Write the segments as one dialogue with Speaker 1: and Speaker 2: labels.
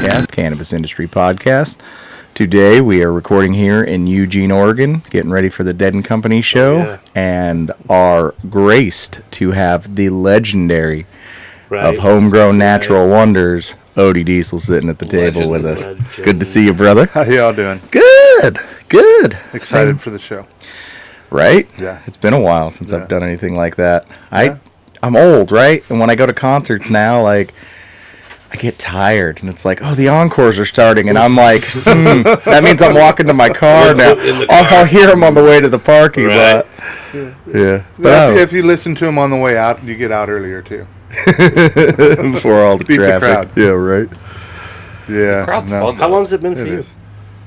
Speaker 1: Jacquescast, Cannabis Industry Podcast. Today we are recording here in Eugene, Oregon, getting ready for the Dead & Company show, and are graced to have the legendary of Homegrown Natural Wonders, Odie Diesel, sitting at the table with us. Good to see you, brother.
Speaker 2: How y'all doing?
Speaker 1: Good.
Speaker 2: Excited for the show.
Speaker 1: Right?
Speaker 2: Yeah.
Speaker 1: It's been a while since I've done anything like that. I'm old, right? And when I go to concerts now, like, I get tired, and it's like, oh, the encores are starting, and I'm like, that means I'm walking to my car now. I'll hear them on the way to the parking lot. Yeah.
Speaker 2: But if you listen to them on the way out, you get out earlier, too.
Speaker 1: Before all the
Speaker 2: Beat
Speaker 1: traffic.
Speaker 2: the crowd.
Speaker 1: Yeah, right.
Speaker 2: Yeah.
Speaker 3: The crowd's fun.
Speaker 4: How long has it been for you?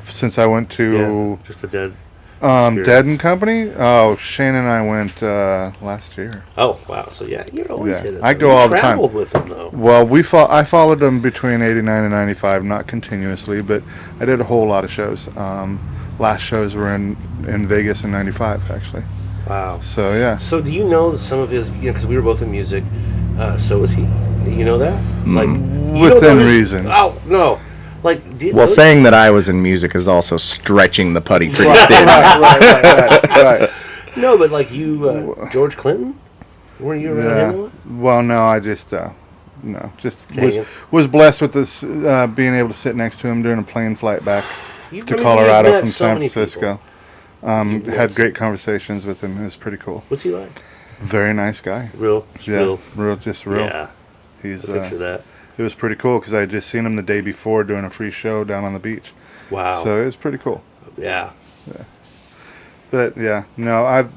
Speaker 2: Since I went to
Speaker 4: just a Dead
Speaker 2: Dead & Company. Oh, Shane and I went last year.
Speaker 4: Oh, wow. So, you're always hitting
Speaker 2: I go all the time.
Speaker 4: Traveled with them, though.
Speaker 2: Well, I followed them between 89 and 95, not continuously, but I did a whole lot of shows. Last shows were in Vegas in 95, actually.
Speaker 4: Wow.
Speaker 2: So, yeah.
Speaker 4: So, do you know that some of his, because we were both in music, so is he. You know that? Like,
Speaker 2: within reason.
Speaker 4: Oh, no. Like,
Speaker 1: saying that I was in music is also stretching the putty pretty thin.
Speaker 2: Right.
Speaker 4: No, but like George Clinton? Were you around him a lot?
Speaker 2: Well, no, I just, was blessed with this, being able to sit next to him during a plane flight back to Colorado from San Francisco. Had great conversations with him. It was pretty cool.
Speaker 4: What's he like?
Speaker 2: Very nice guy.
Speaker 4: Real?
Speaker 2: Real.
Speaker 4: Yeah.
Speaker 2: He's,
Speaker 4: picture that.
Speaker 2: It was pretty cool because I had just seen him the day before doing a free show down on the beach.
Speaker 4: Wow.
Speaker 2: So it was pretty cool.
Speaker 4: Yeah.
Speaker 2: But no, I've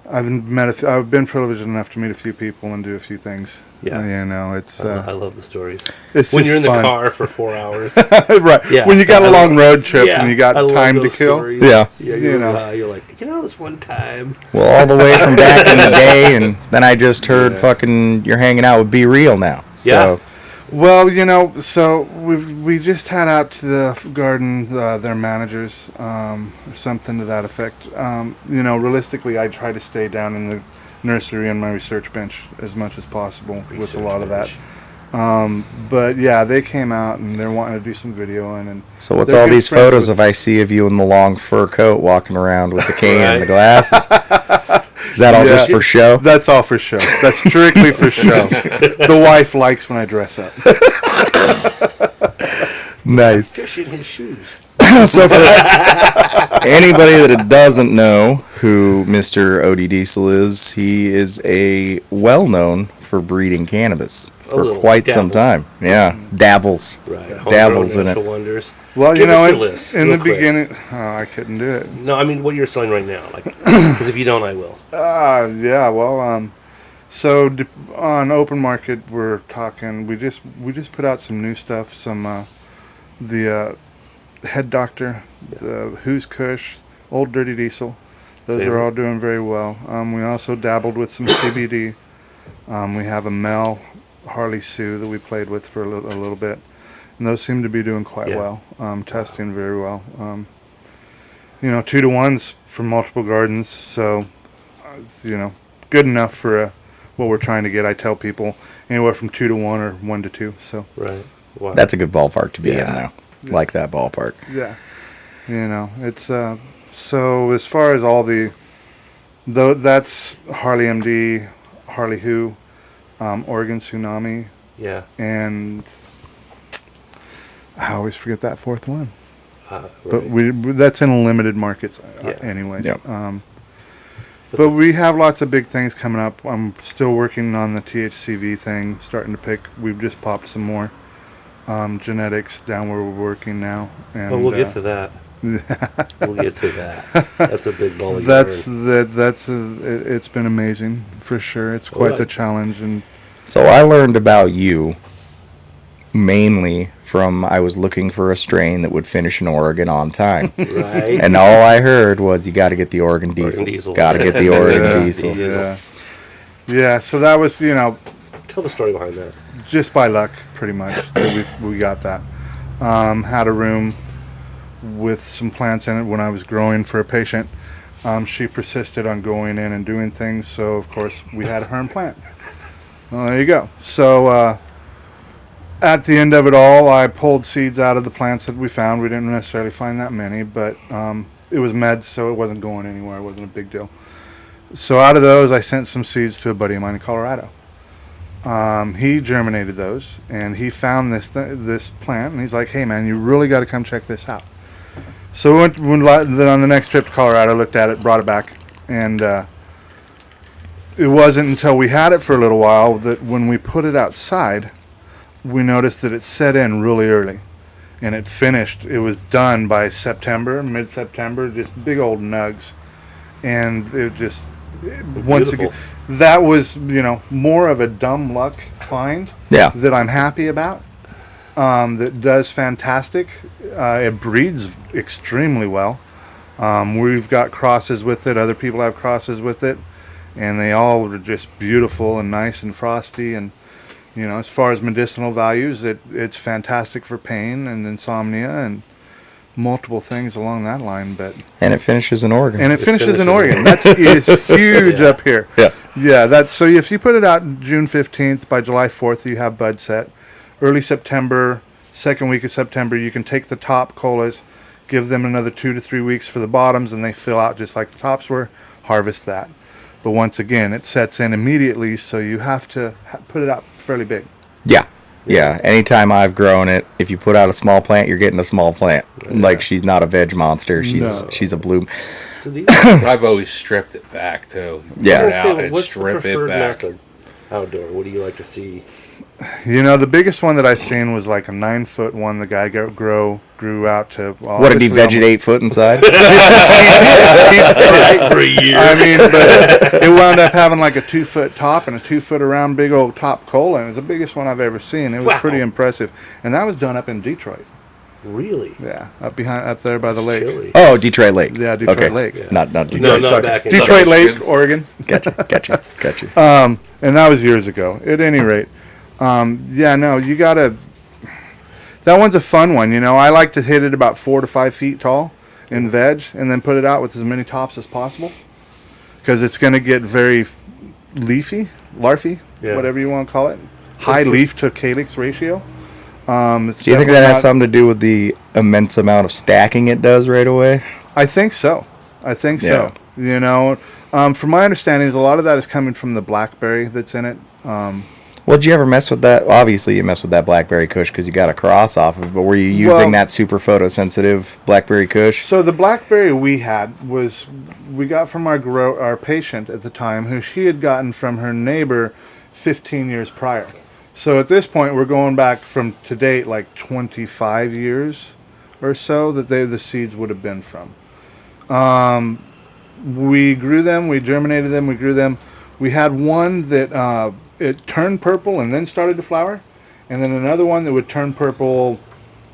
Speaker 2: been privileged enough to meet a few people and do a few things.
Speaker 4: Yeah.
Speaker 2: It's.
Speaker 4: I love the stories.
Speaker 2: It's
Speaker 4: when
Speaker 2: just
Speaker 4: you're in
Speaker 2: fun.
Speaker 4: the car for 4 hours.
Speaker 2: Right. Yeah. When you got a long road trip and you got time to kill.
Speaker 4: Stories.
Speaker 1: Yeah.
Speaker 4: You're like, this one time.
Speaker 1: Well, all the way from back in the day, and then I just heard fucking you're hanging out with Be Real now. So.
Speaker 2: Yeah. Well, so we just had out to the garden their managers, or something to that effect. Realistically, I try to stay down in the nursery and my research bench as much as possible with a lot of that. But they came out and they're wanting to do some videoing. And
Speaker 1: so what's all these photos I see of you in the long fur coat walking around with the cane and the glasses? Is that all just for show?
Speaker 2: That's all for show. That's strictly for show. The wife likes when I dress up.
Speaker 4: Nice. Fish in his shoes.
Speaker 1: So for anybody that doesn't know who Mr. Odie Diesel is, he is a well-known for breeding cannabis for quite some time. Yeah, dabbles.
Speaker 4: Right.
Speaker 1: Dabbles in it.
Speaker 4: Wonders.
Speaker 2: Well,
Speaker 4: in
Speaker 2: the beginning, I couldn't do it.
Speaker 4: No, I mean what you're selling right now, like, because if you don't, I will.
Speaker 2: So on open market, we're talking. We just put out some new stuff. Some the Head Doctor, the Who's Kush, Old Dirty Diesel. Those are all doing very well. We also dabbled with some CBD. We have a Mel Harley Sue that we played with for a little bit. And those seem to be doing quite well, testing very well. 2-to-1s from multiple gardens, so it's, good enough for what we're trying to get. I tell people anywhere from 2-to-1 or 1-to-2. So
Speaker 1: wow. That's a good ballpark to be in, though. Like that ballpark.
Speaker 2: Yeah, it's so as far as all that's Harley MD, Harley Who, Oregon Tsunami, and I always forget that fourth one. Right. But that's in limited markets anyways. Yep. But we have lots of big things coming up. I'm still working on the THCV thing, starting to pick. We've just popped some more genetics down where we're working now. And,
Speaker 4: we'll get to that. We'll get to that. That's a big ball of yarn.
Speaker 2: It's been amazing for sure. It's quite the challenge. And
Speaker 1: so I learned about you mainly from I was looking for a strain that would finish in Oregon on time.
Speaker 4: Right.
Speaker 1: And all I heard was you got to get the Oregon Diesel. Got to get the Oregon Diesel.
Speaker 2: Yeah, so that was,
Speaker 4: Tell the story behind that.
Speaker 2: Just by luck, pretty much. we got that. Had a room with some plants in it when I was growing for a patient. She persisted on going in and doing things, so of course we had her in plant. Well, there you go. So at the end of it all, I pulled seeds out of the plants that we found. We didn't necessarily find that many, but it was meds, so it wasn't going anywhere. It wasn't a big deal. So out of those, I sent some seeds to a buddy of mine in Colorado. He germinated those, and he found this plant, and he's like, "Hey, man, you really got to come check this out." So we went then on the next trip to Colorado, looked at it, brought it back, and it wasn't until we had it for a little while that when we put it outside, we noticed that it set in really early, and it finished. It was done by September, mid-September, just big old nugs, and it just once again, that was more of a dumb luck find that I'm happy about. That does fantastic. It breeds extremely well. We've got crosses with it. Other people have crosses with it, and they all are just beautiful and nice and frosty. And as far as medicinal values, it's fantastic for pain and insomnia and multiple things along that line.
Speaker 1: And it finishes in Oregon.
Speaker 2: That is huge up here.
Speaker 1: Yeah.
Speaker 2: That's so. If you put it out June 15th, by July 4th, you have bud set. Early September, second week of September, you can take the top colas, give them another 2 to 3 weeks for the bottoms, and they fill out just like the tops were. Harvest that. But once again, it sets in immediately, so you have to put it out fairly big.
Speaker 1: Yeah. Anytime I've grown it, if you put out a small plant, you're getting a small plant. Like, she's not a veg monster. She's a bloom.
Speaker 4: So
Speaker 3: I've always stripped it back too.
Speaker 4: What's the preferred method outdoor? What do you like to see?
Speaker 2: The biggest one that I've seen was like a 9-foot one. The guy grew out to. Well,
Speaker 1: what did he veg 8 foot inside?
Speaker 3: For a year.
Speaker 2: I mean, but it wound up having like a 2-foot top and a 2-foot around big old top cola. And it was the biggest one I've ever seen. It was pretty impressive, and that was done up in Detroit.
Speaker 4: Really?
Speaker 2: Yeah, up there by the lake.
Speaker 4: Chilly.
Speaker 1: Oh, Detroit Lake.
Speaker 2: Yeah, Detroit Lake.
Speaker 1: Yeah. Not Detroit.
Speaker 4: No,
Speaker 1: Sorry.
Speaker 4: back in
Speaker 2: Detroit Lake, Oregon.
Speaker 1: Gotcha.
Speaker 2: And that was years ago. At any rate, you gotta. That one's a fun one. I like to hit it about 4 to 5 feet tall in veg, and then put it out with as many tops as possible, because it's going to get very leafy, larfy, whatever you want to call it. High leaf to calyx ratio.
Speaker 1: Do you think that has something to do with the immense amount of stacking it does right away?
Speaker 2: I think so. So. From my understanding, a lot of that is coming from the blackberry that's in it.
Speaker 1: Well, did you ever mess with that? Obviously, you messed with that blackberry kush because you got a cross off of it, but were you using that super photosensitive blackberry kush?
Speaker 2: So the blackberry we got from our patient at the time, who she had gotten from her neighbor 15 years prior. So at this point, we're going back from to date like 25 years or so that the seeds would have been from. We grew them, we germinated them, we grew them. We had one that it turned purple and then started to flower, and then another one that would turn purple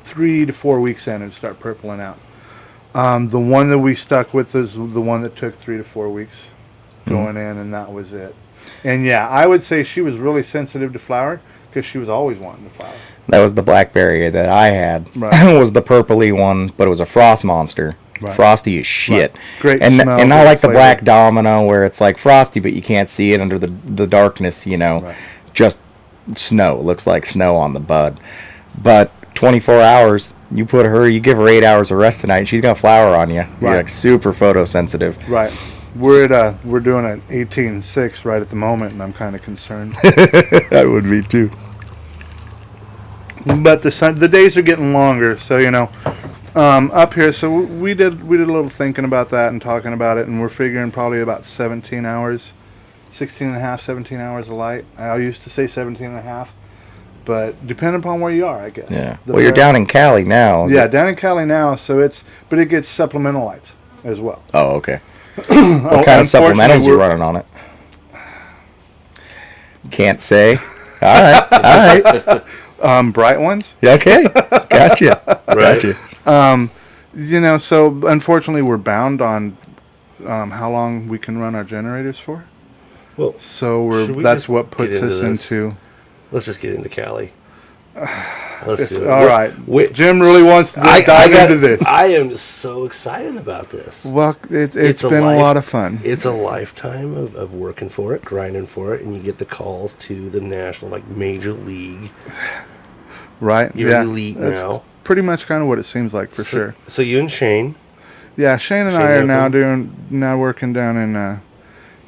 Speaker 2: 3 to 4 weeks in and start purpling out. The one that we stuck with is the one that took 3 to 4 weeks going in, and that was it. And I would say she was really sensitive to flower because she was always wanting to flower.
Speaker 1: That was the blackberry that I had. Right. Was the purpley one, but it was a frost monster. Right. Frosty as shit. Right.
Speaker 2: Great
Speaker 1: and
Speaker 2: smell.
Speaker 1: And not like the black domino where it's like frosty, but you can't see it under the darkness, Right. Just snow. It looks like snow on the bud. But 24 hours, you give her 8 hours of rest tonight, and she's going to flower on you. Right. You're like super photosensitive.
Speaker 2: Right. We're doing an 18.6 right at the moment, and I'm kind of concerned.
Speaker 1: I would be too.
Speaker 2: But the days are getting longer, so up here. So we did a little thinking about that and talking about it, and we're figuring probably about 17 hours, 16 and a half, 17 hours of light. I used to say 17 and a half, but depending upon where you are, I guess.
Speaker 1: Yeah. Well, you're down in Cali now.
Speaker 2: Down in Cali now. So it gets supplemental lights as well.
Speaker 1: Oh, okay. What kind of supplementals you running on it? Can't say. All right.
Speaker 2: Bright ones.
Speaker 1: Yeah, okay. Gotcha.
Speaker 2: Gotcha. So unfortunately we're bound on how long we can run our generators for.
Speaker 4: Well,
Speaker 2: so that's what puts us into.
Speaker 4: Let's just get into Cali. Let's do it.
Speaker 2: All right. Jim really wants to dive into this.
Speaker 4: I am so excited about this.
Speaker 2: Well, it's been a lot of fun.
Speaker 4: It's a lifetime of working for it, grinding for it, and you get the calls to the national, major league
Speaker 2: Right.
Speaker 4: You're elite
Speaker 2: That's
Speaker 4: now.
Speaker 2: pretty much kind of what it seems like for sure.
Speaker 4: So you and Shane.
Speaker 2: Yeah, Shane and
Speaker 4: Shane
Speaker 2: I are
Speaker 4: Hilton.
Speaker 2: now working down in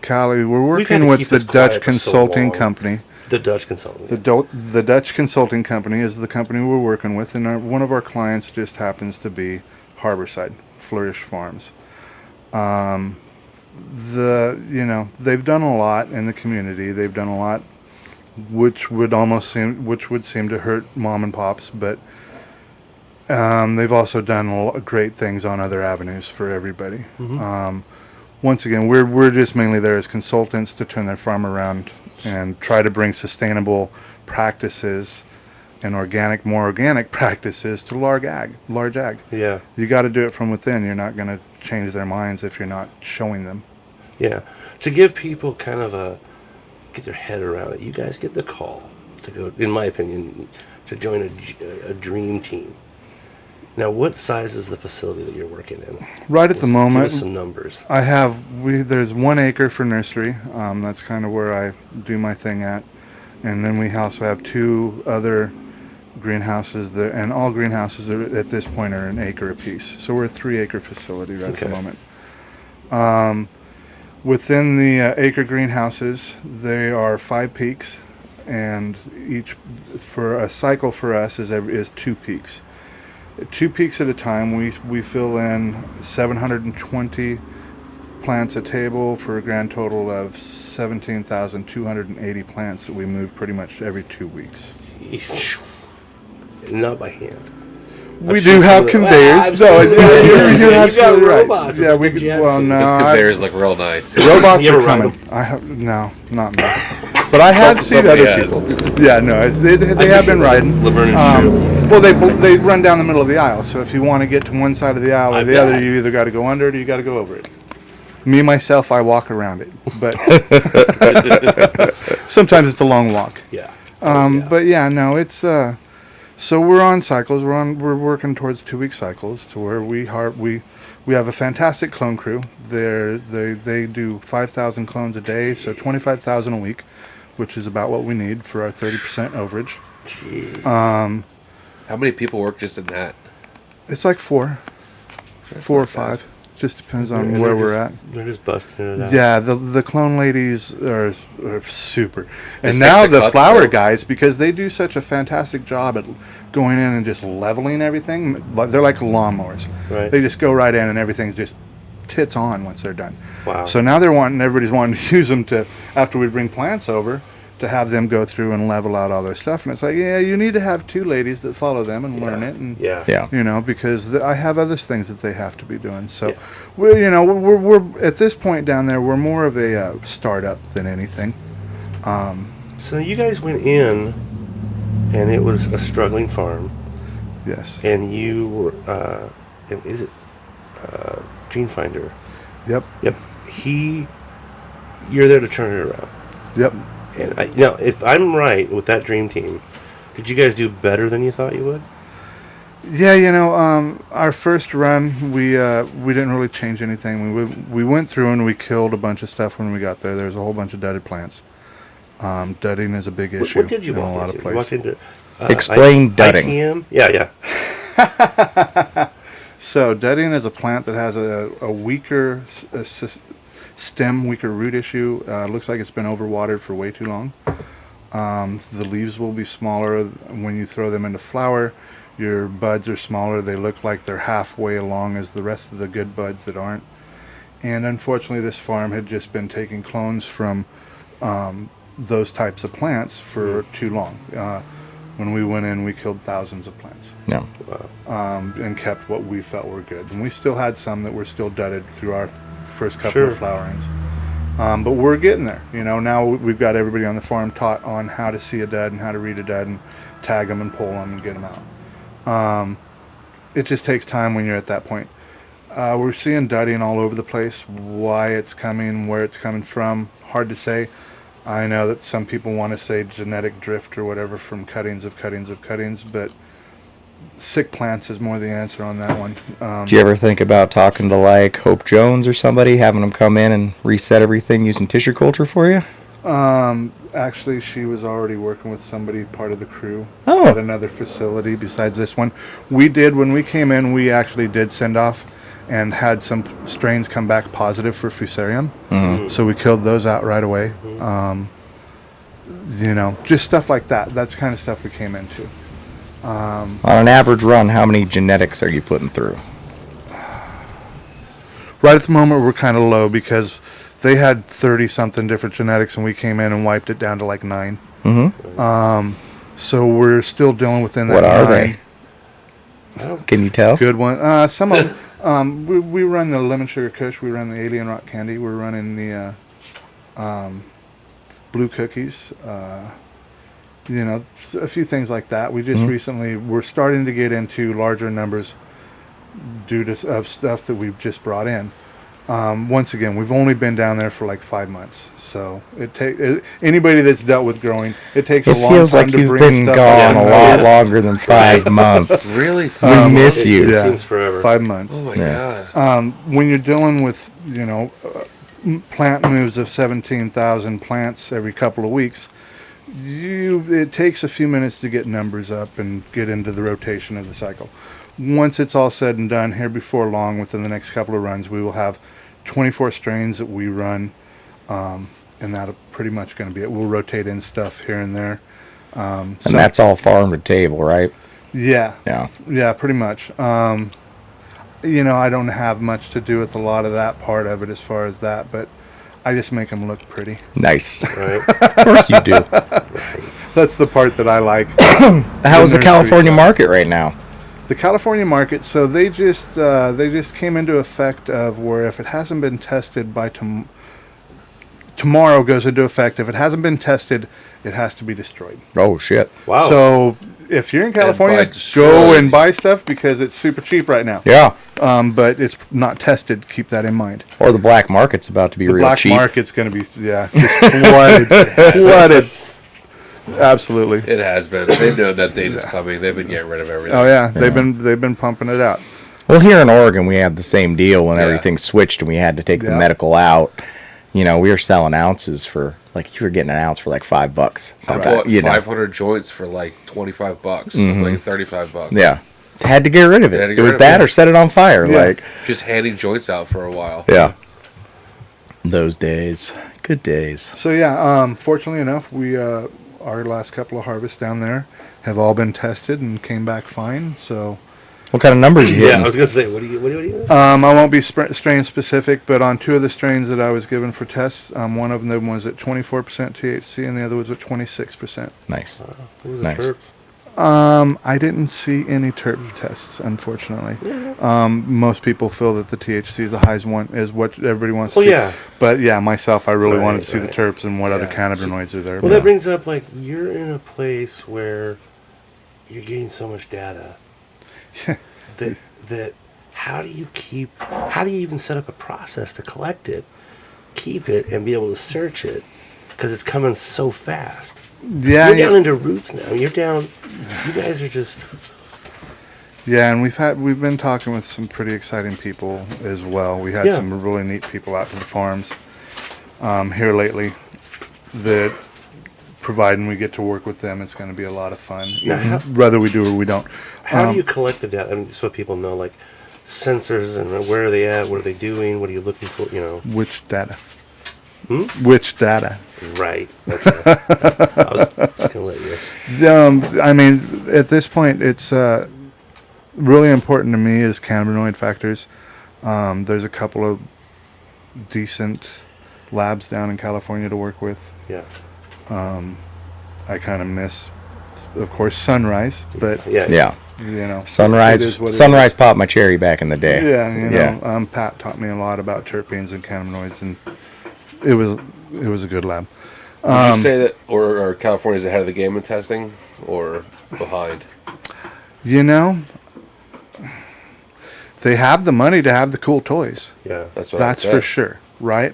Speaker 2: Cali. We're
Speaker 4: We've had
Speaker 2: working
Speaker 4: to
Speaker 2: with
Speaker 4: keep
Speaker 2: the
Speaker 4: this quiet
Speaker 2: Dutch
Speaker 4: for so
Speaker 2: consulting
Speaker 4: long.
Speaker 2: company.
Speaker 4: The Dutch consultant.
Speaker 2: The Dutch consulting company is the company we're working with, and one of our clients just happens to be Harborside, Flourish Farms. They've done a lot in the community. They've done a lot, which would seem to hurt mom and pops, but they've also done great things on other avenues for everybody. Once again, we're just mainly there as consultants to turn their farm around and try to bring sustainable practices and more organic practices to large ag.
Speaker 4: Yeah.
Speaker 2: You got to do it from within. You're not going to change their minds if you're not showing them.
Speaker 4: Yeah. To give people kind of get their head around it, you guys get the call to go, in my opinion, to join a dream team. Now, what size is the facility that you're working in?
Speaker 2: Right at the moment,
Speaker 4: give us some numbers.
Speaker 2: There's 1 acre for nursery. That's kind of where I do my thing at. And then we also have 2 other greenhouses there, and all greenhouses at this point are an acre apiece. So we're a 3-acre facility at the moment. Within the acre greenhouses, there are 5 peaks, and each for a cycle for us is 2 peaks. 2 peaks at a time. We fill in 720 plants a table for a grand total of 17,280 plants that we move pretty much every 2 weeks.
Speaker 4: Jeez. Not by hand.
Speaker 2: We do have conveyors. No, you're absolutely right.
Speaker 4: Robots.
Speaker 2: Yeah,
Speaker 4: It's like the
Speaker 2: well, no,
Speaker 3: Those conveyors look real nice.
Speaker 2: robots
Speaker 4: You ever
Speaker 2: are
Speaker 4: ride
Speaker 2: coming. No, not me. But I have seen
Speaker 3: Somebody
Speaker 2: other
Speaker 3: has.
Speaker 2: people. Yeah, no, they have been riding.
Speaker 4: Laverne and Shirley.
Speaker 2: Well, they run down the middle of the aisle. So if you want to get to one side of the aisle or
Speaker 4: I
Speaker 2: the other,
Speaker 4: bet.
Speaker 2: you either got to go under it or you got to go over it. Me myself, I walk around it, but sometimes it's a long walk.
Speaker 4: Yeah.
Speaker 2: But yeah, no, it's so we're on cycles. We're working towards 2-week cycles to where we have a fantastic clone crew. They do 5,000 clones a day, so 25,000 a week, which is about what we need for our 30% overage.
Speaker 4: Jeez.
Speaker 3: How many people work just in that?
Speaker 2: It's like 4 or 5. Just depends on where we're at.
Speaker 4: They're just busting it out.
Speaker 2: Yeah, the clone ladies are super. And
Speaker 3: Just
Speaker 2: now
Speaker 3: like the
Speaker 2: the flower
Speaker 3: cuts, though.
Speaker 2: guys, because they do such a fantastic job at going in and just leveling everything. They're like lawnmowers.
Speaker 4: Right.
Speaker 2: They just go right in and everything's just tits on once they're done.
Speaker 4: Wow.
Speaker 2: So now everybody's wanting to use them to, after we bring plants over, to have them go through and level out all their stuff. And it's like, yeah, you need to have 2 ladies that follow them and learn it. And
Speaker 4: Yeah.
Speaker 2: because I have other things that they have to be doing. So, we're at this point down there, we're more of a startup than anything.
Speaker 4: So you guys went in, and it was a struggling farm,
Speaker 2: Yes.
Speaker 4: and you were, is it Gene Finder?
Speaker 2: Yep.
Speaker 4: Yep. You're there to turn it around.
Speaker 2: Yep.
Speaker 4: And now, if I'm right with that dream team, did you guys do better than you thought you would?
Speaker 2: Yeah, our first run, we didn't really change anything. We went through and we killed a bunch of stuff when we got there. There's a whole bunch of dudded plants. Dudding is a big issue
Speaker 4: What did you
Speaker 2: in a
Speaker 4: walk
Speaker 2: lot
Speaker 4: into?
Speaker 2: of
Speaker 4: You walked
Speaker 2: places.
Speaker 4: into
Speaker 1: Explain dudding.
Speaker 4: IPM? Yeah.
Speaker 2: So dudding is a plant that has a weaker stem, weaker root issue. Looks like it's been overwatered for way too long. The leaves will be smaller when you throw them into flower. Your buds are smaller. They look like they're halfway along as the rest of the good buds that aren't. And unfortunately, this farm had just been taking clones from those types of plants for too long. When we went in, we killed thousands of plants.
Speaker 1: Yeah.
Speaker 2: And kept what we felt were good. And we still had some that were still dudded through our first couple of flowerings. But we're getting there. Now we've got everybody on the farm taught on how to see a dud and how to read a dud and tag them and pull them and get them out. It just takes time when you're at that point. We're seeing dudding all over the place. Why it's coming, where it's coming from, hard to say. I know that some people want to say genetic drift or whatever from cuttings, but sick plants is more the answer on that one.
Speaker 1: Do you ever think about talking to like Hope Jones or somebody, having them come in and reset everything using tissue culture for you?
Speaker 2: Actually, she was already working with somebody, part of the crew,
Speaker 1: Oh.
Speaker 2: at another facility besides this one. We did, when we came in, we actually did send off and had some strains come back positive for Fusarium. So we killed those out right away. Just stuff like that. That's the kind of stuff we came into.
Speaker 1: On an average run, how many genetics are you putting through?
Speaker 2: Right at the moment, we're kind of low because they had 30-something different genetics, and we came in and wiped it down to like 9. So we're still dealing within that.
Speaker 1: What are
Speaker 2: 9.
Speaker 1: they? Can you tell?
Speaker 2: Good one. Some of them, we run the Lemon Sugar Kush. We run the Alien Rock Candy. We're running the Blue Cookies. A few things like that. We just recently, we're starting to get into larger numbers due to of stuff that we've just brought in. Once again, we've only been down there for like 5 months, so anybody that's dealt with growing, it takes a long time
Speaker 1: feels like
Speaker 2: to
Speaker 1: you've
Speaker 2: bring
Speaker 1: been
Speaker 2: stuff
Speaker 1: gone
Speaker 2: up.
Speaker 1: a lot longer than 5 months.
Speaker 3: Really?
Speaker 1: We miss you.
Speaker 2: Yeah,
Speaker 4: Seems forever.
Speaker 2: 5 months.
Speaker 3: Oh my
Speaker 1: Yeah.
Speaker 3: god.
Speaker 2: When you're dealing with plant moves of 17,000 plants every couple of weeks, it takes a few minutes to get numbers up and get into the rotation of the cycle. Once it's all said and done, here before long, within the next couple of runs, we will have 24 strains that we run, and that's pretty much going to be it. We'll rotate in stuff here and there.
Speaker 1: And that's all farm to table, right?
Speaker 2: Yeah.
Speaker 1: Yeah.
Speaker 2: Yeah, pretty much. I don't have much to do with a lot of that part of it as far as that, but I just make them look pretty.
Speaker 1: Nice.
Speaker 4: Right.
Speaker 1: Of course you do.
Speaker 2: That's the part that I like.
Speaker 1: How's the
Speaker 2: Nursery
Speaker 1: California
Speaker 2: stuff.
Speaker 1: market right now?
Speaker 2: The California market, so they just came into effect of where if it hasn't been tested by tomorrow goes into effect. If it hasn't been tested, it has to be destroyed.
Speaker 1: Oh, shit.
Speaker 4: Wow.
Speaker 2: So if you're in California,
Speaker 3: by
Speaker 2: go
Speaker 3: destroyed.
Speaker 2: and buy stuff because it's super cheap right now.
Speaker 1: Yeah.
Speaker 2: But it's not tested. Keep that in mind.
Speaker 1: Or the black market's about to be
Speaker 2: The
Speaker 1: real
Speaker 2: black
Speaker 1: cheap.
Speaker 2: market's going to be just flooded. Absolutely.
Speaker 3: It has been. They know that date is coming. They've been getting rid of everything.
Speaker 2: Oh yeah, they've been pumping it out.
Speaker 1: Well, here in Oregon, we had the same deal when
Speaker 3: Yeah.
Speaker 1: everything switched and we had to take the
Speaker 2: Yeah.
Speaker 1: medical out. We were selling ounces for, like, you were getting an ounce for like $5.
Speaker 3: I
Speaker 1: Sometimes,
Speaker 3: bought 500 joints for like $25, like $35.
Speaker 1: Yeah. Had to get rid of
Speaker 3: Had to
Speaker 1: it.
Speaker 3: get
Speaker 1: It was
Speaker 3: rid of
Speaker 1: that
Speaker 3: it.
Speaker 1: or set it on fire.
Speaker 2: Yeah.
Speaker 1: Like,
Speaker 3: Just handing joints out for a while.
Speaker 1: yeah. Those days. Good days.
Speaker 2: So yeah, fortunately enough, we our last couple of harvests down there have all been tested and came back fine. So
Speaker 1: What kind of numbers you
Speaker 4: Yeah,
Speaker 1: hitting?
Speaker 4: I was gonna say, what do you?
Speaker 2: I won't be strain specific, but on 2 of the strains that I was given for tests, one of them was at 24% THC and the other was at 26%.
Speaker 1: Nice.
Speaker 4: What was the
Speaker 1: Nice.
Speaker 4: terps?
Speaker 2: I didn't see any terp tests, unfortunately. Most people feel that the THC is the highest one, is what everybody wants to
Speaker 4: Well,
Speaker 2: see.
Speaker 4: yeah.
Speaker 2: But yeah, myself, I really wanted
Speaker 4: Right,
Speaker 2: to see the
Speaker 4: right.
Speaker 2: terps and what other
Speaker 3: Yeah.
Speaker 2: cannabinoids are there.
Speaker 4: Well,
Speaker 2: but-
Speaker 4: that brings up, like, you're in a place where you're getting so much data that how do you even set up a process to collect it, keep it, and be able to search it? Because it's coming so fast.
Speaker 2: yeah,
Speaker 4: You're
Speaker 2: yeah.
Speaker 4: down into roots now. You guys are just.
Speaker 2: Yeah, and we've been talking with some pretty exciting people as well. We had
Speaker 4: Yeah.
Speaker 2: some really neat people out to the farms here lately that, providing we get to work with them, it's going to be a lot of fun,
Speaker 4: Now, how-
Speaker 2: whether we do or we don't.
Speaker 4: How do you collect the data? I mean, so people know, like, sensors and where are they at? What are they doing? What are you looking for?
Speaker 2: Which data? Which data?
Speaker 4: Right. Okay. I was just gonna let you.
Speaker 2: I mean, at this point, it's really important to me is cannabinoid factors. There's a couple of decent labs down in California to work with.
Speaker 4: Yeah.
Speaker 2: I kind of miss, of course, Sunrise, but
Speaker 4: Yeah.
Speaker 1: Yeah.
Speaker 2: it
Speaker 1: Sunrise
Speaker 2: is what it
Speaker 1: Sunrise popped my cherry back in the day.
Speaker 2: Yeah, Pat taught me a lot about terpenes and cannabinoids, and it was a good lab.
Speaker 3: Would you say that, or California's ahead of the game in testing, or behind?
Speaker 2: They have the money to have the cool toys.
Speaker 4: Yeah.
Speaker 3: That's what I would
Speaker 2: That's
Speaker 3: say.
Speaker 2: for sure, right?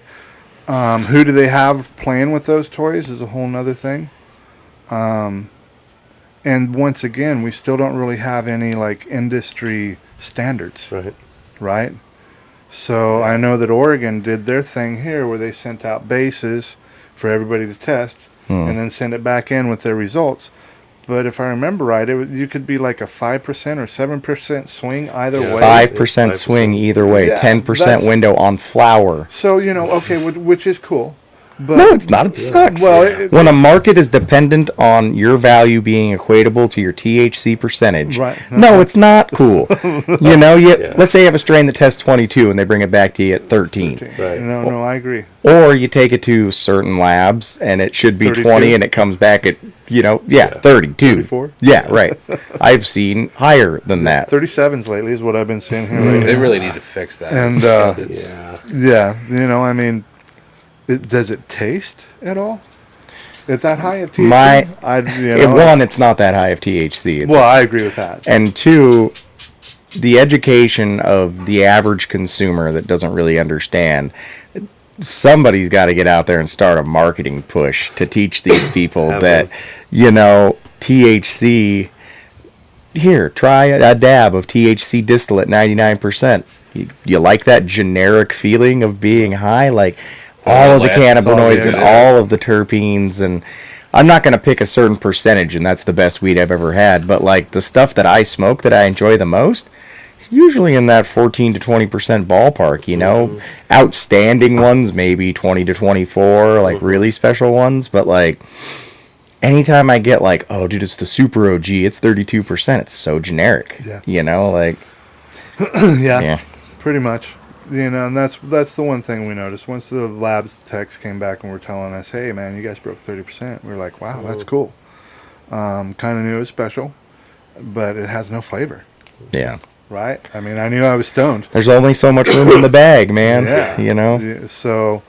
Speaker 2: Who do they have playing with those toys is a whole nother thing. And once again, we still don't really have any like industry standards,
Speaker 4: Right.
Speaker 2: right? So I know that Oregon did their thing here where they sent out bases for everybody to test, and then send it back in with their results. But if I remember right, you could be like a 5% or 7% swing either way.
Speaker 1: 5% swing either way.
Speaker 2: Yeah,
Speaker 1: 10% window on flour.
Speaker 2: So, okay, which is cool. But
Speaker 1: No, it's not. It sucks.
Speaker 2: Well,
Speaker 1: when a market is dependent on your value being equatable to your THC percentage,
Speaker 2: Right.
Speaker 1: no, it's not cool. Let's say you have a strain that tests 22 and they bring it back to you at 13.
Speaker 4: Right.
Speaker 2: No, I agree.
Speaker 1: Or you take it to certain labs and it should be
Speaker 2: 32?
Speaker 1: 20 and it comes back at, 32.
Speaker 2: 34?
Speaker 1: Yeah, right. I've seen higher than that.
Speaker 2: 37s lately is what I've been seeing here
Speaker 3: They
Speaker 2: lately.
Speaker 3: really need to fix that.
Speaker 2: And,
Speaker 4: Yeah.
Speaker 2: I mean, does it taste at all? At that high of THC?
Speaker 1: One, it's not that high of THC.
Speaker 2: Well, I agree with that.
Speaker 1: And two, the education of the average consumer that doesn't really understand, somebody's got to get out there and start a marketing push to teach these people that, THC, here, try a dab of THC distillate 99%. You like that generic feeling of being high? Like all of the cannabinoids and all of the terpenes, and I'm not going to pick a certain percentage, and that's the best weed I've ever had, but like the stuff that I smoke that I enjoy the most, it's usually in that 14 to 20% ballpark, Outstanding ones, maybe 20 to 24, like really special ones, but like anytime I get like, oh, dude, it's the super OG, it's 32%, it's so generic,
Speaker 2: Yeah.
Speaker 1: yeah.
Speaker 2: Pretty much. And that's the one thing we noticed. Once the labs techs came back and were telling us, hey, man, you guys broke 30%, we were like, wow, that's cool. Kind of knew it was special, but it has no flavor.
Speaker 1: Yeah.
Speaker 2: Right? I mean, I knew I was stoned.
Speaker 1: There's only so much room in the bag, man.
Speaker 2: Yeah.
Speaker 1: Yeah,
Speaker 2: so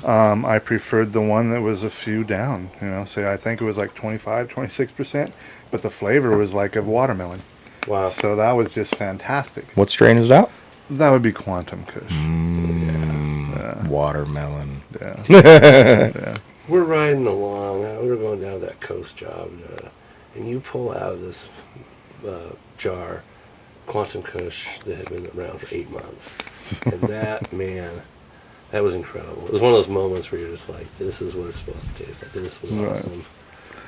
Speaker 2: I preferred the one that was a few down. Say I think it was like 25, 26%, but the flavor was like a watermelon.
Speaker 4: Wow.
Speaker 2: So that was just fantastic.
Speaker 1: What strain is that?
Speaker 2: That would be Quantum Kush.
Speaker 1: Watermelon.
Speaker 2: Yeah.
Speaker 4: We're riding along. We were going down to that coast job, and you pull out of this jar Quantum Kush that had been around for 8 months. And that, man, that was incredible. It was one of those moments where you're just like, this is what it's supposed to taste like. This was awesome.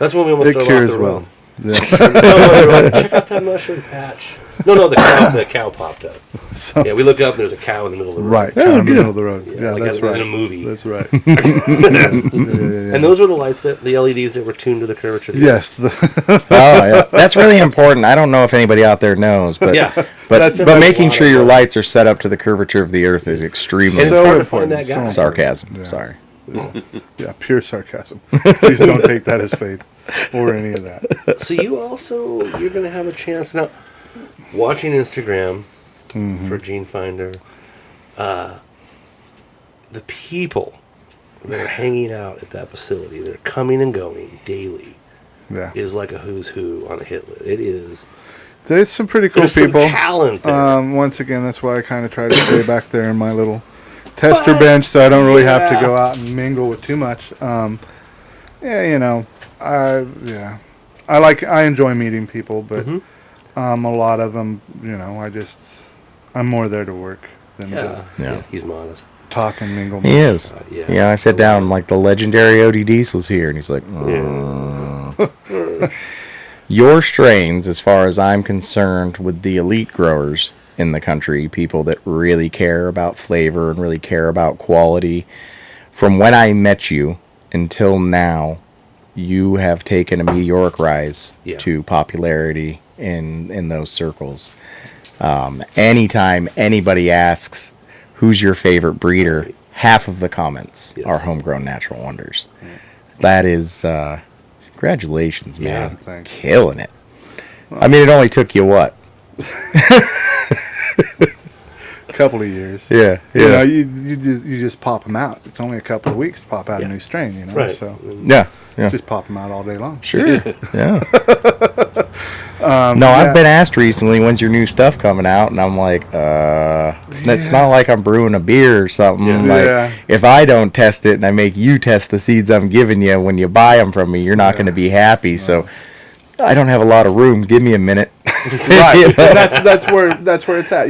Speaker 4: That's when we almost
Speaker 2: It
Speaker 4: drove
Speaker 2: cures
Speaker 4: off the
Speaker 2: well.
Speaker 4: road.
Speaker 2: Yeah.
Speaker 4: Check out that mushroom patch. No, the cow popped up.
Speaker 2: So-
Speaker 4: Yeah, we look up and there's a cow in the middle of the road.
Speaker 2: Right, kind of in the middle of the road. Yeah,
Speaker 4: like
Speaker 2: that's
Speaker 4: in
Speaker 2: right.
Speaker 4: a movie.
Speaker 2: That's right.
Speaker 4: And those were the lights, the LEDs that were tuned to the curvature.
Speaker 2: Yes.
Speaker 1: Oh, yeah. That's really important. I don't know if anybody out there knows, but
Speaker 4: Yeah.
Speaker 1: but making sure your lights are set up to the curvature of the earth is extremely
Speaker 4: And it's
Speaker 2: So
Speaker 4: hard to
Speaker 2: important.
Speaker 4: find that guy.
Speaker 1: sarcasm.
Speaker 2: Yeah.
Speaker 1: Sorry.
Speaker 2: Yeah, pure sarcasm. Please don't take that as faith or any of that.
Speaker 4: So you're going to have a chance now, watching Instagram for Gene Finder, the people that are hanging out at that facility, they're coming and going daily,
Speaker 2: Yeah.
Speaker 4: is like a who's who on a hit list. It is.
Speaker 2: There's some pretty cool
Speaker 4: There's
Speaker 2: people.
Speaker 4: some talent there.
Speaker 2: Once again, that's why I kind of try to stay back there in my little tester bench, so I don't really have to go out and mingle with too much. I enjoy meeting people, but a lot of them, I'm more there to work than to
Speaker 1: Yeah.
Speaker 4: He's modest.
Speaker 2: talk and mingle.
Speaker 1: He is.
Speaker 4: Yeah.
Speaker 1: Yeah, I sat down like the legendary Odie Diesel's here, and he's like, your strains, as far as I'm concerned, with the elite growers in the country, people that really care about flavor and really care about quality, from when I met you until now, you have taken a meteoric rise to popularity in those circles. Anytime anybody asks, who's your favorite breeder, half of the comments are Homegrown Natural Wonders. That is, congratulations, man.
Speaker 2: Thanks.
Speaker 1: Killing it. I mean, it only took you what?
Speaker 2: Couple of years.
Speaker 1: Yeah,
Speaker 2: You just pop them out. It's only a couple of weeks to pop out a new strain,
Speaker 4: Right.
Speaker 2: So
Speaker 1: Yeah.
Speaker 2: just pop them out all day long.
Speaker 1: Sure. Yeah. I've been asked recently, when's your new stuff coming out? And I'm like, it's not like I'm brewing a beer or something.
Speaker 2: Yeah.
Speaker 1: Like, if I don't test it and I make you test the seeds I'm giving you, when you buy them from me, you're not going to be happy. So I don't have a lot of room. Give me a minute.
Speaker 2: Right. And that's where it's at.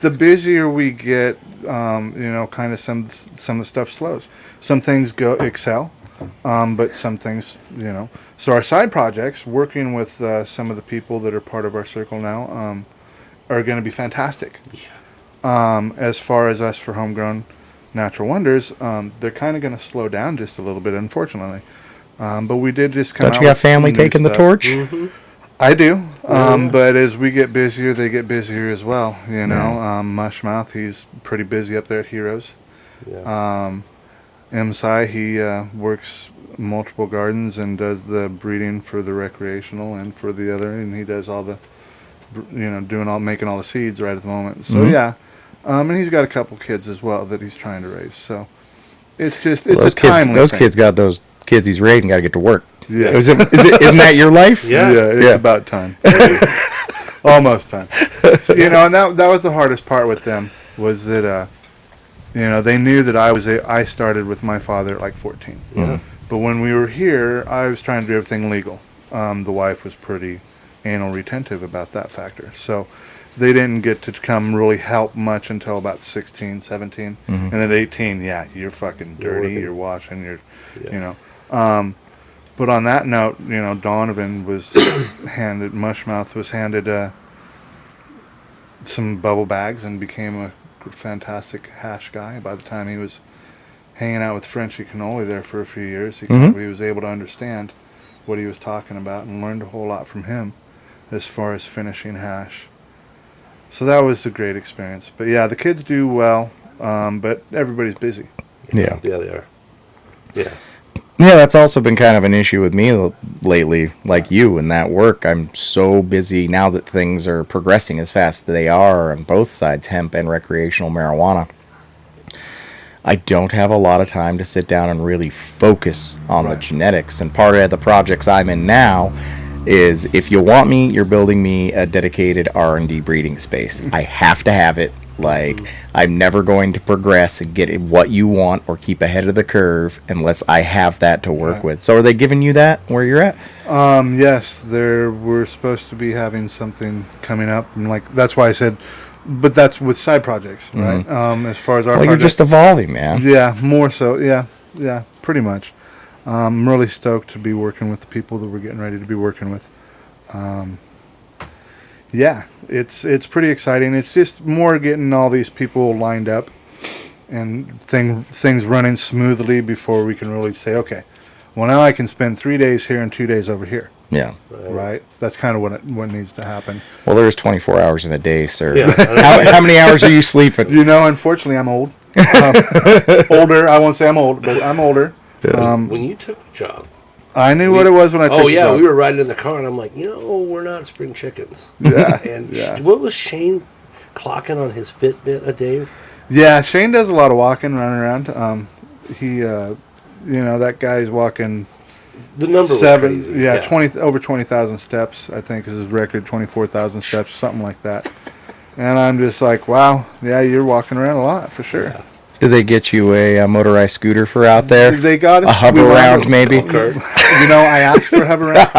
Speaker 2: The busier we get, kind of some of the stuff slows. Some things excel. But some things, So our side projects, working with some of the people that are part of our circle now, are going to be fantastic.
Speaker 4: Yeah.
Speaker 2: As far as us for Homegrown Natural Wonders, they're kind of going to slow down just a little bit, unfortunately. But we did just come out.
Speaker 1: Don't you have
Speaker 2: with some
Speaker 1: family
Speaker 2: new
Speaker 1: taking the
Speaker 2: stuff.
Speaker 1: torch?
Speaker 4: Mm-hmm.
Speaker 2: I do. But as we get busier, they get busier as well. Mushmouth, he's pretty busy up there at Heroes.
Speaker 4: Yeah.
Speaker 2: MSI, he works multiple gardens and does the breeding for the recreational and for the other, and he does all the, making all the seeds right at the moment. So and he's got a couple kids as well that he's trying to raise. So it's a timely
Speaker 1: those
Speaker 2: thing.
Speaker 1: kids got those kids he's raising got to get to work.
Speaker 2: Yeah.
Speaker 1: Isn't that your life?
Speaker 4: Yeah.
Speaker 2: It's about time. Almost time. So, and that was the hardest part with them was that, they knew that I started with my father at like 14.
Speaker 4: Yeah.
Speaker 2: But when we were here, I was trying to do everything legal. The wife was pretty anal retentive about that factor. So they didn't get to come really help much until about 16, 17. And then 18, you're fucking dirty, you're washing, but on that note, Donovan was Mushmouth was handed some bubble bags and became a fantastic hash guy. By the time he was hanging out with Frenchy Cannoli there for a few years, he was able to understand what he was talking about and learned a whole lot from him as far as finishing hash. So that was a great experience. But the kids do well, but everybody's busy.
Speaker 1: Yeah.
Speaker 4: Yeah, they are. Yeah.
Speaker 1: Yeah, that's also been kind of an issue with me lately, like you, in that work. I'm so busy now that things are progressing as fast as they are on both sides, hemp and recreational marijuana. I don't have a lot of time to sit down and really focus on the genetics. And part of the projects I'm in now is if you want me, you're building me a dedicated R&D breeding space. I have to have it. Like, I'm never going to progress and get what you want or keep ahead of the curve unless I have that to work with. So are they giving you that where you're at?
Speaker 2: Yes, we're supposed to be having something coming up. And that's why I said, but that's with side projects, right? As far as our
Speaker 1: you're just evolving, man.
Speaker 2: Yeah, more so. Yeah, pretty much. I'm really stoked to be working with the people that we're getting ready to be working with. It's pretty exciting. It's just more getting all these people lined up and things running smoothly before we can really say, okay, well, now I can spend 3 days here and 2 days over here.
Speaker 1: Yeah.
Speaker 2: Right? That's kind of what needs to happen.
Speaker 1: Well, there's 24 hours in a day, sir.
Speaker 4: Yeah.
Speaker 1: How many hours are you sleeping?
Speaker 2: Unfortunately, I'm old. Older. I won't say I'm old, but I'm older.
Speaker 4: When you took the job,
Speaker 2: I knew what it was when I took the job.
Speaker 4: we were riding in the car, and I'm like, we're not spring chickens.
Speaker 2: Yeah.
Speaker 4: And what was Shane clocking on his Fitbit a day?
Speaker 2: Yeah, Shane does a lot of walking, running around. That guy's walking
Speaker 4: The number was crazy.
Speaker 2: Yeah, 20,000 steps, I think is his record, 24,000 steps, something like that. And I'm just like, wow, you're walking around a lot for sure.
Speaker 4: Yeah.
Speaker 1: Did they get you a motorized scooter for out there?
Speaker 2: They got
Speaker 1: a hover round, maybe.
Speaker 2: I asked for a hover round,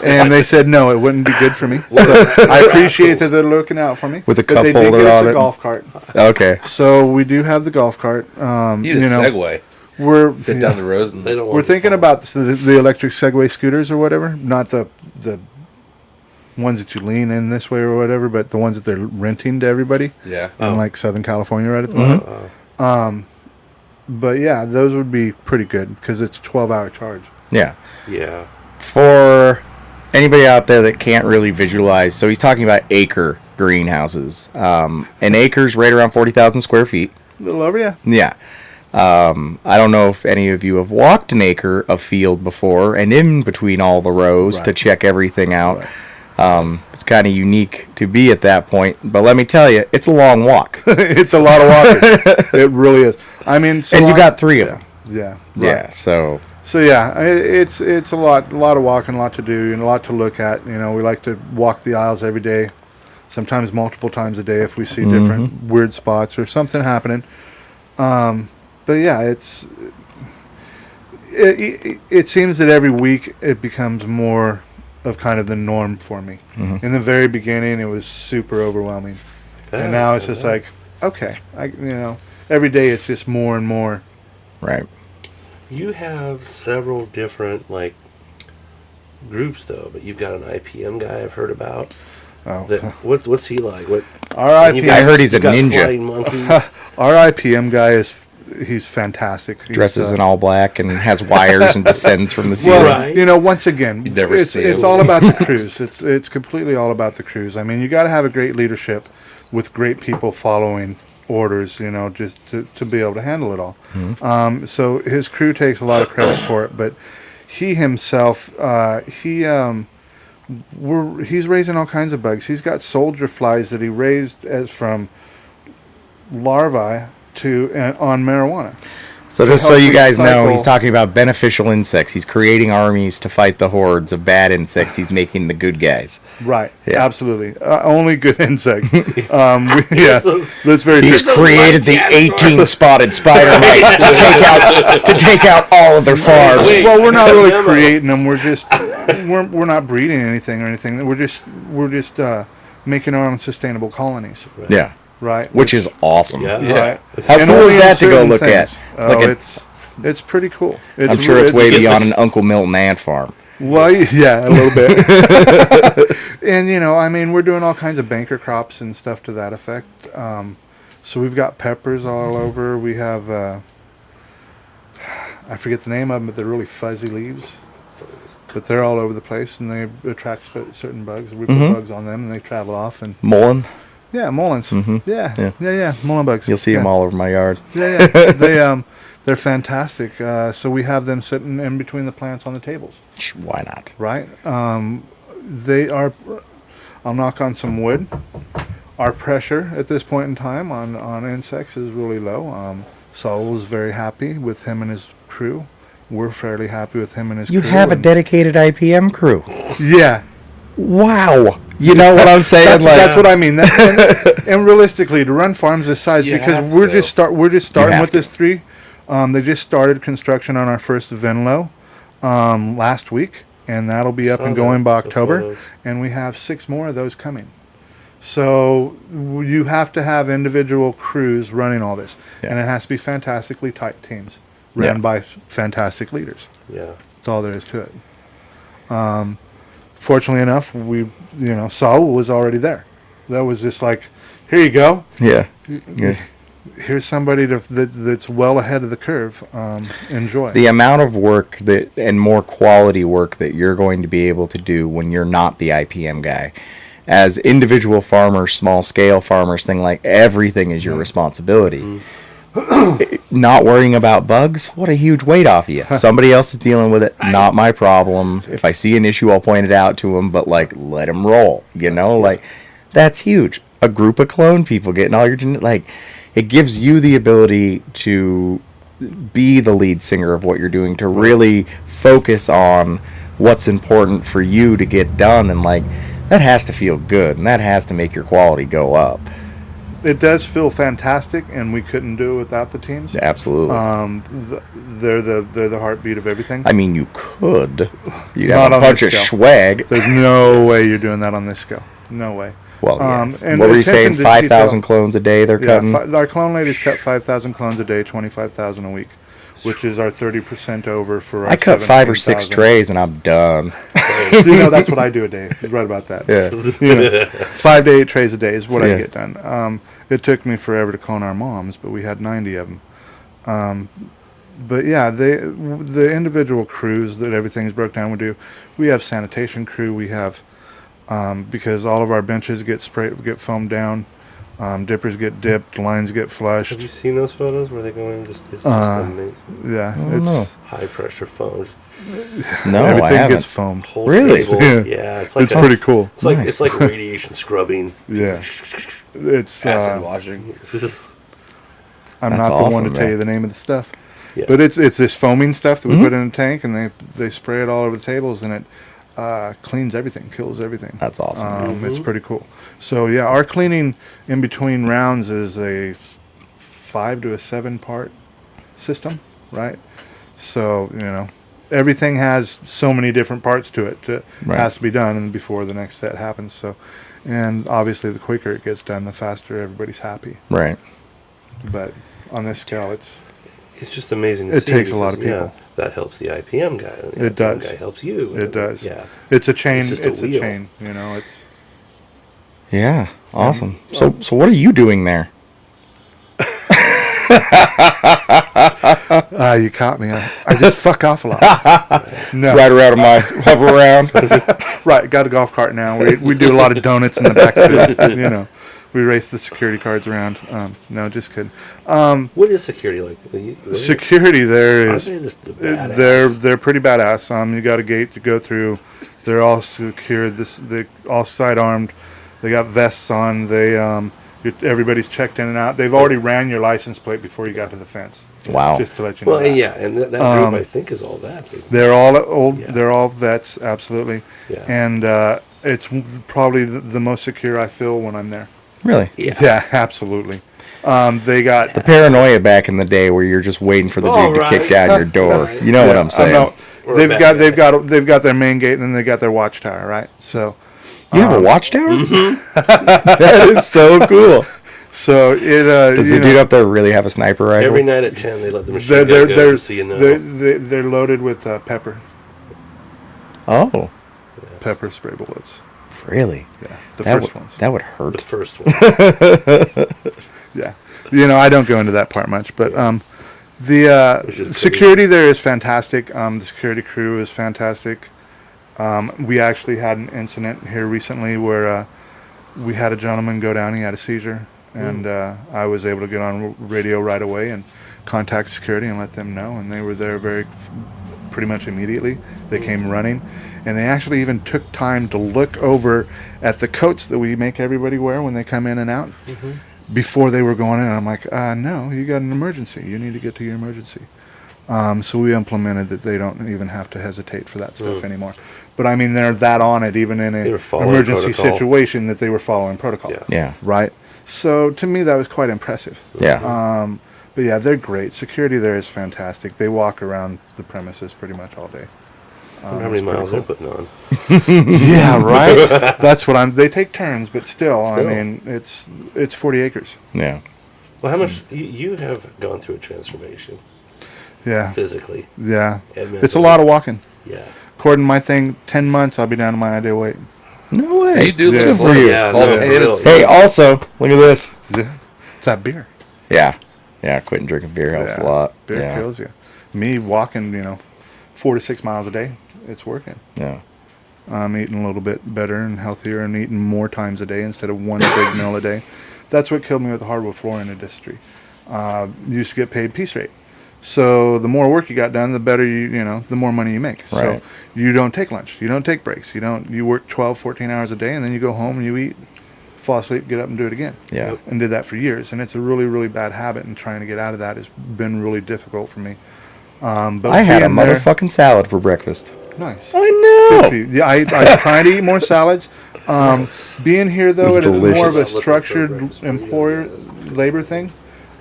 Speaker 2: and they said no, it wouldn't be good for me. So I appreciate that they're looking out for me.
Speaker 1: With a
Speaker 2: but
Speaker 1: cup
Speaker 2: they did
Speaker 1: holder
Speaker 2: get us
Speaker 1: on
Speaker 2: a
Speaker 1: it.
Speaker 2: golf cart.
Speaker 1: Okay.
Speaker 2: So we do have the golf cart.
Speaker 3: You need a Segway.
Speaker 2: We're
Speaker 3: Down the roads. And
Speaker 4: They don't want
Speaker 2: we're
Speaker 4: to
Speaker 2: thinking
Speaker 4: fall.
Speaker 2: about the electric Segway scooters or whatever, not the ones that you lean in this way or whatever, but the ones that they're renting to everybody
Speaker 3: Yeah.
Speaker 2: in like Southern California right at the moment. But yeah, those would be pretty good because it's a 12-hour charge.
Speaker 1: Yeah.
Speaker 4: Yeah.
Speaker 1: For anybody out there that can't really visualize, so he's talking about acre greenhouses. An acre's right around 40,000 square feet.
Speaker 2: A little over, yeah.
Speaker 1: Yeah. I don't know if any of you have walked an acre of field before and in between all the rows to check everything out. Right. It's kind of unique to be at that point, but let me tell you, it's a long walk.
Speaker 2: It's a lot of walking. It really is. I mean,
Speaker 1: And you got 3 of them.
Speaker 2: Yeah. Right.
Speaker 1: Yeah, so
Speaker 2: yeah, it's a lot of walking, a lot to do, and a lot to look at. We like to walk the aisles every day, sometimes multiple times a day if we see different weird spots or something happening. But yeah, it seems that every week it becomes more of kind of the norm for me. In the very beginning, it was super overwhelming, and now it's just like, okay, every day it's just more and more.
Speaker 1: right.
Speaker 4: You have several different groups though, but you've got an IPM guy I've heard about.
Speaker 2: Oh.
Speaker 4: What's he like? What?
Speaker 2: Our
Speaker 4: and you
Speaker 2: IPM,
Speaker 4: guys-
Speaker 1: I heard he's a
Speaker 4: you got
Speaker 1: ninja.
Speaker 4: flying monkeys.
Speaker 2: our IPM guy he's fantastic.
Speaker 1: Dresses
Speaker 2: He's,
Speaker 1: in all black and has wires and descends from the ceiling.
Speaker 2: well,
Speaker 4: Right.
Speaker 2: once again,
Speaker 3: You'd never
Speaker 2: it's
Speaker 3: see him.
Speaker 2: all about the crews. It's completely all about the crews. I mean, you got to have a great leadership with great people following orders, just to be able to handle it all. So his crew takes a lot of credit for it, but he himself, he's raising all kinds of bugs. He's got soldier flies that he raised as from larvae on marijuana.
Speaker 1: So
Speaker 2: To
Speaker 1: just so
Speaker 2: help
Speaker 1: you guys know,
Speaker 2: recycle-
Speaker 1: he's talking about beneficial insects. He's creating armies to fight the hordes of bad insects. He's making the good guys.
Speaker 2: Right,
Speaker 1: Yeah.
Speaker 2: absolutely. Only good insects. Yeah,
Speaker 4: those-
Speaker 2: that's very
Speaker 1: He's
Speaker 2: true.
Speaker 1: created the 18-spotted spider mite to take out all of their farms.
Speaker 4: Wait.
Speaker 2: Well, we're not really
Speaker 4: Memo.
Speaker 2: creating them. We're just we're not breeding anything or anything. We're just making our own sustainable colonies.
Speaker 1: Yeah,
Speaker 2: Right.
Speaker 1: which is awesome.
Speaker 4: Yeah.
Speaker 2: Right.
Speaker 1: How
Speaker 2: And
Speaker 1: cool
Speaker 2: only
Speaker 1: is
Speaker 2: in
Speaker 1: that to go
Speaker 2: certain
Speaker 1: look
Speaker 2: things.
Speaker 1: at?
Speaker 2: Oh,
Speaker 1: Like a-
Speaker 2: it's pretty cool.
Speaker 1: I'm sure it's way beyond an Uncle Milton ant farm.
Speaker 2: Well, yeah, a little bit. And I mean, we're doing all kinds of banker crops and stuff to that effect. So we've got peppers all over. We have I forget the name of them, but they're really fuzzy leaves. But they're all over the place, and they attract certain bugs. We put bugs on them, and they travel off. And
Speaker 1: Mullen,
Speaker 2: yeah, mullins. Yeah, mullen bugs.
Speaker 1: you'll see them all over my yard.
Speaker 2: Yeah, they're fantastic. So we have them sitting in between the plants on the tables.
Speaker 1: Why not?
Speaker 2: Right? They are. I'll knock on some wood. Our pressure at this point in time on insects is really low. Saul was very happy with him and his crew. We're fairly happy with him and his
Speaker 1: You
Speaker 2: crew.
Speaker 1: have a
Speaker 2: and-
Speaker 1: dedicated IPM crew.
Speaker 2: Yeah.
Speaker 1: Wow. You know what I'm saying?
Speaker 2: That's what I mean. And realistically, to run farms this size,
Speaker 3: You
Speaker 2: because
Speaker 3: have
Speaker 2: we're
Speaker 3: to.
Speaker 2: just starting
Speaker 1: have
Speaker 2: with
Speaker 1: to.
Speaker 2: this 3. They just started construction on our first Venlo last week, and that'll be up
Speaker 4: Saw
Speaker 2: and
Speaker 4: that,
Speaker 2: going by
Speaker 4: the
Speaker 2: October.
Speaker 4: photos.
Speaker 2: And we have 6 more of those coming. So you have to have individual crews running all this,
Speaker 1: Yeah.
Speaker 2: and it has to be fantastically tight teams ran
Speaker 1: Yeah.
Speaker 2: by fantastic leaders.
Speaker 4: Yeah.
Speaker 2: That's all there is to it. Fortunately enough, Saul was already there. That was just like, here you go.
Speaker 1: Yeah. Yeah.
Speaker 2: Here's somebody that's well ahead of the curve. Enjoy.
Speaker 1: The amount of work and more quality work that you're going to be able to do when you're not the IPM guy. As individual farmers, small scale farmers, everything is your responsibility. Not worrying about bugs, what a huge weight off of you. Somebody else is dealing with it, not my problem. If I see an issue, I'll point it out to them, but let them roll, that's huge. A group of clone people getting all your, it gives you the ability to be the lead singer of what you're doing, to really focus on what's important for you to get done, and that has to feel good, and that has to make your quality go up.
Speaker 2: It does feel fantastic, and we couldn't do it without the teams.
Speaker 1: Absolutely.
Speaker 2: They're the heartbeat of everything.
Speaker 1: I mean, you could. You'd
Speaker 2: Not
Speaker 1: have a
Speaker 2: on
Speaker 1: bunch
Speaker 2: this
Speaker 1: of
Speaker 2: scale.
Speaker 1: swag.
Speaker 2: There's no way you're doing that on this scale. No way.
Speaker 1: Well, yeah.
Speaker 2: And
Speaker 1: What were you saying?
Speaker 2: attention to
Speaker 1: 5,000
Speaker 2: detail.
Speaker 1: clones a day they're cutting?
Speaker 2: Our clone ladies cut 5,000 clones a day, 25,000 a week, which is our 30% over for our
Speaker 1: I cut 5 or 6
Speaker 2: 17,000.
Speaker 1: trays and I'm done.
Speaker 2: That's what I do a day. You're right about that.
Speaker 1: Yeah.
Speaker 2: 5 to 8 trays a day is what I
Speaker 1: Yeah.
Speaker 2: get done. It took me forever to clone our moms, but we had 90 of them. But yeah, the individual crews that everything's broke down. We have sanitation crew. We have because all of our benches get foamed down. Dippers get dipped. Lines get flushed.
Speaker 4: Have you seen those photos where they go in? It's just amazing.
Speaker 2: Yeah,
Speaker 1: don't
Speaker 2: it's
Speaker 4: High pressure phones.
Speaker 1: No, I
Speaker 2: everything
Speaker 1: haven't.
Speaker 2: gets foamed.
Speaker 4: Whole
Speaker 1: Really?
Speaker 4: table.
Speaker 2: Yeah.
Speaker 4: Yeah, it's like
Speaker 2: It's pretty cool.
Speaker 4: It's like
Speaker 1: Nice.
Speaker 4: it's like radiation scrubbing.
Speaker 2: Yeah, it's.
Speaker 3: Acid washing.
Speaker 2: I'm
Speaker 1: That's
Speaker 2: not the one
Speaker 1: awesome,
Speaker 2: to tell
Speaker 1: man.
Speaker 2: you the name of the stuff,
Speaker 4: Yeah.
Speaker 2: but it's this foaming stuff that we
Speaker 1: Mm-hmm.
Speaker 2: put in a tank, and they spray it all over the tables, and it cleans everything, kills everything.
Speaker 1: That's awesome.
Speaker 2: It's pretty cool. So yeah, our cleaning in between rounds is a 5 to 7 part system, right? So everything has so many different parts to it.
Speaker 1: Right.
Speaker 2: Has to be done and before the next set happens. So, and obviously the quicker it gets done, the faster everybody's happy.
Speaker 1: Right.
Speaker 2: But on this scale, it's
Speaker 4: It's just amazing to
Speaker 2: It
Speaker 4: see.
Speaker 2: takes a lot of
Speaker 4: because,
Speaker 2: people.
Speaker 4: that helps the IPM guy. And the
Speaker 2: It
Speaker 4: IPM
Speaker 2: does.
Speaker 4: guy helps you.
Speaker 2: It does.
Speaker 4: Yeah.
Speaker 2: It's a chain.
Speaker 4: It's just a
Speaker 2: It's a
Speaker 4: wheel.
Speaker 2: chain. You know, it's.
Speaker 1: Yeah, awesome. So what are you doing there?
Speaker 2: You caught me. I just fuck off a lot. No.
Speaker 1: Right around my hover around.
Speaker 2: Right. Got a golf cart now. We do a lot of donuts in the back of it. You know, we race the security cards around. No, just kidding.
Speaker 4: What is security like?
Speaker 2: Security there
Speaker 4: Aren't
Speaker 2: is.
Speaker 4: they just the badass?
Speaker 2: They're pretty badass. You got a gate to go through. They're all secured. They're all sidearmed. They got vests on. Everybody's checked in and out. They've already ran your license plate before you got to the fence.
Speaker 1: Wow.
Speaker 2: Just to let you know.
Speaker 4: Well,
Speaker 2: that.
Speaker 4: yeah, and that group I think is all vets. Isn't it?
Speaker 2: They're all old.
Speaker 4: Yeah.
Speaker 2: They're all vets, absolutely.
Speaker 4: Yeah.
Speaker 2: And it's probably the most secure I feel when I'm there.
Speaker 1: Really?
Speaker 2: Yeah, absolutely. They got
Speaker 1: The paranoia back in the day where you're just waiting for the dude to kick down your door.
Speaker 4: Right.
Speaker 1: You know what I'm saying?
Speaker 2: no,
Speaker 4: Or a
Speaker 2: they've
Speaker 4: bad
Speaker 2: they've got their main gate and then they got their watchtower, right? So
Speaker 1: You have a watchtower?
Speaker 2: Mm-hmm.
Speaker 1: That is so cool.
Speaker 2: so it
Speaker 1: Does the dude up there really have a sniper rifle?
Speaker 4: Every night at 10, they let the
Speaker 2: they're
Speaker 4: machine gun go, just so you know.
Speaker 2: they're loaded with pepper
Speaker 1: Oh,
Speaker 2: spray bullets.
Speaker 1: really?
Speaker 2: Yeah, the
Speaker 1: That
Speaker 2: first
Speaker 1: would,
Speaker 2: ones.
Speaker 1: that would
Speaker 4: The
Speaker 1: hurt.
Speaker 4: first one.
Speaker 2: Yeah, I don't go into that part much, but the
Speaker 4: Which is
Speaker 2: security there is fantastic. The security crew is fantastic. We actually had an incident here recently where we had a gentleman go down. He had a seizure, and I was able to get on radio right away and contact security and let them know. And they were there pretty much immediately. They came running, and they actually even took time to look over at the coats that we make everybody wear when they come in and out. Before they were going in, I'm like, no, you got an emergency. You need to get to your emergency. So we implemented that they don't even have to hesitate for that stuff anymore. But I mean, they're that on it, even in
Speaker 4: They
Speaker 2: an
Speaker 4: were following
Speaker 2: emergency
Speaker 4: protocol.
Speaker 2: situation, that they were following protocol.
Speaker 4: Yeah.
Speaker 1: Yeah.
Speaker 2: Right? So to me, that was quite impressive.
Speaker 1: Yeah.
Speaker 2: But yeah, they're great. Security there is fantastic. They walk around the premises pretty much all day.
Speaker 4: I wonder how many miles they're putting on.
Speaker 2: Yeah, right? That's what they take turns, but still, I
Speaker 4: Still.
Speaker 2: mean, it's 40 acres.
Speaker 1: Yeah.
Speaker 4: Well, how much you have gone through a transformation
Speaker 2: Yeah.
Speaker 4: physically?
Speaker 2: Yeah.
Speaker 4: And
Speaker 2: It's a lot of walking.
Speaker 4: Yeah.
Speaker 2: According to my thing, 10 months, I'll be down to my ideal weight.
Speaker 1: No way.
Speaker 3: You do
Speaker 2: Yeah.
Speaker 3: look
Speaker 2: Good
Speaker 3: slow.
Speaker 1: for you.
Speaker 4: Yeah,
Speaker 3: All
Speaker 4: no,
Speaker 3: tan
Speaker 4: for
Speaker 3: and
Speaker 4: real.
Speaker 1: Hey, also, look at this.
Speaker 2: It's that beer.
Speaker 1: Yeah. Yeah, quitting drinking beer helps a lot.
Speaker 2: Beer
Speaker 1: Yeah.
Speaker 2: kills you. Me walking, 4 to 6 miles a day, it's working.
Speaker 1: Yeah.
Speaker 2: I'm eating a little bit better and healthier and eating more times a day instead of one big meal a day. That's what killed me with the hardwood flooring industry. Used to get paid piece rate. So the more work you got done, the better the more money you make. So
Speaker 1: Right.
Speaker 2: you don't take lunch. You don't take breaks. You work 12, 14 hours a day, and then you go home and you eat, fall asleep, get up and do it again.
Speaker 1: Yeah.
Speaker 2: And did that for years. And it's a really, really bad habit, and trying to get out of that has been really difficult for me. But
Speaker 1: I had a
Speaker 2: being there-
Speaker 1: motherfucking salad for breakfast.
Speaker 2: Nice.
Speaker 1: I
Speaker 2: Good for
Speaker 1: know.
Speaker 2: you. Yeah, I try to eat more salads. Being here, though,
Speaker 1: It's
Speaker 2: it is more of a
Speaker 1: delicious.
Speaker 2: structured employer labor thing.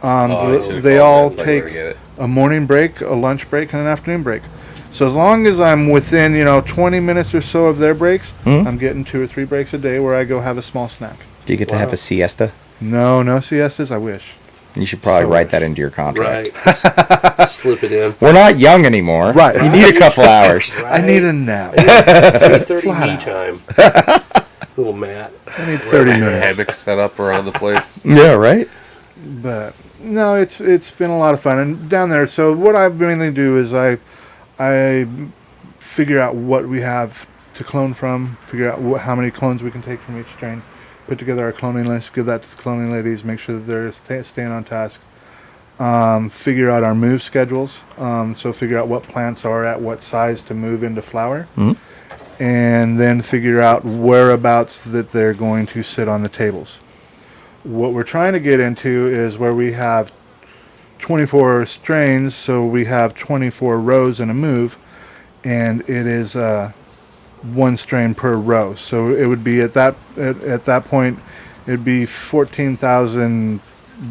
Speaker 3: Oh, you should've
Speaker 2: They
Speaker 3: called
Speaker 2: all
Speaker 3: me if I were to
Speaker 2: take
Speaker 3: get it.
Speaker 2: a morning break, a lunch break, and an afternoon break. So as long as I'm within, 20 minutes or so of their breaks, I'm getting 2 or 3 breaks a day where I go have a small snack.
Speaker 1: Do you get to have a siesta?
Speaker 2: No siestas. I wish.
Speaker 1: You should probably
Speaker 2: So
Speaker 1: write
Speaker 2: much.
Speaker 1: that into your contract.
Speaker 4: Right. Slip it in.
Speaker 1: We're not young anymore.
Speaker 2: Right.
Speaker 1: You need a couple hours.
Speaker 2: I need a nap.
Speaker 4: 3:30
Speaker 2: Flat
Speaker 4: me
Speaker 2: out.
Speaker 4: time. Little Matt.
Speaker 2: I need 30 minutes.
Speaker 3: Hammock set up around the place.
Speaker 1: Yeah, right?
Speaker 2: But no, it's been a lot of fun and down there. So what I mainly do is I figure out what we have to clone from, figure out how many clones we can take from each strain, put together our cloning list, give that to the cloning ladies, make sure that they're staying on task. Figure out our move schedules. So figure out what plants are at what size to move into flower. And then figure out whereabouts that they're going to sit on the tables. What we're trying to get into is where we have 24 strains, so we have 24 rows in a move, and it is one strain per row. So it would be at that point, it'd be 14,000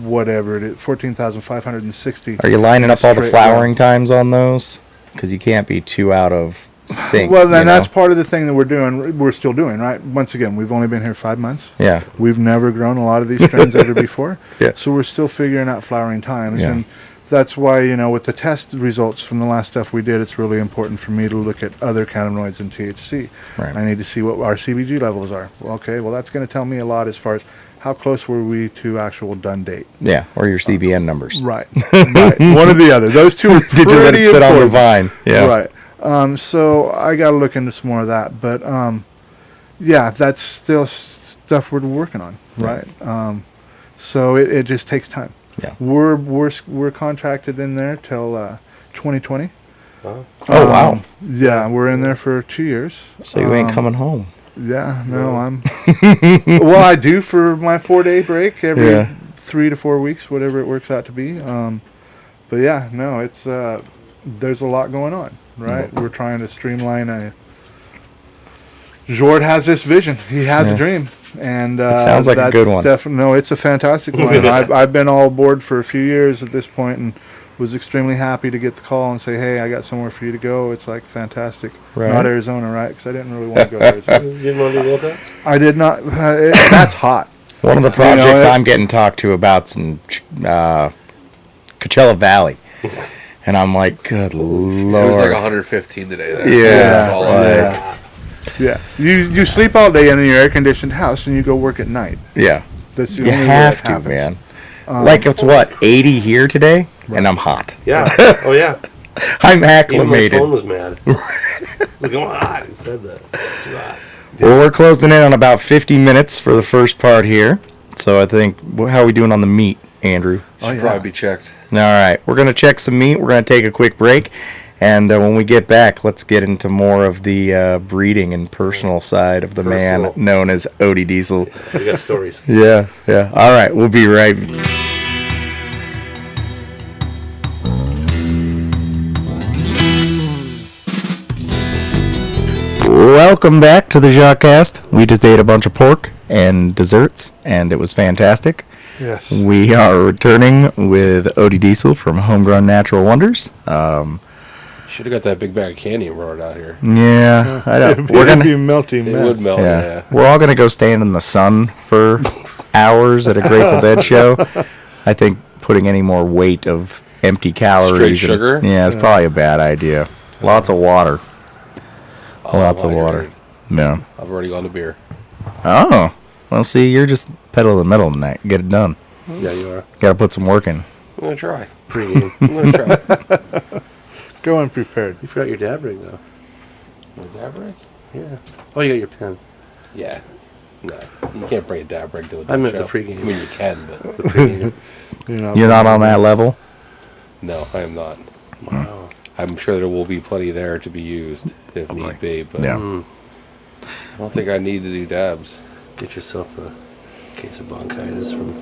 Speaker 2: whatever it is, 14,560.
Speaker 1: Are you lining up all the
Speaker 2: straight
Speaker 1: flowering
Speaker 2: row.
Speaker 1: times on those? Because you can't be too out of sync.
Speaker 2: Well, then
Speaker 1: you
Speaker 2: that's
Speaker 1: know?
Speaker 2: part of the thing that we're still doing, right? Once again, we've only been here 5 months.
Speaker 1: Yeah.
Speaker 2: We've never grown a lot of these strains ever before.
Speaker 1: Yeah.
Speaker 2: So we're still figuring out flowering times.
Speaker 1: Yeah.
Speaker 2: And that's why, with the test results from the last stuff we did, it's really important for me to look at other cannabinoids and THC.
Speaker 1: Right.
Speaker 2: I need to see what our CBG levels are. Well, okay, well, that's going to tell me a lot as far as how close were we to actual done date.
Speaker 1: Yeah, or your CBN numbers.
Speaker 2: Right. Right. One or the other. Those two are pretty
Speaker 1: Did you let it sit on the
Speaker 2: important.
Speaker 1: vine? Yeah.
Speaker 2: Right. So I got to look into some more of that. But, yeah, that's still stuff we're working on. Right. So it just takes time.
Speaker 1: Yeah.
Speaker 2: We're contracted in there till 2020.
Speaker 4: Huh?
Speaker 1: Oh, wow.
Speaker 2: Yeah, we're in there for 2 years.
Speaker 1: So you ain't coming home.
Speaker 2: Yeah, no, I'm. Well, I do for my 4-day break every 3 to 4 weeks, whatever it works out to be. But yeah, no, it's there's a lot going on, right? We're trying to streamline Jord has this vision. He has a dream. And
Speaker 1: it sounds like a good one.
Speaker 2: No, it's a fantastic one. I've been all aboard for a few years at this point, and was extremely happy to get the call and say, "Hey, I got somewhere for you to go." It's like fantastic.
Speaker 1: Right.
Speaker 2: Not Arizona, right? Because I didn't really want to go to Arizona.
Speaker 4: You didn't want to do Wilcox?
Speaker 2: I did not. That's hot.
Speaker 1: One of the projects I'm getting talked to about's in Coachella Valley. And I'm like, good Lord.
Speaker 3: It was like 115 today there.
Speaker 2: Yeah. Yeah. You sleep all day in your air-conditioned house, and you go work at night.
Speaker 1: Yeah.
Speaker 2: That's the
Speaker 1: You
Speaker 2: only
Speaker 1: have
Speaker 2: way
Speaker 1: to,
Speaker 2: it
Speaker 1: man.
Speaker 2: happens.
Speaker 1: Like it's what, 80 here today? Right. And I'm hot.
Speaker 4: Yeah. Oh, yeah.
Speaker 1: I'm
Speaker 4: Even my
Speaker 1: acclimated.
Speaker 4: phone was mad. Like, I'm hot. It said that. Too hot.
Speaker 1: Well, we're closing in on about 50 minutes for the first part here. So I think, how are we doing on the meat, Andrew?
Speaker 3: Should probably be checked.
Speaker 1: All right. We're going to check some meat. We're going to take a quick break. And when we get back, let's get into more of the breeding and personal side of the man known as Odie Diesel.
Speaker 4: We got stories.
Speaker 1: Yeah. All right. We'll be right Welcome back to the Jacquescast. We just ate a bunch of pork and desserts, and it was fantastic.
Speaker 2: Yes.
Speaker 1: We are returning with Odie Diesel from Homegrown Natural Wonders.
Speaker 3: Should have got that big bag of candy and brought it out here.
Speaker 1: Yeah, I know.
Speaker 2: We're gonna be melty mess.
Speaker 3: It would melt. Yeah.
Speaker 1: We're all gonna go stand in the sun for hours at a Grateful Dead show. I think putting any more weight of empty calories,
Speaker 3: Straight sugar?
Speaker 1: It's probably a bad idea. Lots of water. Lots of water.
Speaker 3: hydrated.
Speaker 1: Yeah.
Speaker 3: I've already gone to beer.
Speaker 1: Oh, well, see, you're just pedal to the metal tonight. Get it done.
Speaker 4: Yeah, you are.
Speaker 1: Got to put some work in.
Speaker 3: I'm going to try.
Speaker 4: Pre-game.
Speaker 3: I'm going to try.
Speaker 2: Go unprepared.
Speaker 4: You forgot your dab rig, though.
Speaker 3: My dab rig?
Speaker 4: Yeah. Oh, you got your pen.
Speaker 3: Yeah. No. You can't bring a dab rig to a
Speaker 4: I meant
Speaker 3: show.
Speaker 4: the pregame.
Speaker 3: I mean, you can, but
Speaker 4: The pre-game.
Speaker 1: You're not on that level?
Speaker 3: no, I am not.
Speaker 4: Wow.
Speaker 3: I'm sure there will be plenty there to be used if need be, but
Speaker 1: Yeah.
Speaker 3: I don't think I need to do dabs.
Speaker 4: Get yourself a case of bronchitis from...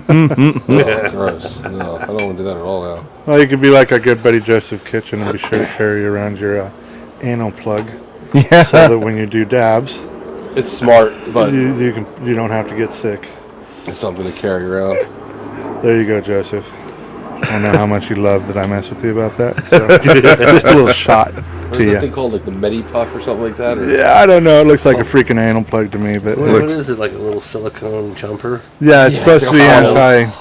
Speaker 3: Oh, gross. No, I don't want to do that at all now.
Speaker 2: Well, you could be like our good buddy Joseph Kitchen and be sure to carry around your anal plug,
Speaker 1: Yeah.
Speaker 2: so that when you do dabs,
Speaker 3: It's smart, but
Speaker 2: you don't have to get sick.
Speaker 3: it's something to carry around.
Speaker 2: There you go, Joseph. I know how much you love that I mess with you about that. So just a little shot
Speaker 3: What
Speaker 2: to
Speaker 3: is that
Speaker 2: you.
Speaker 3: thing called, like the Medi-Puff or something like that? Or?
Speaker 2: Yeah, I don't know. It looks like a freaking anal plug to me, but
Speaker 4: What is it, like a little silicone jumper?
Speaker 2: yeah, it's supposed to be
Speaker 3: like a
Speaker 2: anti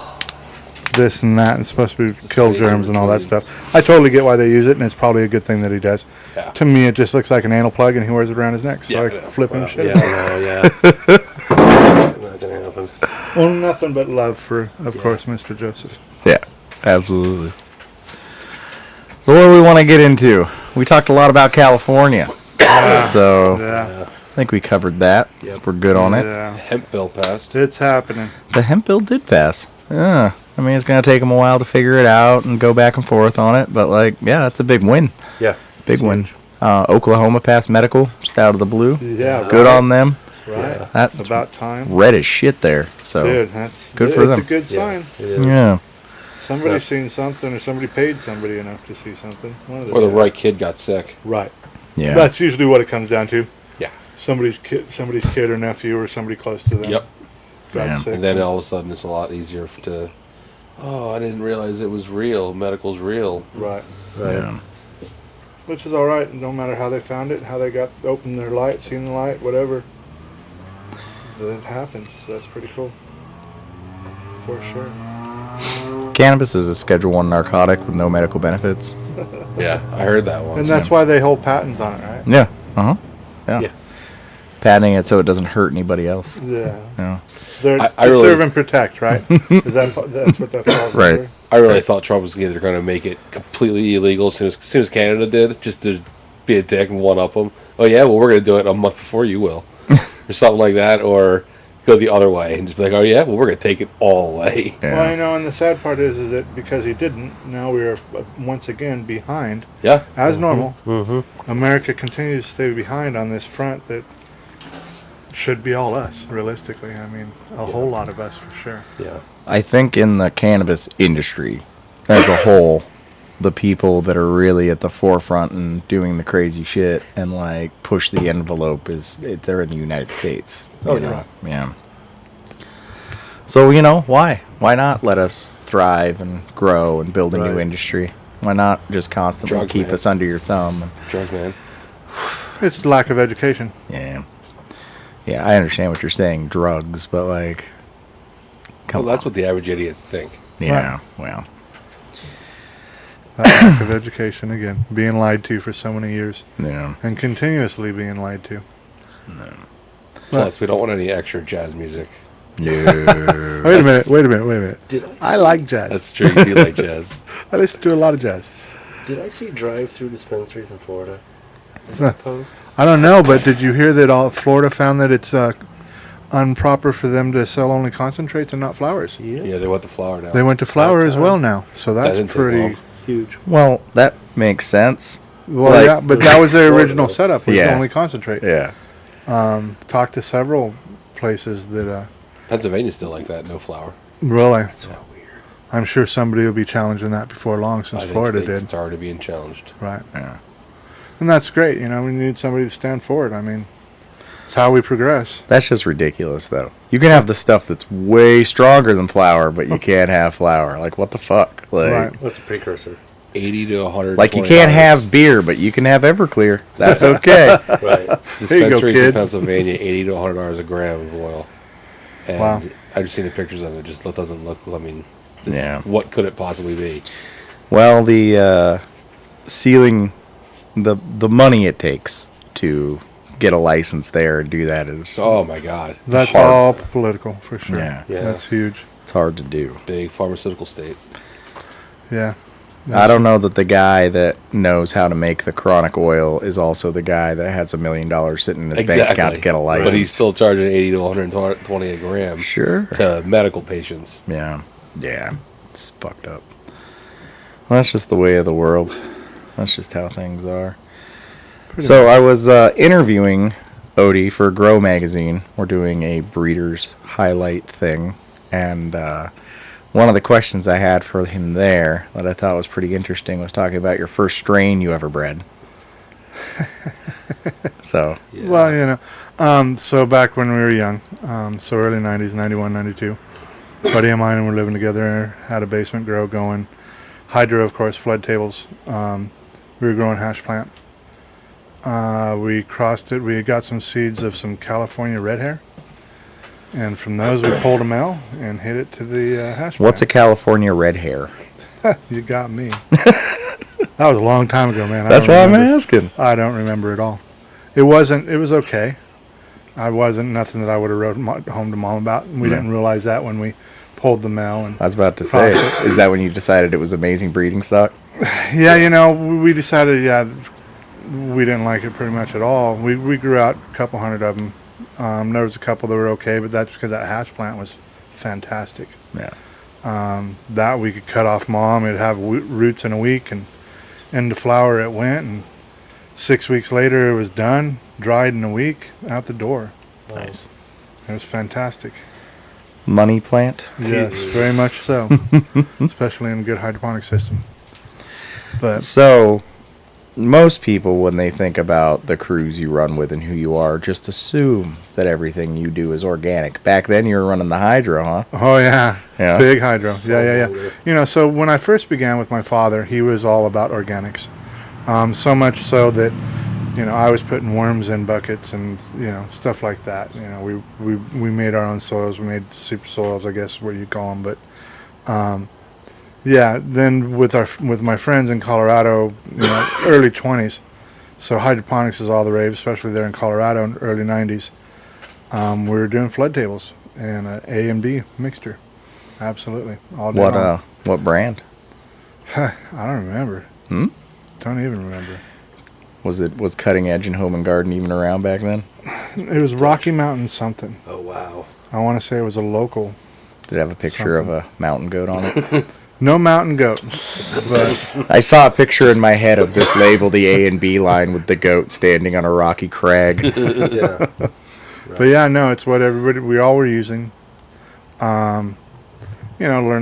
Speaker 2: this and that, and it's supposed to be kill
Speaker 3: space
Speaker 2: germs
Speaker 3: in
Speaker 2: and all that
Speaker 3: between.
Speaker 2: stuff. I totally get why they use it, and it's probably a good thing that he does.
Speaker 3: Yeah.
Speaker 2: To me, it just looks like an anal plug, and he wears it around his neck, so
Speaker 3: Yeah,
Speaker 2: I
Speaker 3: I know.
Speaker 2: flip him shit.
Speaker 4: Yeah, no, yeah. Not gonna happen.
Speaker 2: Well, nothing but love for, of course, Mr. Joseph.
Speaker 1: Yeah, absolutely. So what do we want to get into? We talked a lot about California. So
Speaker 2: Yeah,
Speaker 1: I think we covered that.
Speaker 4: Yep.
Speaker 1: We're good on it.
Speaker 2: yeah,
Speaker 3: Hemp bill passed.
Speaker 2: it's happening.
Speaker 1: The hemp bill did pass. Yeah. I mean, it's going to take them a while to figure it out and go back and forth on it. But, that's a big win.
Speaker 4: Yeah.
Speaker 1: Big win. Oklahoma passed medical just out of the blue.
Speaker 2: Yeah,
Speaker 1: Good
Speaker 2: right,
Speaker 1: on them.
Speaker 2: right.
Speaker 1: That's
Speaker 2: About time,
Speaker 1: red as shit there. So,
Speaker 2: dude. That's
Speaker 1: good for
Speaker 2: it's
Speaker 1: them.
Speaker 2: a good
Speaker 4: Yeah,
Speaker 2: sign.
Speaker 4: it is.
Speaker 1: yeah.
Speaker 2: Somebody's seen something, or somebody paid somebody enough to see something. One of
Speaker 3: Or the
Speaker 2: two.
Speaker 3: right kid got sick.
Speaker 2: Right.
Speaker 1: Yeah.
Speaker 2: That's usually what it comes down to.
Speaker 3: Yeah.
Speaker 2: Somebody's kid or nephew or somebody close to them.
Speaker 3: Yep.
Speaker 2: Got
Speaker 1: Yeah.
Speaker 2: sick.
Speaker 3: And then all of a sudden it's a lot easier to, I didn't realize it was real. Medical's real.
Speaker 2: Right.
Speaker 1: Yeah.
Speaker 2: Which is all right. No matter how they found it, how they got opened their light, seen the light, whatever. It happens. So that's pretty cool. For sure.
Speaker 1: Cannabis is a Schedule 1 narcotic with no medical benefits.
Speaker 3: Yeah, I heard that once.
Speaker 2: And that's why they hold patents on it, right?
Speaker 1: Yeah. Uh-huh. Yeah.
Speaker 4: Yeah.
Speaker 1: Patenting it so it doesn't hurt anybody else.
Speaker 2: Yeah.
Speaker 1: Yeah.
Speaker 2: They're
Speaker 3: I
Speaker 2: to
Speaker 3: really-
Speaker 2: serve and protect, right? Is that's what that falls
Speaker 1: Right.
Speaker 2: under?
Speaker 3: I really thought Trump was either going to make it completely illegal as soon as Canada did, just to be a dick and one up them. Oh yeah, well we're going to do it a month before you will, or something like that, or go the other way and just be like, oh yeah, well we're going to take it all away.
Speaker 1: Yeah.
Speaker 2: Well, you know, and the sad part is that because he didn't, now we are once again behind.
Speaker 3: Yeah,
Speaker 2: As normal, America continues to stay behind on this front that should be all us, realistically. I mean, a whole lot of us for sure.
Speaker 4: Yeah.
Speaker 1: I think in the cannabis industry as a whole, the people that are really at the forefront and doing the crazy shit and like push the envelope they're in the United States.
Speaker 3: Oh,
Speaker 1: you know?
Speaker 3: yeah.
Speaker 1: Yeah. So, you know, why? Why not let us thrive and grow and build a new
Speaker 4: Right.
Speaker 1: industry? Why not just constantly
Speaker 3: Drugs,
Speaker 1: keep
Speaker 3: man.
Speaker 1: us under your thumb?
Speaker 3: drunk man.
Speaker 2: It's the lack of education.
Speaker 1: Yeah. Yeah, I understand what you're saying, drugs, but like, come
Speaker 3: Well, that's
Speaker 1: on.
Speaker 3: what the average idiots think.
Speaker 1: Yeah, well,
Speaker 2: That lack of education again, being lied to for so many years
Speaker 1: yeah.
Speaker 2: and continuously being lied to.
Speaker 3: Plus, we don't want any extra jazz music.
Speaker 1: No.
Speaker 2: Wait a minute.
Speaker 4: Did
Speaker 2: I like jazz.
Speaker 3: That's true. You do like jazz.
Speaker 2: I listen to a lot of jazz.
Speaker 4: Did I see drive-through dispensaries in Florida? Is that post?
Speaker 2: I don't know, but did you hear that all Florida found that it's improper for them to sell only concentrates and not flowers?
Speaker 3: Yeah, they want the flower now.
Speaker 2: They went to flower
Speaker 4: About
Speaker 2: as
Speaker 4: time.
Speaker 2: well now, so
Speaker 3: That
Speaker 2: that's
Speaker 3: didn't take
Speaker 2: pretty.
Speaker 3: long.
Speaker 4: Huge.
Speaker 1: Well, that makes sense.
Speaker 2: Well,
Speaker 1: Like-
Speaker 2: yeah, but that was their
Speaker 4: Florida,
Speaker 2: original
Speaker 4: though.
Speaker 2: setup. Was
Speaker 1: Yeah.
Speaker 2: only concentrate.
Speaker 1: Yeah.
Speaker 2: Talked to several places that
Speaker 3: Pennsylvania's still like that. No flower.
Speaker 2: really.
Speaker 4: So weird.
Speaker 2: I'm sure somebody will be challenging that before long, since
Speaker 3: I think
Speaker 2: Florida
Speaker 3: states
Speaker 2: did.
Speaker 3: It's already being challenged.
Speaker 2: Right,
Speaker 1: Yeah.
Speaker 2: and that's great. You know, we need somebody to stand for it. I mean, it's how we progress.
Speaker 1: That's just ridiculous, though. You can have the stuff that's way stronger than flour, but you can't have flour. Like, what the fuck? Like,
Speaker 2: Right.
Speaker 4: What's a precursor?
Speaker 3: 80 to 100.
Speaker 1: like you can't have beer, but you can have Everclear. That's okay.
Speaker 4: Right.
Speaker 2: There you go,
Speaker 3: Dispensaries in
Speaker 2: kid.
Speaker 3: Pennsylvania, 80 to 100 dollars a gram of oil. And
Speaker 2: Wow.
Speaker 3: I've just seen the pictures of it. Just doesn't look. I mean,
Speaker 1: Yeah.
Speaker 3: What could it possibly be?
Speaker 1: Well, the sealing, the money it takes to get a license there and do that is
Speaker 3: Oh my God!
Speaker 2: That's
Speaker 1: Hard.
Speaker 2: all political for sure.
Speaker 1: Yeah.
Speaker 4: Yeah.
Speaker 2: That's huge.
Speaker 1: it's hard to do.
Speaker 3: Big pharmaceutical state.
Speaker 2: Yeah.
Speaker 1: I don't know that the guy that knows how to make the chronic oil is also the guy that has $1 million sitting in his bank account to get a license.
Speaker 3: But he's still charging 80 to 120 a gram
Speaker 1: sure.
Speaker 3: to medical patients.
Speaker 1: Yeah. Yeah. It's fucked up. Well, that's just the way of the world. That's just how things are. So I was interviewing Odie for Grow Magazine. We're doing a breeder's highlight thing. And one of the questions I had for him there that I thought was pretty interesting was talking about your first strain you ever bred. So,
Speaker 4: Yeah.
Speaker 2: Well, you know, so back when we were young, so early 90s, 91, 92, buddy of mine and we're living together, had a basement grow going. Hydro, of course, flood tables. We were growing hash plant. We crossed it. We got some seeds of some California red hair. And from those, we pulled them out and hit it to the hash plant.
Speaker 1: what's a California red hair?
Speaker 2: You got me. That was a long time ago, man.
Speaker 1: That's why I'm asking.
Speaker 2: I don't remember it all. It was okay. I wasn't nothing that I would have wrote home to mom about. We didn't realize that when we pulled the mail. And
Speaker 1: I was about to say, is that when you decided it was amazing breeding stock?
Speaker 2: yeah, you know, we decided, we didn't like it pretty much at all. We grew out a couple hundred of them. There was a couple that were okay, but that's because that hash plant was fantastic.
Speaker 1: Yeah.
Speaker 2: That we could cut off mom. It'd have roots in a week, and into flower it went. And 6 weeks later, it was done, dried in a week, out the door.
Speaker 1: Nice.
Speaker 2: It was fantastic.
Speaker 1: Money plant?
Speaker 2: Yes, very much so. Especially in a good hydroponic system. But
Speaker 1: So, most people, when they think about the crews you run with and who you are, just assume that everything you do is organic. Back then, you were running the hydro, huh?
Speaker 2: oh yeah,
Speaker 1: Yeah.
Speaker 2: big hydro.
Speaker 4: So
Speaker 2: Yeah.
Speaker 4: longer.
Speaker 2: You know, so when I first began with my father, he was all about organics. So much so that, you know, I was putting worms in buckets and, you know, stuff like that. You know, we made our own soils. We made super soils, I guess, what you call them. But Yeah, then with my friends in Colorado, early 20s. So hydroponics is all the rave, especially there in Colorado in early 90s. We were doing flood tables and an A and B mixture. Absolutely. All day long.
Speaker 1: What brand?
Speaker 2: I don't remember. Don't even remember.
Speaker 1: Was Cutting Edge and Home and Garden even around back then?
Speaker 2: It was Rocky Mountain something.
Speaker 4: Oh, wow.
Speaker 2: I want to say it was a local.
Speaker 1: Did it have a picture of a mountain goat on it?
Speaker 2: No mountain goat. But
Speaker 1: I saw a picture in my head of this label, the A and B line, with the goat standing on a rocky crag.
Speaker 4: Yeah.
Speaker 2: But yeah, no, it's what we all were using. Learned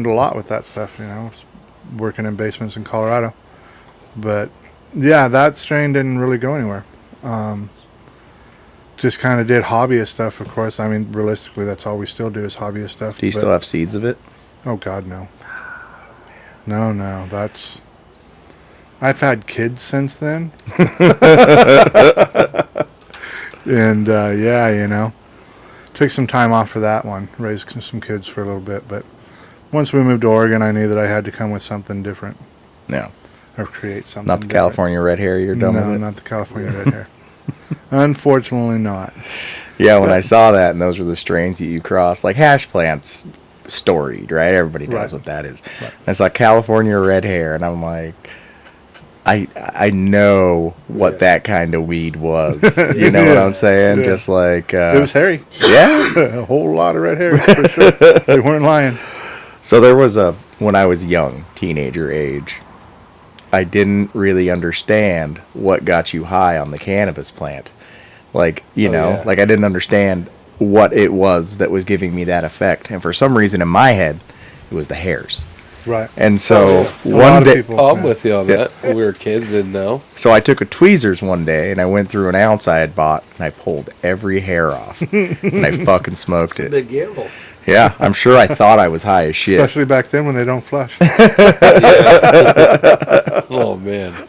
Speaker 2: a lot with that stuff, working in basements in Colorado. But yeah, that strain didn't really go anywhere. Just kind of did hobbyist stuff, of course. I mean, realistically, that's all we still do is hobbyist stuff.
Speaker 1: Do you still have seeds of it?
Speaker 2: Oh, God, no. No, I've had kids since then. And, took some time off for that one. Raised some kids for a little bit. But once we moved to Oregon, I knew that I had to come with something different.
Speaker 1: No.
Speaker 2: Or create something
Speaker 1: Not the
Speaker 2: different.
Speaker 1: California red hair, you're done with it?
Speaker 2: No, not the California red hair. Unfortunately not.
Speaker 1: Yeah, when I saw that, and those were the strains that you crossed, like hash plants, storied, right? Everybody knows what that is.
Speaker 2: Right.
Speaker 1: I saw California red hair, and I'm like, I know what that kind of weed was. You know what I'm saying?
Speaker 2: Yeah.
Speaker 1: Just like
Speaker 2: It was hairy.
Speaker 1: yeah.
Speaker 2: A whole lot of red hair, for sure. They weren't lying.
Speaker 1: So there was when I was young, teenager age, I didn't really understand what got you high on the cannabis plant. Like, like I didn't understand what it was that was giving me that effect. And for some reason in my head, it was the hairs.
Speaker 2: Right.
Speaker 1: And so
Speaker 2: A lot
Speaker 1: one
Speaker 2: of
Speaker 1: day,
Speaker 2: people.
Speaker 3: Oh, I'm with you on that. When we were kids, didn't know.
Speaker 1: so I took a tweezers one day and I went through an ounce I had bought and I pulled every hair off and I fucking smoked it.
Speaker 4: Big gamble.
Speaker 1: Yeah, I'm sure I thought I was high as shit.
Speaker 2: Especially back then when they don't flush.
Speaker 3: Oh, man.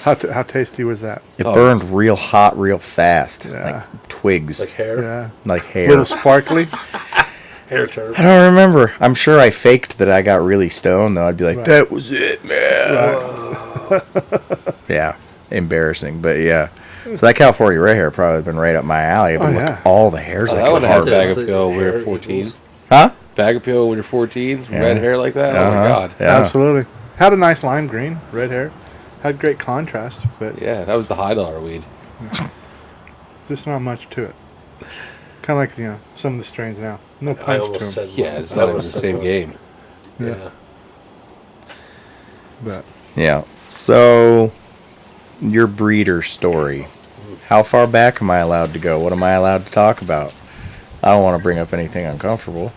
Speaker 2: How tasty was that?
Speaker 1: It burned real hot, real fast,
Speaker 2: Yeah.
Speaker 1: like twigs,
Speaker 4: Like hair.
Speaker 2: Yeah.
Speaker 1: like hair.
Speaker 2: Little sparkly.
Speaker 4: Hair turf.
Speaker 1: I don't remember. I'm sure I faked that I got really stoned, though. I'd be like,
Speaker 2: Right.
Speaker 1: that was it, man.
Speaker 2: Right.
Speaker 1: Yeah, embarrassing, but yeah. So that California red hair probably been right up my alley. But
Speaker 2: Oh,
Speaker 1: look
Speaker 2: yeah.
Speaker 1: at all the hairs
Speaker 3: I
Speaker 1: I
Speaker 3: would
Speaker 1: could
Speaker 3: have had
Speaker 1: harvest.
Speaker 3: bag of pill when we were 14.
Speaker 1: Huh?
Speaker 3: Bag of pill when you're 14, red hair like that. Oh, my
Speaker 1: Uh-huh.
Speaker 3: God.
Speaker 1: Yeah.
Speaker 2: Absolutely. Had a nice lime green, red hair. Had great contrast, but
Speaker 3: Yeah, that was the $100 weed.
Speaker 2: just not much to it. Kind of like, some of the strains now. No
Speaker 4: I
Speaker 2: punch to
Speaker 4: almost
Speaker 2: them.
Speaker 4: said
Speaker 3: Yeah, it's not even the same game.
Speaker 2: Yeah.
Speaker 4: Yeah.
Speaker 2: But
Speaker 1: Yeah. So, your breeder story. How far back am I allowed to go? What am I allowed to talk about? I don't want to bring up anything uncomfortable.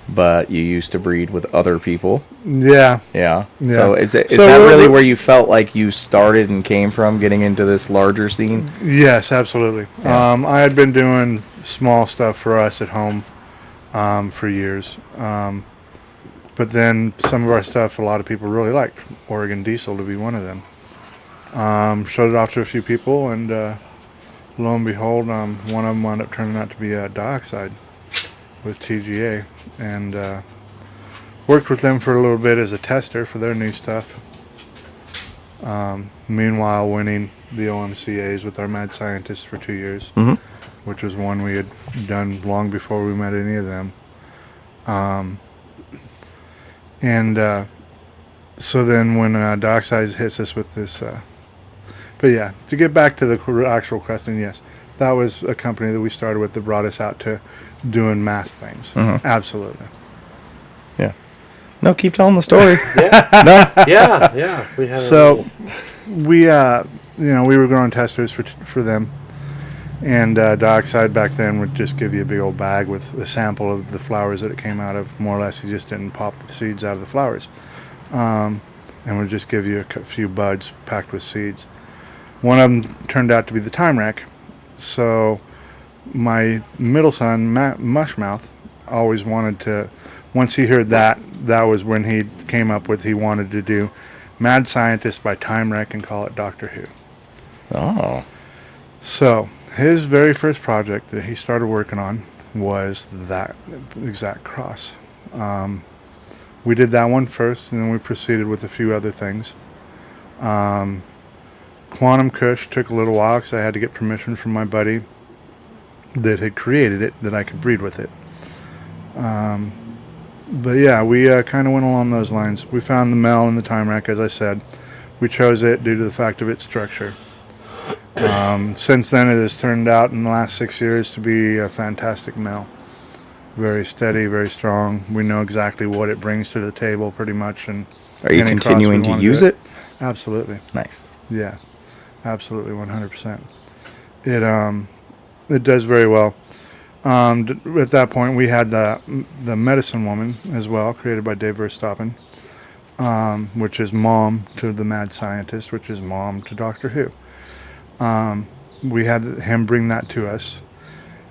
Speaker 1: But you used to breed with other people.
Speaker 2: yeah.
Speaker 1: Yeah.
Speaker 2: Yeah.
Speaker 1: So is
Speaker 2: So
Speaker 1: that
Speaker 2: we're-
Speaker 1: really where you felt like you started and came from, getting into this larger scene?
Speaker 2: Yes, absolutely.
Speaker 1: Yeah.
Speaker 2: I had been doing small stuff for us at home for years. But then some of our stuff a lot of people really liked. Oregon Diesel to be one of them. Showed it off to a few people, and lo and behold, one of them wound up turning out to be dioxide with TGA. And worked with them for a little bit as a tester for their new stuff. Meanwhile, winning the OMCAs with our mad scientists for 2 years,
Speaker 1: Mhm.
Speaker 2: which was one we had done long before we met any of them. So then when Dioxide hits us with this, but yeah, to get back to the actual question, yes, that was a company that we started with that brought us out to doing mass things.
Speaker 1: Mhm.
Speaker 2: Absolutely.
Speaker 1: Yeah. No, keep telling the story.
Speaker 4: Yeah. We had
Speaker 2: So we were growing testers for them, and Dioxide back then would just give you a big old bag with a sample of the flowers that it came out of. More or less, he just didn't pop the seeds out of the flowers, and would just give you a few buds packed with seeds. One of them turned out to be the time rack, so my middle son, Mushmouth, always wanted to. Once he heard that was when he came up with he wanted to do Mad Scientist by Time Wreck and call it Doctor Who.
Speaker 1: Oh.
Speaker 2: So his very first project that he started working on was that exact cross. we did that one first, and then we proceeded with a few other things. Quantum Kush took a little while because I had to get permission from my buddy that had created it that I could breed with it. But yeah, we kind of went along those lines. We found the male in the time rack, as I said. We chose it due to the fact of its structure. Since then, it has turned out in the last 6 years to be a fantastic male. Very steady, very strong. We know exactly what it brings to the table, pretty much. And
Speaker 1: Are you
Speaker 2: any cross
Speaker 1: continuing
Speaker 2: we
Speaker 1: to
Speaker 2: wanna
Speaker 1: use
Speaker 2: do
Speaker 1: it?
Speaker 2: Absolutely.
Speaker 1: Nice.
Speaker 2: Yeah, absolutely, 100%. It does very well. At that point, we had the Medicine Woman as well, created by Dave Verstappen, which is mom to the Mad Scientist, which is mom to Doctor Who. We had him bring that to us,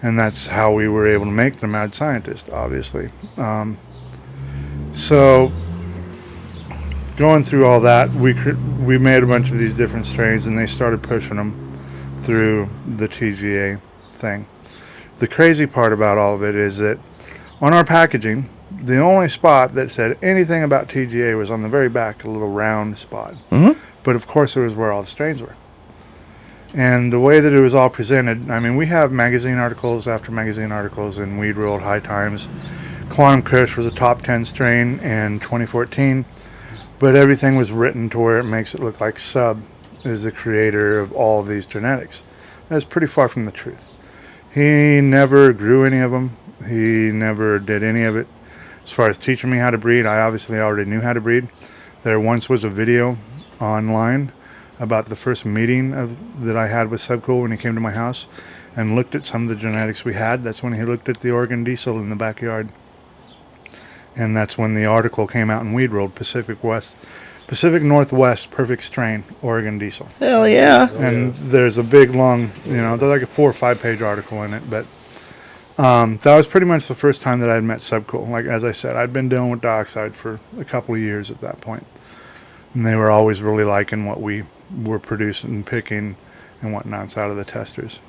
Speaker 2: and that's how we were able to make the Mad Scientist, obviously. So, going through all that, we made a bunch of these different strains, and they started pushing them through the TGA thing. The crazy part about all of it is that on our packaging, the only spot that said anything about TGA was on the very back, a little round spot.
Speaker 1: Mm-hmm.
Speaker 2: But of course, it was where all the strains were. And the way that it was all presented, I mean, we have magazine articles after magazine articles in Weed World, High Times. Quantum Kush was a top 10 strain in 2014, but everything was written to where it makes it look like Sub is the creator of all of these genetics. That's pretty far from the truth. He never grew any of them. He never did any of it. As far as teaching me how to breed, I obviously already knew how to breed. There once was a video online about the first meeting that I had with Subcool when he came to my house and looked at some of the genetics we had. That's when he looked at the Oregon Diesel in the backyard. And that's when the article came out in Weed World, Pacific Northwest Perfect Strain, Oregon Diesel.
Speaker 1: Hell yeah.
Speaker 2: And there's a big, long, there's like a 4 or 5 page article in it. But that was pretty much the first time that I had met Subcool. Like, as I said, I'd been dealing with dioxide for a couple of years at that point. And they were always really liking what we were producing, picking, and whatnots out of the testers.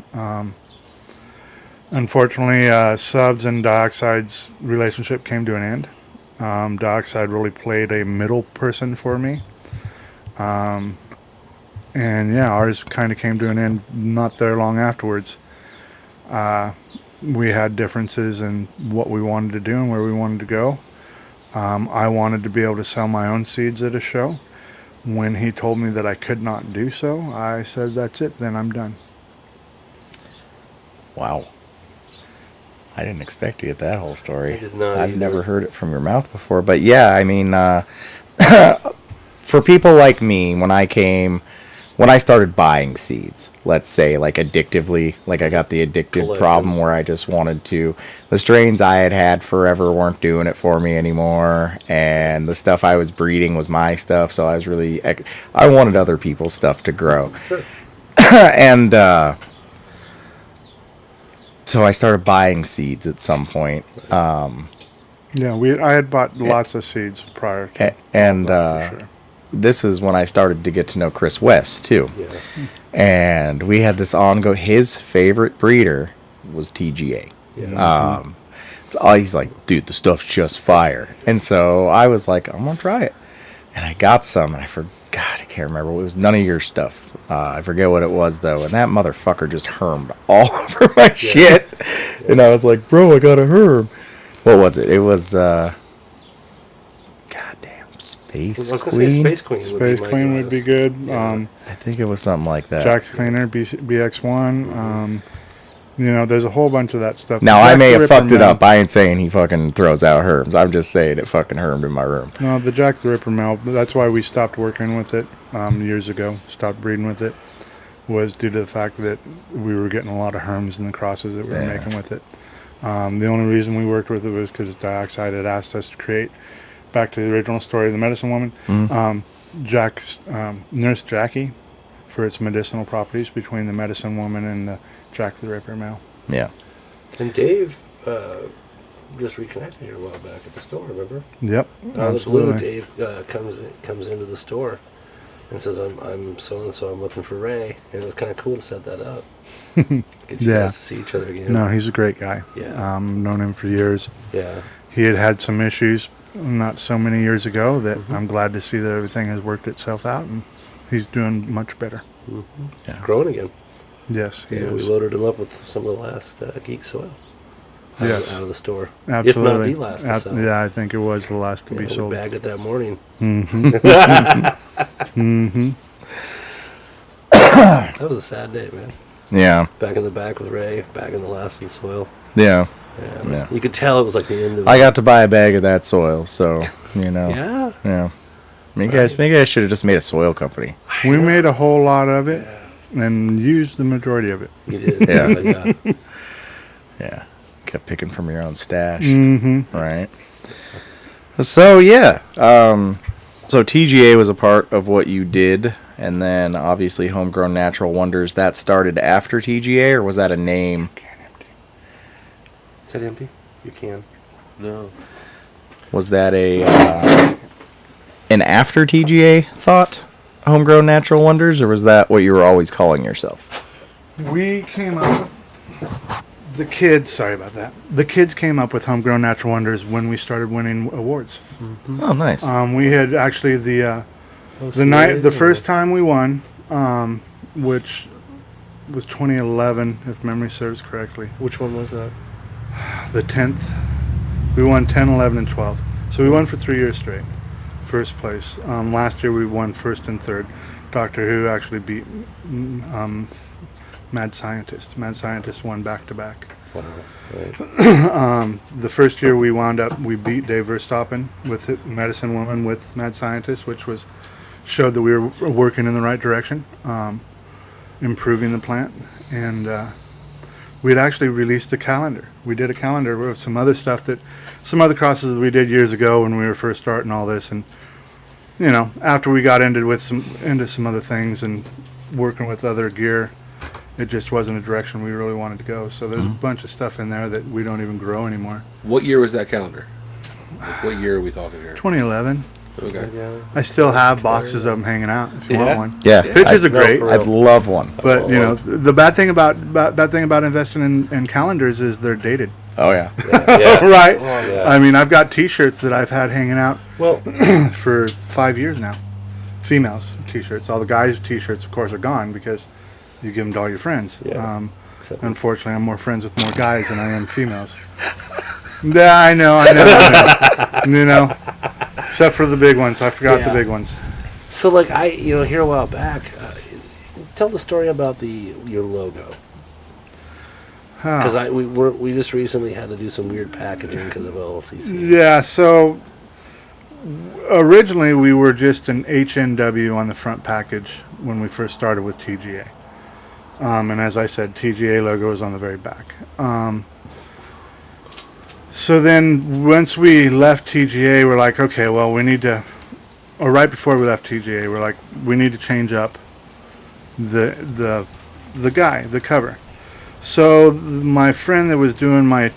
Speaker 2: Unfortunately, Subs and Dioxide's relationship came to an end. Dioxide really played a middle person for me. And yeah, ours kind of came to an end not there long afterwards. We had differences in what we wanted to do and where we wanted to go. I wanted to be able to sell my own seeds at a show. When he told me that I could not do so, I said, that's it, then I'm done.
Speaker 1: Wow. I didn't expect to get that whole story.
Speaker 4: I did not
Speaker 1: I've
Speaker 4: either.
Speaker 1: never heard it from your mouth before. But yeah, I mean, for people like me, when I started buying seeds, let's say, like addictively, like I got the addictive
Speaker 4: Collecting.
Speaker 1: problem where I just wanted to, the strains I had forever weren't doing it for me anymore, and the stuff I was breeding was my stuff, so I was really, I wanted other people's stuff to grow.
Speaker 4: Sure.
Speaker 1: And so I started buying seeds at some point.
Speaker 2: Yeah, I had bought lots of seeds prior to
Speaker 1: And
Speaker 2: that, for sure.
Speaker 1: this is when I started to get to know Chris West, too.
Speaker 4: Yeah.
Speaker 1: And we had this ongoing, his favorite breeder was TGA.
Speaker 4: Yeah.
Speaker 1: He's like, dude, the stuff's just fire. And so I was like, I'm going to try it. And I got some, and I forgot, I can't remember. It was none of your stuff. I forget what it was, though. And that motherfucker just hermed all over my shit. And I was like, bro, I got a herm. What was it? It was, goddamn, Space
Speaker 4: I was going to say
Speaker 1: Queen?
Speaker 4: Space Queen.
Speaker 2: Space Queen would be good.
Speaker 4: Yeah.
Speaker 1: I think it was something like that.
Speaker 2: Jack's Cleaner, BX1. There's a whole bunch of that stuff.
Speaker 1: Now, I
Speaker 2: Jack
Speaker 1: may
Speaker 2: the
Speaker 1: have
Speaker 2: Ripper
Speaker 1: fucked it
Speaker 2: male-
Speaker 1: up. I ain't saying he fucking throws out herms. I'm just saying it fucking hermed in my room.
Speaker 2: No, the Jack the Ripper male, that's why we stopped working with it years ago, stopped breeding with it, was due to the fact that we were getting a lot of herms in the crosses that we were
Speaker 1: Yeah.
Speaker 2: making with it. The only reason we worked with it was because Dioxide had asked us to create, back to the original story of the Medicine Woman, Jack's Nurse Jackie for its medicinal properties between the Medicine Woman and the Jack the Ripper male.
Speaker 1: Yeah.
Speaker 4: And Dave just reconnected here a while back at the store, remember?
Speaker 2: Yep,
Speaker 4: Out of the blue,
Speaker 2: absolutely.
Speaker 4: Dave comes into the store and says, I'm so-and-so, I'm looking for Ray. And it was kind of cool to set that up. Get you
Speaker 2: Yeah.
Speaker 4: guys to see each other again.
Speaker 2: No, he's a great guy.
Speaker 4: Yeah.
Speaker 2: Known him for years.
Speaker 4: Yeah.
Speaker 2: He had some issues not so many years ago that I'm glad to see that everything has worked itself out and he's doing much better.
Speaker 1: Yeah.
Speaker 4: Growing again.
Speaker 2: Yes, he
Speaker 4: We
Speaker 2: is.
Speaker 4: loaded him up with some of the last Geek Soil.
Speaker 2: Yes.
Speaker 4: Out of the store.
Speaker 2: Absolutely.
Speaker 4: If not the last to sell.
Speaker 2: Yeah, I think it was the last to be
Speaker 4: We
Speaker 2: sold.
Speaker 4: bagged it that morning. That was a sad day, man.
Speaker 1: Yeah.
Speaker 4: Back in the back with Ray, back in the last in soil.
Speaker 1: Yeah.
Speaker 4: Yeah,
Speaker 1: Yeah.
Speaker 4: You could tell it was like the end of it.
Speaker 1: I got to buy a bag of that soil, so, you know.
Speaker 4: Yeah.
Speaker 1: Yeah. Maybe I should have just made a soil company.
Speaker 2: We made a whole lot of it and used the majority of it.
Speaker 4: You did.
Speaker 1: Yeah.
Speaker 4: Yeah.
Speaker 1: Yeah. Kept picking from your own stash.
Speaker 2: Mm-hmm.
Speaker 1: Right. So, yeah. So TGA was a part of what you did, and then obviously Homegrown Natural Wonders, that started after TGA, or was that a name?
Speaker 4: Is that empty? You can.
Speaker 3: No.
Speaker 1: Was that an after TGA thought, Homegrown Natural Wonders, or was that what you were always calling yourself?
Speaker 2: We came up the kids, sorry about that. The kids came up with Homegrown Natural Wonders when we started winning awards.
Speaker 1: Oh, nice.
Speaker 2: We had actually the first time we won, which was 2011, if memory serves correctly.
Speaker 4: Which one was that?
Speaker 2: The 10th. We won 10, 11, and 12. So we won for 3 years straight. First place. Last year we won first and third. Doctor Who actually beat Mad Scientist. Mad Scientist won back to back.
Speaker 4: Wow. Right.
Speaker 2: The first year we beat Dave Verstappen with Medicine Woman with Mad Scientist, which showed that we were working in the right direction, improving the plant, and we had actually released a calendar. We did a calendar of some other crosses that we did years ago when we were first starting all this, and you know, after we got into some other things and working with other gear, it just wasn't a direction we really wanted to go. So there's a bunch of stuff in there that we don't even grow anymore.
Speaker 3: What year was that calendar? Like, what year are we talking here?
Speaker 2: 2011.
Speaker 3: Okay.
Speaker 4: Yeah.
Speaker 2: I still have boxes of them hanging out if you want one.
Speaker 1: Yeah.
Speaker 2: Pictures are great.
Speaker 4: for
Speaker 1: I'd love one.
Speaker 2: But you know, the bad thing about investing in calendars is they're dated.
Speaker 1: Oh, yeah.
Speaker 4: Yeah.
Speaker 2: Right.
Speaker 4: Yeah.
Speaker 2: I mean, I've got T-shirts that I've had hanging out
Speaker 4: Well,
Speaker 2: for 5 years now. Females T-shirts. All the guys' T-shirts, of course, are gone because you give them to all your friends.
Speaker 4: Yeah. Except-
Speaker 2: Unfortunately, I'm more friends with more guys than I am females. Yeah, I know. You know, except for the big ones. I forgot the
Speaker 4: Yeah.
Speaker 2: big ones.
Speaker 4: so like here a while back, tell the story about your logo. Because we just recently had to do some weird packaging because of LLCC.
Speaker 2: Yeah, so originally we were just an HNW on the front package when we first started with TGA. And as I said, TGA logo is on the very back. So then once we left TGA, we're like, okay, well, we need to, or right before we left TGA, we're like, we need to change up the cover. So my friend that was doing my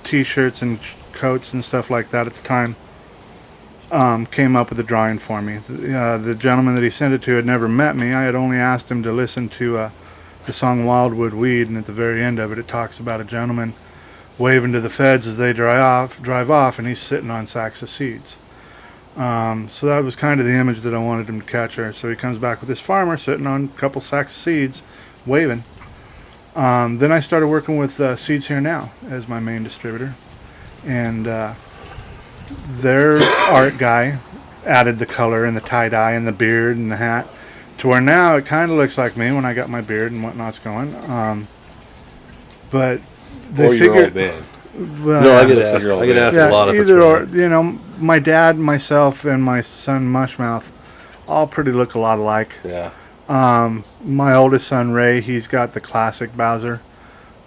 Speaker 2: T-shirts and coats and stuff like that at the time came up with a drawing for me. The gentleman that he sent it to had never met me. I had only asked him to listen to the song Wildwood Weed, and at the very end of it, it talks about a gentleman waving to the feds as they drive off, and he's sitting on sacks of seeds. So that was kind of the image that I wanted him to capture. So he comes back with this farmer sitting on a couple sacks of seeds, waving. Then I started working with Seeds Here Now as my main distributor, and their art guy added the color and the tie-dye and the beard and the hat to where now it kind of looks like me when I got my beard and whatnot's going. But they
Speaker 3: Or your old
Speaker 2: figured,
Speaker 3: man.
Speaker 2: well,
Speaker 4: No, I
Speaker 3: Yeah,
Speaker 4: get
Speaker 3: looks like
Speaker 4: asked.
Speaker 3: your old
Speaker 4: I get
Speaker 3: man.
Speaker 4: asked
Speaker 2: yeah,
Speaker 4: a lot of
Speaker 2: either or, you know, my dad, myself, and my son Mushmouth all pretty look a lot alike.
Speaker 3: Yeah.
Speaker 2: My oldest son Ray, he's got the classic Bowser,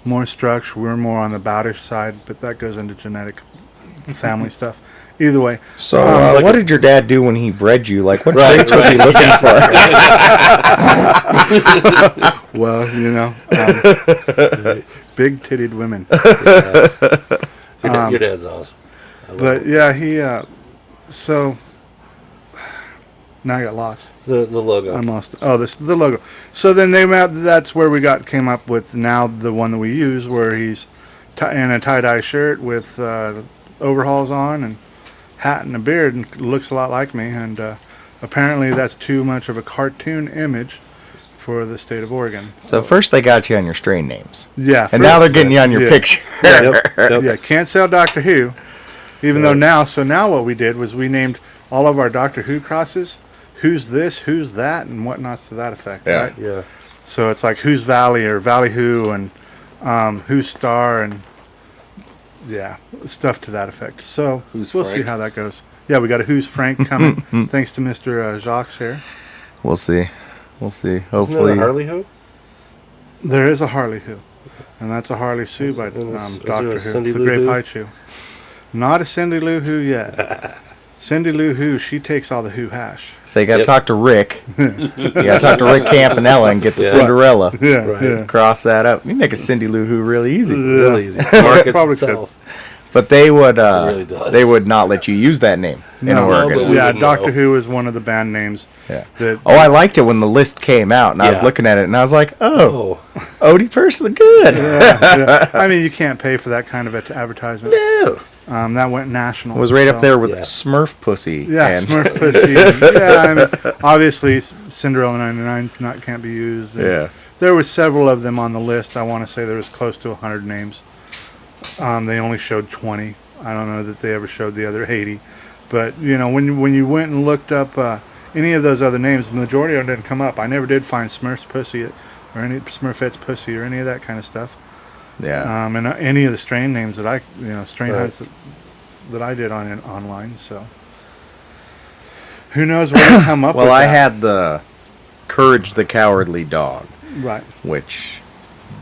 Speaker 2: more structure. We're more on the Bowdish side, but that goes into genetic family stuff. Either way,
Speaker 1: So,
Speaker 2: like
Speaker 1: what did your dad do when he bred you? Like, what traits was he looking for?
Speaker 2: well, you know, big-titted women.
Speaker 4: Your dad's awesome. I love
Speaker 2: But
Speaker 4: him.
Speaker 2: yeah, he. So now I got lost.
Speaker 4: The logo.
Speaker 2: I'm lost. Oh, the logo. So then that's where we came up with now the one that we use, where he's in a tie-dye shirt with overalls on and hat and a beard and looks a lot like me. And apparently that's too much of a cartoon image for the state of Oregon.
Speaker 1: So first they got you on your strain names.
Speaker 2: Yeah.
Speaker 1: And now they're getting you on your picture.
Speaker 2: Yeah, can't sell Doctor Who. Even though now what we did was we named all of our Doctor Who crosses, who's this, who's that, and whatnots to that effect, right?
Speaker 4: Yeah.
Speaker 2: So it's like Who's Valley or Valley Who and Who's Star and stuff to that effect. So
Speaker 3: Who's
Speaker 2: we'll
Speaker 3: Frank?
Speaker 2: see how that goes. Yeah, we got a Who's Frank coming, thanks to Mr. Jacques here.
Speaker 1: We'll see. We'll see.
Speaker 4: Isn't
Speaker 1: Hopefully.
Speaker 4: that a Harley Who?
Speaker 2: There is a Harley Who, and that's a Harley Sue by
Speaker 4: is
Speaker 2: Doctor
Speaker 4: there a
Speaker 2: Who,
Speaker 4: Cindy
Speaker 2: the
Speaker 4: Lou
Speaker 2: Great
Speaker 4: Who?
Speaker 2: High Chew. Not a Cindy Lou Who yet. Cindy Lou Who, she takes all the Who hash.
Speaker 1: So you got to
Speaker 4: Yep.
Speaker 1: talk to Rick. You got to talk to Rick Campanella and get the
Speaker 4: Yeah.
Speaker 1: Cinderella.
Speaker 2: Yeah,
Speaker 4: Right.
Speaker 2: yeah.
Speaker 1: Cross that up. You make a Cindy Lou Who really easy.
Speaker 4: Real easy. Markets
Speaker 2: Probably
Speaker 4: itself.
Speaker 1: But they would
Speaker 3: really does.
Speaker 1: they would not let you use that name in
Speaker 2: No,
Speaker 1: Oregon.
Speaker 4: but we
Speaker 2: Yeah,
Speaker 4: wouldn't
Speaker 2: Doctor
Speaker 4: know.
Speaker 2: Who is one of the band names.
Speaker 1: Yeah.
Speaker 2: That,
Speaker 1: Oh, I liked it when the list came out, and I was
Speaker 4: Yeah.
Speaker 1: looking at it, and I was like, "Oh,
Speaker 4: Oh.
Speaker 1: Odie personally good."
Speaker 2: yeah. I mean, you can't pay for that kind of advertisement.
Speaker 1: No,
Speaker 2: That went national.
Speaker 1: it was right up
Speaker 2: so-
Speaker 1: there with
Speaker 4: Yeah.
Speaker 1: Smurf Pussy.
Speaker 2: Yeah,
Speaker 1: and,
Speaker 2: Smurf Pussy. Yeah, I mean, obviously Cinderella 99 can't be used. And
Speaker 1: Yeah.
Speaker 2: there were several of them on the list. I want to say there was close to 100 names. They only showed 20. I don't know that they ever showed the other 80. But, you know, when you went and looked up any of those other names, the majority of them didn't come up. I never did find Smurf's Pussy or any Smurfette's Pussy or any of that kind of stuff.
Speaker 1: yeah.
Speaker 2: And any of the strain names that strain
Speaker 4: Right.
Speaker 2: hunts that I did online. So who knows where they come up with
Speaker 1: Well, I
Speaker 2: that.
Speaker 1: had the Courage the Cowardly Dog,
Speaker 2: Right.
Speaker 1: which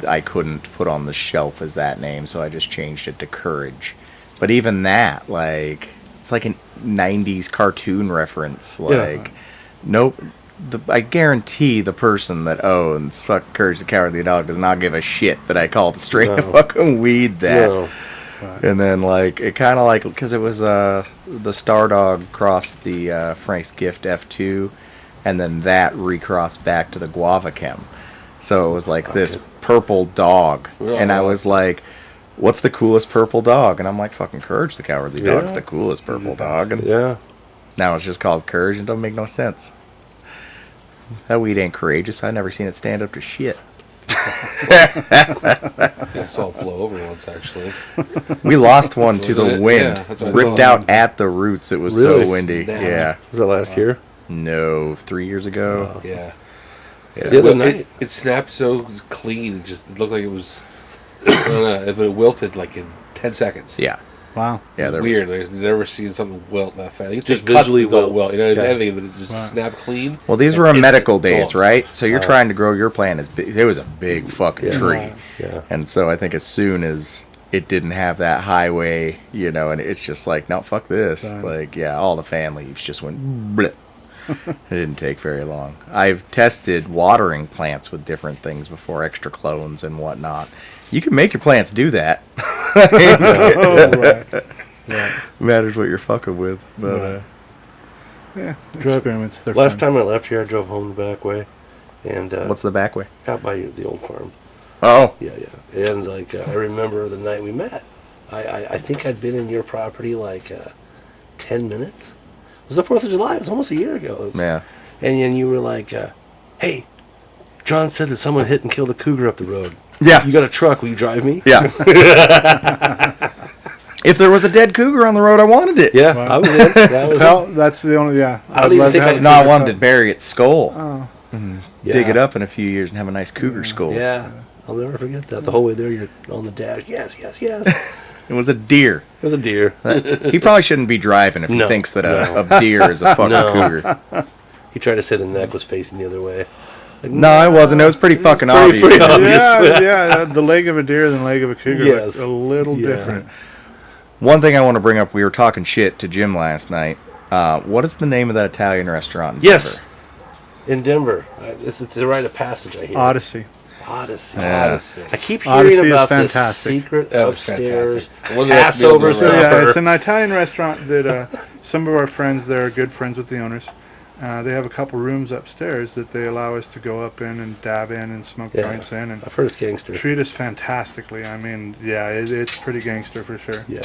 Speaker 1: I couldn't put on the shelf as that name, so I just changed it to Courage. But even that, like, it's like a 90s cartoon reference. Like, nope. I guarantee the person that owns fucking Courage the Cowardly Dog does not give a shit that I called a straight
Speaker 4: No.
Speaker 1: fucking weed that.
Speaker 4: No.
Speaker 1: And then, like, it kind of like, because it was the Star Dog crossed the Frank's Gift F2, and then that recrossed back to the Guava Chem. So it was like this purple dog.
Speaker 3: Yeah.
Speaker 1: And I was like, what's the coolest purple dog? And I'm like, fucking Courage the Cowardly Dog's the coolest purple dog. And
Speaker 4: Yeah.
Speaker 1: now it's just called Courage and it don't make no sense. That weed ain't courageous. I never seen it stand up to shit.
Speaker 3: I saw it blow over once, actually.
Speaker 1: We lost one to
Speaker 3: Was
Speaker 1: the
Speaker 3: it?
Speaker 1: wind.
Speaker 3: Yeah, that's what I
Speaker 1: Ripped
Speaker 3: thought.
Speaker 1: out at the roots. It was
Speaker 4: Really?
Speaker 1: so windy.
Speaker 3: Snapped.
Speaker 1: Yeah.
Speaker 4: Was that last year?
Speaker 1: No, 3 years ago.
Speaker 3: Yeah.
Speaker 4: The other
Speaker 3: Well,
Speaker 4: night.
Speaker 3: it snapped so clean. It looked like it was. I don't know, but it wilted like in 10 seconds.
Speaker 1: Yeah.
Speaker 2: Wow.
Speaker 1: Yeah, there
Speaker 3: Weird.
Speaker 1: was.
Speaker 3: I've never seen something wilt that fast. It
Speaker 4: Just
Speaker 3: cuts
Speaker 4: visually
Speaker 3: don't
Speaker 4: wilt.
Speaker 3: wilt. You know,
Speaker 4: Yeah.
Speaker 3: anything, but it just snapped clean.
Speaker 1: Well, these were
Speaker 3: Instant.
Speaker 1: medical days,
Speaker 3: Oh.
Speaker 1: right? So you're trying to grow your plant as big. It was a big fucking tree.
Speaker 4: Yeah.
Speaker 1: And so I think as soon as it didn't have that highway, and it's just like, no, fuck this.
Speaker 2: Right.
Speaker 1: Like, yeah, all the fan leaves just went blip. It didn't take very long. I've tested watering plants with different things before, extra clones and whatnot. You can make your plants do that. Matters what you're fucking with. But
Speaker 2: Yeah. Experiments. They're
Speaker 4: Last
Speaker 2: fun.
Speaker 4: time I left here, I drove home the back way, and
Speaker 1: what's the back way?
Speaker 4: out by the old farm.
Speaker 1: Oh,
Speaker 4: Yeah, yeah. And like I remember the night we met. I think I'd been in your property like 10 minutes. It was the 4th of July. It was almost a year ago. It was-
Speaker 1: yeah.
Speaker 4: And then you were like, "Hey, John said that someone hit and killed a cougar up the road.
Speaker 1: Yeah.
Speaker 4: You got a truck? Will you drive me?"
Speaker 1: Yeah. If there was a dead cougar on the road, I wanted it.
Speaker 4: Yeah,
Speaker 2: Wow.
Speaker 4: I was in. That was
Speaker 2: Well, that's the only. Yeah.
Speaker 4: I don't
Speaker 2: I'd
Speaker 4: even
Speaker 2: love to
Speaker 4: think
Speaker 2: have
Speaker 4: I-
Speaker 2: a
Speaker 1: No, I
Speaker 2: cougar
Speaker 1: wanted to
Speaker 2: cub.
Speaker 1: bury its skull.
Speaker 2: Oh.
Speaker 1: Dig it up in a few years and have a nice cougar skull.
Speaker 4: Yeah, I'll never forget that. The whole way there, you're on the dash. Yes, yes, yes.
Speaker 1: It was a deer.
Speaker 4: It was a deer.
Speaker 1: He probably shouldn't be driving if he
Speaker 4: No,
Speaker 1: thinks that
Speaker 4: no.
Speaker 1: a deer is a fucking
Speaker 4: No.
Speaker 1: cougar.
Speaker 4: He tried to say the neck was facing the other way. Like,
Speaker 1: No, it wasn't. It was pretty fucking
Speaker 4: pretty-
Speaker 1: obvious.
Speaker 4: pretty obvious.
Speaker 2: Yeah, yeah. The leg of a deer and the leg of a cougar
Speaker 4: Yes.
Speaker 2: look a little
Speaker 4: Yeah.
Speaker 2: different.
Speaker 1: One thing I want to bring up, we were talking shit to Jim last night. What is the name of that Italian restaurant in
Speaker 4: Yes,
Speaker 1: Denver?
Speaker 4: in Denver. It's a rite of passage. I hear.
Speaker 2: Odyssey.
Speaker 4: Odyssey.
Speaker 1: Yeah.
Speaker 3: Odyssey.
Speaker 4: I keep hearing
Speaker 2: Odyssey is
Speaker 4: about this
Speaker 2: fantastic.
Speaker 4: secret
Speaker 3: That was
Speaker 4: upstairs
Speaker 3: fantastic. One of the best meals
Speaker 4: Passover
Speaker 3: I've
Speaker 2: So
Speaker 3: ever had.
Speaker 2: yeah,
Speaker 4: supper.
Speaker 2: it's an Italian restaurant that some of our friends there are good friends with the owners. They have a couple rooms upstairs that they allow us to go up in and dab in and smoke
Speaker 4: Yeah.
Speaker 2: joints in and
Speaker 4: I've heard it's gangster.
Speaker 2: treat us fantastically. I mean, yeah, it's pretty gangster for sure.
Speaker 4: Yeah,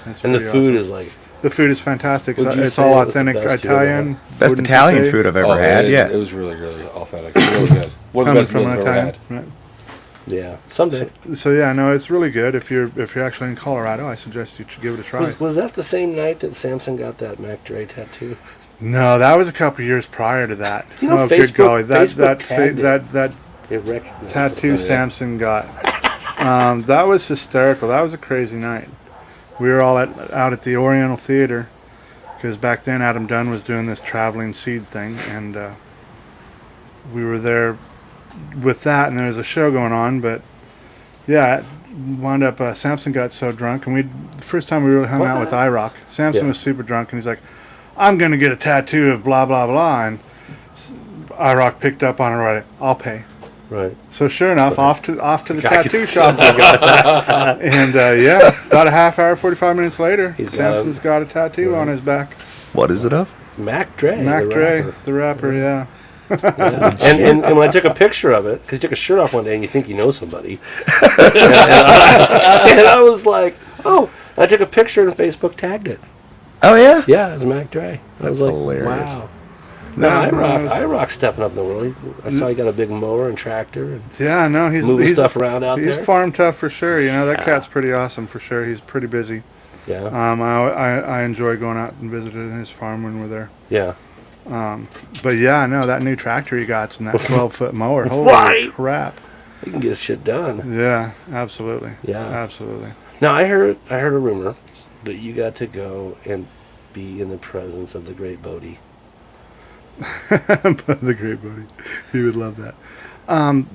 Speaker 2: It's
Speaker 4: and the
Speaker 2: pretty
Speaker 4: food
Speaker 2: awesome.
Speaker 4: is like
Speaker 2: The food is fantastic.
Speaker 4: Would you
Speaker 2: It's
Speaker 4: say
Speaker 2: all
Speaker 4: it was the
Speaker 2: authentic
Speaker 4: best you ever
Speaker 2: Italian.
Speaker 1: Best
Speaker 2: wouldn't you
Speaker 1: Italian
Speaker 2: say?
Speaker 1: food I've ever had.
Speaker 3: It
Speaker 1: Yeah.
Speaker 3: was really, really authentic. Really good. One of
Speaker 2: Coming
Speaker 3: the best
Speaker 2: from
Speaker 3: meals
Speaker 2: an
Speaker 3: I've ever
Speaker 2: Italian.
Speaker 3: had.
Speaker 2: Right.
Speaker 4: Yeah, someday.
Speaker 2: So yeah, no, it's really good. If you're actually in Colorado, I suggest you should give it a try.
Speaker 4: Was that the same night that Samson got that Mac Dre tattoo?
Speaker 2: No, that was a couple years prior to that.
Speaker 4: You know,
Speaker 2: good
Speaker 4: Facebook-
Speaker 2: golly, that
Speaker 4: Facebook
Speaker 2: that
Speaker 4: tagged it.
Speaker 2: that
Speaker 4: It recognized
Speaker 2: tattoo
Speaker 4: it.
Speaker 2: Samson got. That was hysterical. That was a crazy night. We were all out at the Oriental Theater because back then Adam Dunn was doing this traveling seed thing, and we were there with that, and there was a show going on. But yeah, it wound up. Samson got so drunk, and the first time we really hung out with IROC, Samson
Speaker 4: Yeah.
Speaker 2: was super drunk, and he's like, "I'm gonna get a tattoo of blah blah blah," and IROC picked up on it right. I'll pay.
Speaker 4: Right.
Speaker 2: So sure enough, off to the
Speaker 4: I could
Speaker 2: tattoo
Speaker 4: see
Speaker 2: shop we got. And yeah, about a half hour, 45 minutes later,
Speaker 4: He's got
Speaker 2: Samson's got a tattoo on his back.
Speaker 1: What is it of?
Speaker 4: Mac Dre.
Speaker 2: Mac
Speaker 4: the
Speaker 2: Dre,
Speaker 4: rapper.
Speaker 2: the rapper, yeah.
Speaker 4: Yeah. and when I took a picture of it, because you took a shirt off one day and you think you know somebody, and I was like, oh, I took a picture and Facebook tagged it.
Speaker 1: Oh yeah.
Speaker 4: Yeah, it was Mac Dre. I was like,
Speaker 1: hilarious.
Speaker 4: wow. No,
Speaker 2: Yeah,
Speaker 4: I rock stepping up in the world. I saw he got a big mower and tractor and
Speaker 2: Yeah, no,
Speaker 4: moving
Speaker 2: he's
Speaker 4: stuff around out
Speaker 2: he's
Speaker 4: there.
Speaker 2: farm tough for sure. You know, that
Speaker 4: Yeah.
Speaker 2: cat's pretty awesome for sure. He's pretty busy.
Speaker 4: Yeah,
Speaker 2: I enjoy going out and visiting his farm when we're there.
Speaker 4: yeah.
Speaker 2: But yeah, no, that new tractor he got's and that 12-foot mower. Holy
Speaker 4: Right.
Speaker 2: crap!
Speaker 4: He can get shit done.
Speaker 2: Yeah, absolutely.
Speaker 4: Yeah.
Speaker 2: Absolutely.
Speaker 4: Now I heard a rumor that you got to go and be in the presence of the great Bodie.
Speaker 2: The great Bodie. He would love that.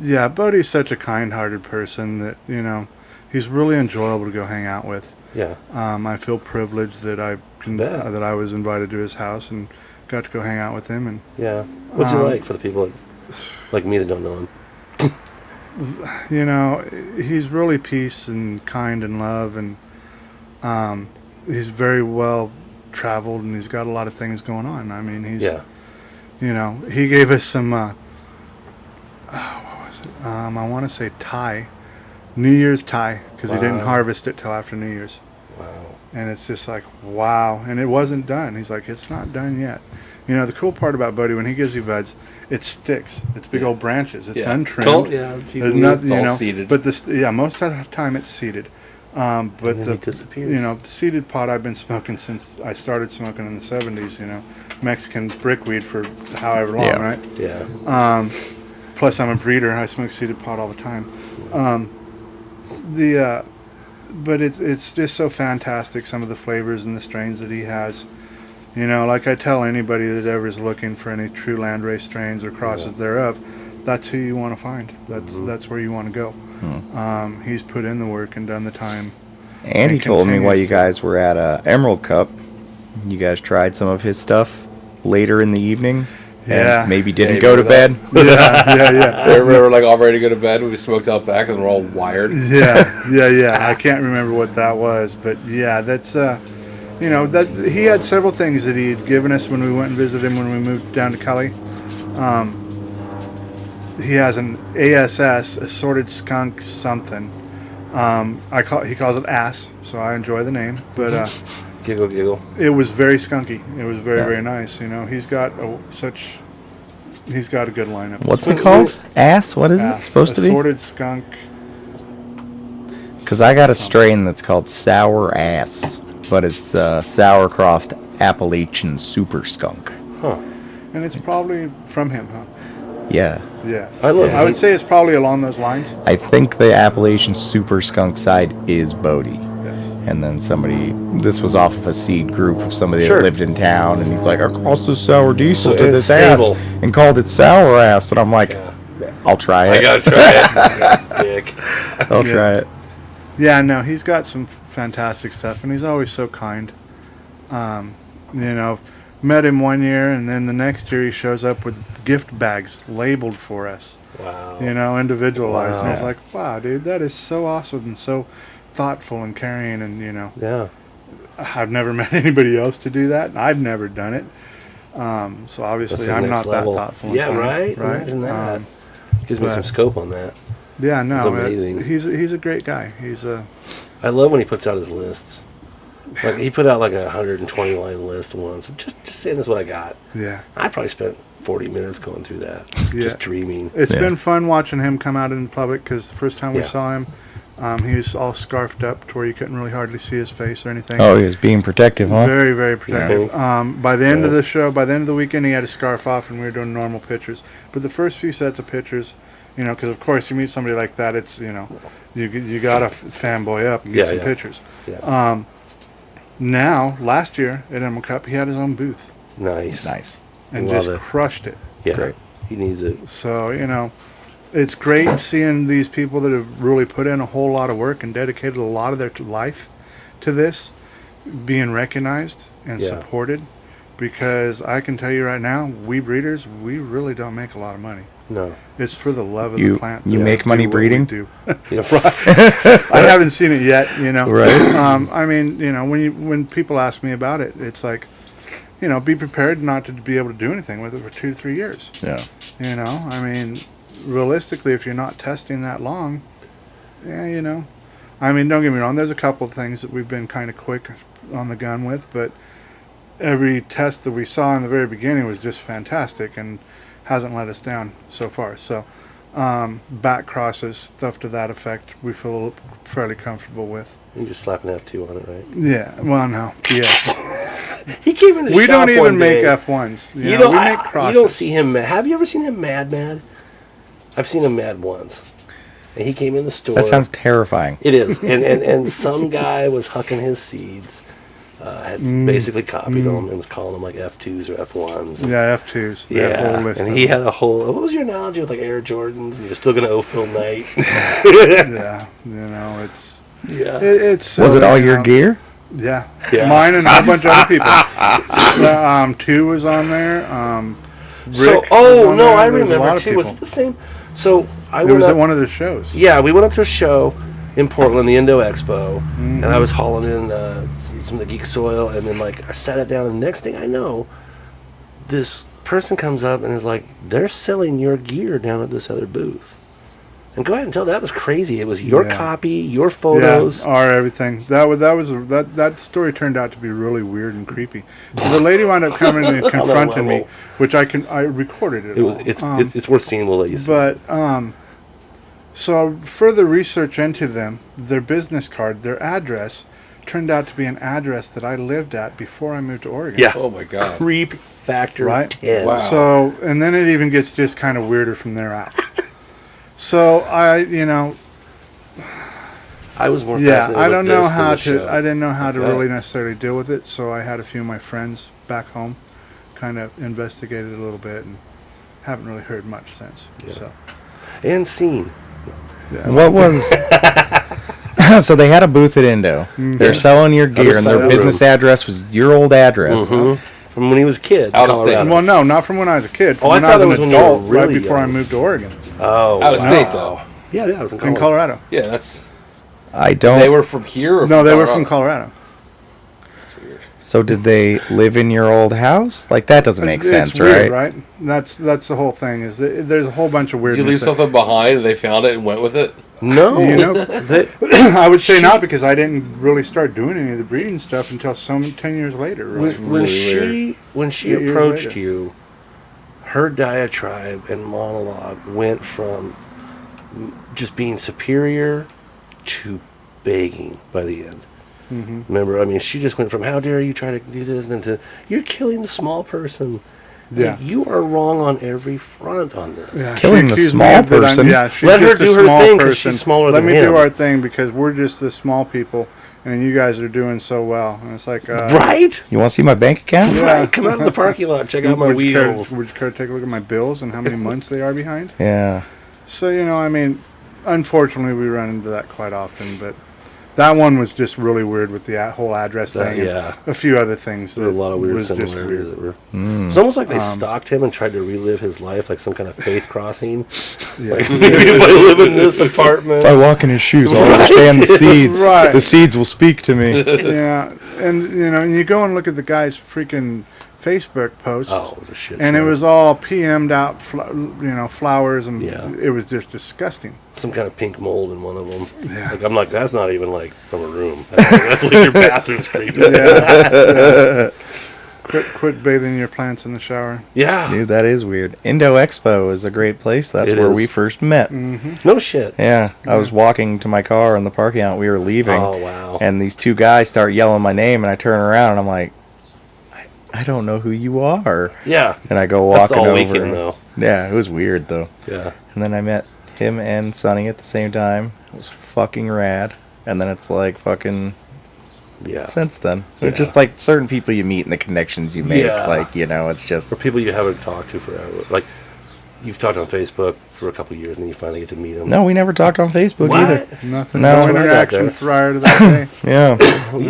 Speaker 2: Yeah, Bodie's such a kind-hearted person that, you know, he's really enjoyable to go hang out with.
Speaker 4: Yeah.
Speaker 2: I feel privileged that
Speaker 4: Bet.
Speaker 2: that I was invited to his house and got to go hang out with him. And
Speaker 4: Yeah. What's he like for the people like me that don't know him?
Speaker 2: you know, he's really peace and kind and love, and he's very well traveled, and he's got a lot of things going on. I mean, he's
Speaker 4: Yeah.
Speaker 2: you know, he gave us some what was it? I want to say Thai, New Year's Thai, because he didn't
Speaker 4: Wow.
Speaker 2: harvest it till after New Year's.
Speaker 4: Wow.
Speaker 2: And it's just like, wow. And it wasn't done. He's like, it's not done yet. You know, the cool part about Bodie, when he gives you buds, it sticks. It's big old branches. It's
Speaker 3: Yeah.
Speaker 2: untrimmed.
Speaker 4: It's
Speaker 2: There's nothing,
Speaker 3: it's
Speaker 2: you
Speaker 3: all
Speaker 2: know,
Speaker 3: seeded.
Speaker 2: But this, yeah, most of the time it's seeded. But
Speaker 4: then
Speaker 2: the
Speaker 4: it disappears.
Speaker 2: you know, the seeded pot I've been smoking since I started smoking in the 70s. You know, Mexican brickweed for however long,
Speaker 1: Yeah.
Speaker 2: right?
Speaker 4: Yeah.
Speaker 2: Plus, I'm a breeder. I smoke seeded pot all the time. But it's just so fantastic. Some of the flavors and the strains that he has. You know, like I tell anybody that ever is looking for any true landrace strains or crosses thereof, that's who you want to find. That's where you want to go. He's put in the work and done the time.
Speaker 1: And he
Speaker 2: And
Speaker 1: told me while you
Speaker 2: continues.
Speaker 1: guys were at Emerald Cup, you guys tried some of his stuff later in the evening. And
Speaker 2: Yeah.
Speaker 1: maybe didn't
Speaker 3: Yeah,
Speaker 1: go to
Speaker 3: remember
Speaker 1: bed.
Speaker 2: Yeah.
Speaker 3: We were like all ready to go to bed. We smoked out back and we're all wired.
Speaker 2: Yeah. I can't remember what that was, but yeah, that's you know, that he had several things that he had given us when we went and visited him when we moved down to Cali. He has an ASS, assorted skunk something. He calls it ass, so I enjoy the name, but
Speaker 4: Giggle.
Speaker 2: it was very skunky. It was very
Speaker 1: Yeah.
Speaker 2: very nice. You know, he's got a good lineup.
Speaker 1: What's it called? Ass? What is it supposed to be?
Speaker 2: Assorted skunk.
Speaker 1: Because I got a strain that's called Sour Ass, but it's sour crossed Appalachian Super Skunk.
Speaker 4: Huh.
Speaker 2: And it's probably from him, huh?
Speaker 1: Yeah.
Speaker 2: Yeah.
Speaker 4: I love
Speaker 2: I would say it's probably along those lines.
Speaker 1: I think the Appalachian Super Skunk side is Bodie.
Speaker 2: Yes.
Speaker 1: And then this was off of a seed group of somebody
Speaker 4: Sure.
Speaker 1: that lived in town, and he's like, I crossed this sour diesel
Speaker 4: So
Speaker 1: to
Speaker 4: it's
Speaker 1: this
Speaker 4: stable.
Speaker 1: ass and called it Sour Ass. And I'm like, I'll try
Speaker 3: I
Speaker 1: it.
Speaker 3: gotta try it.
Speaker 4: Dick.
Speaker 1: I'll try it.
Speaker 2: Yeah, no, he's got some fantastic stuff, and he's always so kind. You know, met him one year, and then the next year he shows up with gift bags labeled for us.
Speaker 4: Wow.
Speaker 2: You know, individualized. And I was
Speaker 1: Wow.
Speaker 2: like, wow, dude, that is so awesome and so thoughtful and caring, and you know,
Speaker 4: Yeah.
Speaker 2: I've never met anybody else to do that, and I've never done it. So obviously,
Speaker 4: That's the
Speaker 2: I'm
Speaker 4: next
Speaker 2: not
Speaker 4: level.
Speaker 2: that thoughtful. and
Speaker 4: Yeah,
Speaker 2: kind,
Speaker 4: right?
Speaker 2: Right.
Speaker 4: Imagine that. Gives me
Speaker 2: but-
Speaker 4: some scope on that.
Speaker 2: Yeah, no,
Speaker 4: That's amazing.
Speaker 2: he's a great guy. He's a
Speaker 4: I love when he puts out his lists. Like he put out like a 120 line list once. Just saying, this is what I got.
Speaker 2: Yeah.
Speaker 4: I probably spent 40 minutes going through that, just dreaming.
Speaker 2: It's been fun watching him come out in public because the first time we saw him, he was all scarfed up to where you couldn't really hardly see his face or anything.
Speaker 1: Oh, he was being protective, huh?
Speaker 2: Very, very protective.
Speaker 4: Yeah.
Speaker 2: By the end of the show, by the end of the weekend, he had his scarf off and we were doing normal pictures. But the first few sets of pictures, you know, because of course you meet somebody like that, it's, you know, you got to fanboy up and get some pictures.
Speaker 4: Yeah.
Speaker 2: Now, last year at Emerald Cup, he had his own booth.
Speaker 4: Nice.
Speaker 2: And
Speaker 4: Love
Speaker 2: just
Speaker 4: it.
Speaker 2: crushed it.
Speaker 4: Yeah.
Speaker 1: Great.
Speaker 4: He needs it.
Speaker 2: So, you know, it's great seeing these people that have really put in a whole lot of work and dedicated a lot of their life to this being recognized and supported, because I can tell you right now, we breeders, we really don't make a lot of money.
Speaker 4: No.
Speaker 2: It's for the love of the plant.
Speaker 1: You make money breeding?
Speaker 2: Do.
Speaker 4: Yeah.
Speaker 2: I haven't seen it yet, you know.
Speaker 1: Right.
Speaker 2: I mean, you know, when people ask me about it, it's like, you know, be prepared not to be able to do anything with it for 2 to 3 years.
Speaker 1: Yeah.
Speaker 2: You know, I mean, realistically, if you're not testing that long, you know. I mean, don't get me wrong, there's a couple of things that we've been kind of quick on the gun with, but every test that we saw in the very beginning was just fantastic and hasn't let us down so far. So, back crosses, stuff to that effect, we feel fairly comfortable with.
Speaker 4: You just slap an F2 on it, right?
Speaker 2: Yeah, well, no. Yeah.
Speaker 4: He came in the
Speaker 2: We
Speaker 4: shop
Speaker 2: don't even
Speaker 4: one
Speaker 2: make
Speaker 4: day.
Speaker 2: F1s.
Speaker 4: You
Speaker 2: know, we make crosses.
Speaker 4: You don't see him mad. Have you ever seen him mad? I've seen him mad once. And he came in the store.
Speaker 1: That sounds terrifying.
Speaker 4: It is. And some guy was hucking his seeds. Had basically copied them and was calling them like F2s or F1s.
Speaker 2: Yeah, F2s.
Speaker 4: Yeah,
Speaker 2: Whole list
Speaker 4: and
Speaker 2: of
Speaker 4: he
Speaker 2: them.
Speaker 4: had a whole. What was your analogy with like Air Jordans? And you're still gonna O-fill night.
Speaker 2: Yeah, you know, it's...
Speaker 4: Yeah.
Speaker 2: It's
Speaker 1: Was it all your
Speaker 2: know.
Speaker 1: gear?
Speaker 2: Yeah.
Speaker 4: Yeah.
Speaker 2: Mine and a whole bunch of other people. Two was on there.
Speaker 4: So,
Speaker 2: Rick was on there.
Speaker 4: I
Speaker 2: There was a lot
Speaker 4: remember
Speaker 2: of
Speaker 4: too. Was
Speaker 2: people.
Speaker 4: it the same? So I
Speaker 2: It
Speaker 4: went
Speaker 2: was
Speaker 4: up.
Speaker 2: at one of the shows.
Speaker 4: Yeah, we went up to a show in Portland, the Indo Expo, and I was hauling in some of the geek soil, and then like I sat it down, and the next thing I know, this person comes up and is like, "They're selling your gear down at this other booth." And go ahead and tell that was crazy. It was your copy, your photos.
Speaker 2: Yeah, our everything. That story turned out to be really weird and creepy. So the lady wound up coming and confronting me, which I recorded it.
Speaker 4: It was
Speaker 2: all.
Speaker 4: it's worth seeing. We'll let you see.
Speaker 2: But so further research into them, their business card, their address, turned out to be an address that I lived at before I moved to Oregon.
Speaker 4: Yeah.
Speaker 3: Oh my god.
Speaker 4: Creep factor
Speaker 2: Right?
Speaker 4: 10.
Speaker 3: Wow.
Speaker 2: So, and then it even gets just kind of weirder from there out. So I
Speaker 4: was more
Speaker 2: yeah,
Speaker 4: fascinated
Speaker 2: I
Speaker 4: with
Speaker 2: don't know
Speaker 4: this than
Speaker 2: how
Speaker 4: the
Speaker 2: to.
Speaker 4: show.
Speaker 2: I didn't know how to
Speaker 3: Okay.
Speaker 2: really necessarily deal with it. So I had a few of my friends back home, kind of investigated a little bit, and haven't really heard much since.
Speaker 4: Yeah.
Speaker 2: So
Speaker 4: And scene.
Speaker 1: What was... So they had a booth at Indo. They're
Speaker 4: Yes.
Speaker 1: selling your gear,
Speaker 4: Other
Speaker 1: and
Speaker 4: side
Speaker 1: their
Speaker 4: of the
Speaker 1: business
Speaker 4: room.
Speaker 1: address was your old address.
Speaker 4: From when he was a kid.
Speaker 3: Out of state.
Speaker 4: Colorado.
Speaker 2: well, no, not from when I was a kid. From
Speaker 4: Oh, I
Speaker 2: when I
Speaker 4: thought
Speaker 2: was
Speaker 4: it
Speaker 2: an
Speaker 4: was when you were
Speaker 2: adult, right
Speaker 4: really
Speaker 2: before I
Speaker 4: young.
Speaker 2: moved to Oregon.
Speaker 4: Oh,
Speaker 3: Out of
Speaker 4: wow.
Speaker 3: state though.
Speaker 4: Yeah, it was in
Speaker 2: In Colorado.
Speaker 3: Yeah, that's.
Speaker 1: I don't...
Speaker 3: They were from here. Or
Speaker 2: No,
Speaker 3: from
Speaker 2: they were
Speaker 3: Colorado?
Speaker 2: from Colorado.
Speaker 3: That's weird.
Speaker 1: So did they live in your old house? Like, that doesn't make sense,
Speaker 2: it's weird,
Speaker 1: right?
Speaker 2: right? That's the whole thing. Is that there's a whole bunch of
Speaker 3: Did
Speaker 2: weirdness.
Speaker 3: you leave
Speaker 2: that-
Speaker 3: something behind and they found it and went with it?
Speaker 4: No.
Speaker 2: You know,
Speaker 4: They-
Speaker 2: I would say not, because I didn't really start doing any of the breeding stuff until 10 years later. Really.
Speaker 4: when she
Speaker 2: 8 years
Speaker 4: approached
Speaker 2: later.
Speaker 4: you, her diatribe and monologue went from just being superior to begging by the end. Remember, I mean, she just went from "How dare you try to do this," and then to "You're killing the small person." It's
Speaker 2: Yeah.
Speaker 4: like, you are wrong on every front on this.
Speaker 2: Yeah,
Speaker 1: Killing
Speaker 2: she
Speaker 1: the
Speaker 2: accused me
Speaker 1: small
Speaker 2: of that I'm-
Speaker 1: person.
Speaker 2: Yeah, she's
Speaker 4: Let her
Speaker 2: just a
Speaker 4: do her
Speaker 2: small
Speaker 4: thing 'cause
Speaker 2: person.
Speaker 4: she's smaller
Speaker 2: Let
Speaker 4: than
Speaker 2: me
Speaker 4: him.
Speaker 2: do our thing because we're just the small people, and you guys are doing so well. And it's like,
Speaker 4: Right?
Speaker 1: You want to see my bank account?
Speaker 2: Yeah.
Speaker 4: Right. Come out of the parking lot. Check out my
Speaker 2: would you care-
Speaker 4: wheels.
Speaker 2: would you care to take a look at my bills and how many months they are behind?
Speaker 1: Yeah.
Speaker 2: So, you know, I mean, unfortunately, we run into that quite often, but that one was just really weird with the whole address thing. And
Speaker 4: yeah.
Speaker 2: a few other things.
Speaker 4: There were a lot of weird
Speaker 2: was just
Speaker 4: similarities that
Speaker 2: weird.
Speaker 4: were. It's almost like they stalked him and tried to relive his life, like some kind of faith crossing.
Speaker 2: Yeah.
Speaker 4: Like, if I live in this apartment,
Speaker 1: If I walk in his shoes, I'll
Speaker 4: Right.
Speaker 1: understand the seeds.
Speaker 2: Right.
Speaker 1: The seeds will speak to me.
Speaker 2: Yeah, and you know, and you go and look at the guy's freaking Facebook posts.
Speaker 4: Oh, it was a shit
Speaker 2: And
Speaker 4: show.
Speaker 2: it was all PM'd out, flowers, and
Speaker 4: Yeah.
Speaker 2: it was just disgusting.
Speaker 4: Some kind of pink mold in one of them.
Speaker 2: Yeah.
Speaker 4: Like, I'm like, that's not even like from a room. That's like your bathroom's creepy.
Speaker 2: Yeah. Quit bathing your plants in the shower.
Speaker 4: Yeah.
Speaker 1: Dude, that is weird. Indo Expo is a great place. That's
Speaker 4: It
Speaker 1: where
Speaker 4: is.
Speaker 1: we first met.
Speaker 4: No shit.
Speaker 1: Yeah, I was walking to my car in the parking lot. We were leaving.
Speaker 4: Oh, wow.
Speaker 1: And these two guys start yelling my name, and I turn around, and I'm like, I don't know who you are.
Speaker 4: Yeah.
Speaker 1: And I go
Speaker 4: That's
Speaker 1: walking
Speaker 4: all
Speaker 1: over.
Speaker 4: weekend, though.
Speaker 1: Yeah, it was weird, though.
Speaker 4: Yeah.
Speaker 1: And then I met him and Sonny at the same time. It was fucking rad. And then it's like fucking
Speaker 4: Yeah.
Speaker 1: since then.
Speaker 4: Yeah.
Speaker 1: It's just like certain people you meet and the connections you make.
Speaker 4: Yeah.
Speaker 1: Like, it's just...
Speaker 4: For people you haven't talked to forever. Like, you've talked on Facebook for a couple of years, and then you finally get to meet them.
Speaker 1: No, we never talked on Facebook
Speaker 4: What?
Speaker 1: either.
Speaker 2: Nothing.
Speaker 1: No.
Speaker 2: No
Speaker 1: That's
Speaker 4: what I got
Speaker 2: interaction
Speaker 4: there.
Speaker 2: prior to that day.
Speaker 1: Yeah.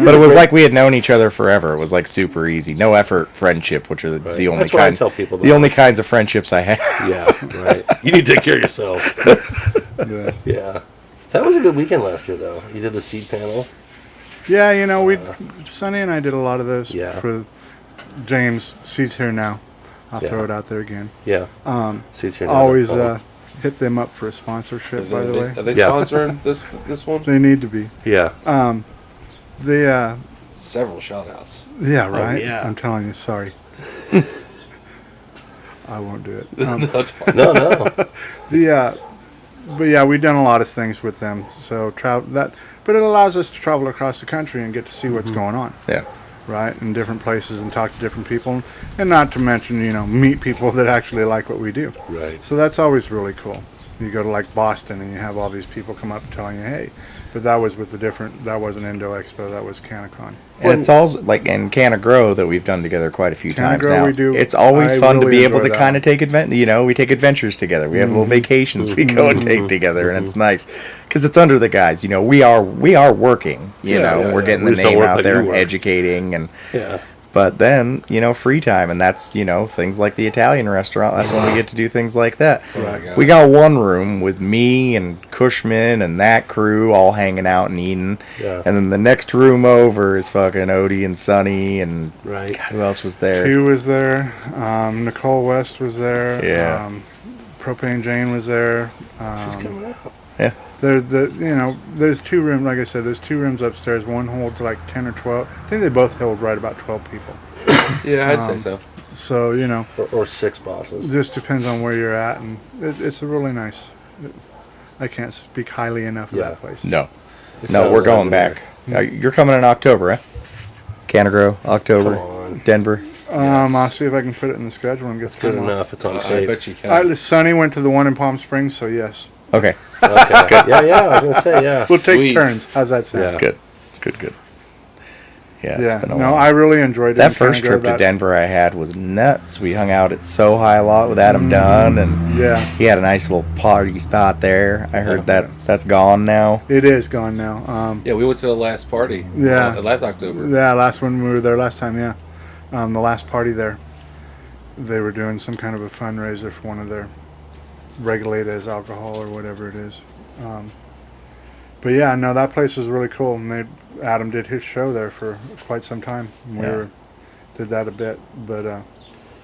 Speaker 1: But it was like we had known each other forever. It was like super easy. No effort friendship, which are the,
Speaker 4: Right.
Speaker 1: the only
Speaker 4: That's what I
Speaker 1: kind
Speaker 4: tell people
Speaker 1: the
Speaker 4: about
Speaker 1: only
Speaker 4: this.
Speaker 1: kinds of friendships I have.
Speaker 4: Yeah, right. You need to take care of yourself.
Speaker 2: Yeah.
Speaker 4: Yeah. That was a good weekend last year, though. You did the seed panel.
Speaker 2: Yeah, Sonny and I did a lot of those
Speaker 4: Yeah.
Speaker 2: for James. Seeds here now. I'll
Speaker 4: Yeah.
Speaker 2: throw it out there again.
Speaker 4: Yeah. Seeds here.
Speaker 2: Always hit them up for a sponsorship, by the way.
Speaker 3: Are they
Speaker 4: Yeah.
Speaker 3: sponsoring this one?
Speaker 2: They need to be.
Speaker 4: Yeah.
Speaker 3: Several shout outs.
Speaker 2: Yeah, right?
Speaker 4: yeah.
Speaker 2: I'm telling you, sorry. I won't do it.
Speaker 3: That's fine.
Speaker 4: No.
Speaker 2: But yeah, we've done a lot of things with them. So but it allows us to travel across the country and get to see what's going on,
Speaker 1: Yeah.
Speaker 2: right? In different places and talk to different people, and not to mention, meet people that actually like what we do.
Speaker 4: Right.
Speaker 2: So that's always really cool. You go to like Boston and you have all these people come up telling you, hey, but that was with that wasn't Indo Expo, that was Canacon.
Speaker 1: And it's also like in Canna Grow that we've done together quite a few times
Speaker 2: Grow
Speaker 1: now.
Speaker 2: we do.
Speaker 1: It's always
Speaker 2: I
Speaker 1: fun to
Speaker 2: really
Speaker 1: be able
Speaker 2: enjoy
Speaker 1: to
Speaker 2: that
Speaker 1: kind
Speaker 2: one.
Speaker 1: of take we take adventures together. We have little vacations we go and take together, and it's nice because it's under the guys. We are working.
Speaker 4: Yeah,
Speaker 1: we're
Speaker 4: yeah.
Speaker 1: getting
Speaker 4: We
Speaker 1: the
Speaker 4: just don't
Speaker 1: name
Speaker 4: work
Speaker 1: out
Speaker 4: like
Speaker 1: there
Speaker 4: you
Speaker 1: and
Speaker 4: work.
Speaker 1: educating and.
Speaker 4: Yeah.
Speaker 1: But then, free time, and that's, things like the Italian restaurant. That's when we get to do things like that.
Speaker 3: Right.
Speaker 1: We got one room with me and Cushman and that crew all hanging out and eating.
Speaker 4: Yeah.
Speaker 1: And then the next room over is fucking Odie and Sonny and
Speaker 4: Right.
Speaker 1: who else was there?
Speaker 2: Q was there. Nicole West was there.
Speaker 1: Yeah.
Speaker 2: Propane Jane was there.
Speaker 4: She's coming out.
Speaker 1: Yeah.
Speaker 2: There's two rooms, like I said, there's two rooms upstairs. One holds like 10 or 12. I think they both held right about 12 people.
Speaker 3: Yeah, I'd say so.
Speaker 2: So,
Speaker 4: Or six bosses.
Speaker 2: it just depends on where you're at. And it's a really nice, I can't speak highly enough of
Speaker 4: Yeah.
Speaker 2: that place.
Speaker 1: No.
Speaker 4: It
Speaker 1: No,
Speaker 4: sounds
Speaker 1: we're going
Speaker 4: legendary.
Speaker 1: back. You're coming in October, eh? Canna Grow, October.
Speaker 4: Come on.
Speaker 1: Denver.
Speaker 2: I'll see if I can put it in the schedule and get
Speaker 4: It's good
Speaker 2: time off.
Speaker 4: enough. It's on
Speaker 3: I
Speaker 4: tape.
Speaker 3: bet you can.
Speaker 2: Sonny went to the one in Palm Springs, so yes.
Speaker 1: Okay.
Speaker 4: Okay. Yeah, I was going to say, yeah.
Speaker 2: We'll take
Speaker 3: Sweet.
Speaker 2: turns. How's that sound?
Speaker 4: Yeah.
Speaker 1: Good. Yeah, it's
Speaker 2: Yeah.
Speaker 1: been a
Speaker 2: No,
Speaker 1: while.
Speaker 2: I really enjoyed it.
Speaker 1: That
Speaker 2: in
Speaker 1: first
Speaker 2: Canada,
Speaker 1: trip to Denver I had was nuts. We hung out at So High a lot with Adam Dunn, and
Speaker 2: Yeah.
Speaker 1: he had a nice little party spot there. I heard that's gone now.
Speaker 2: It is gone now.
Speaker 3: Yeah, we went to the last party.
Speaker 2: Yeah.
Speaker 3: Last October.
Speaker 2: Yeah, last one we were there last time. Yeah, the last party there, they were doing some kind of a fundraiser for one of their regulated as alcohol or whatever it is. But yeah, no, that place was really cool, and Adam did his show there for quite some time. We
Speaker 1: Yeah.
Speaker 2: did that a bit, but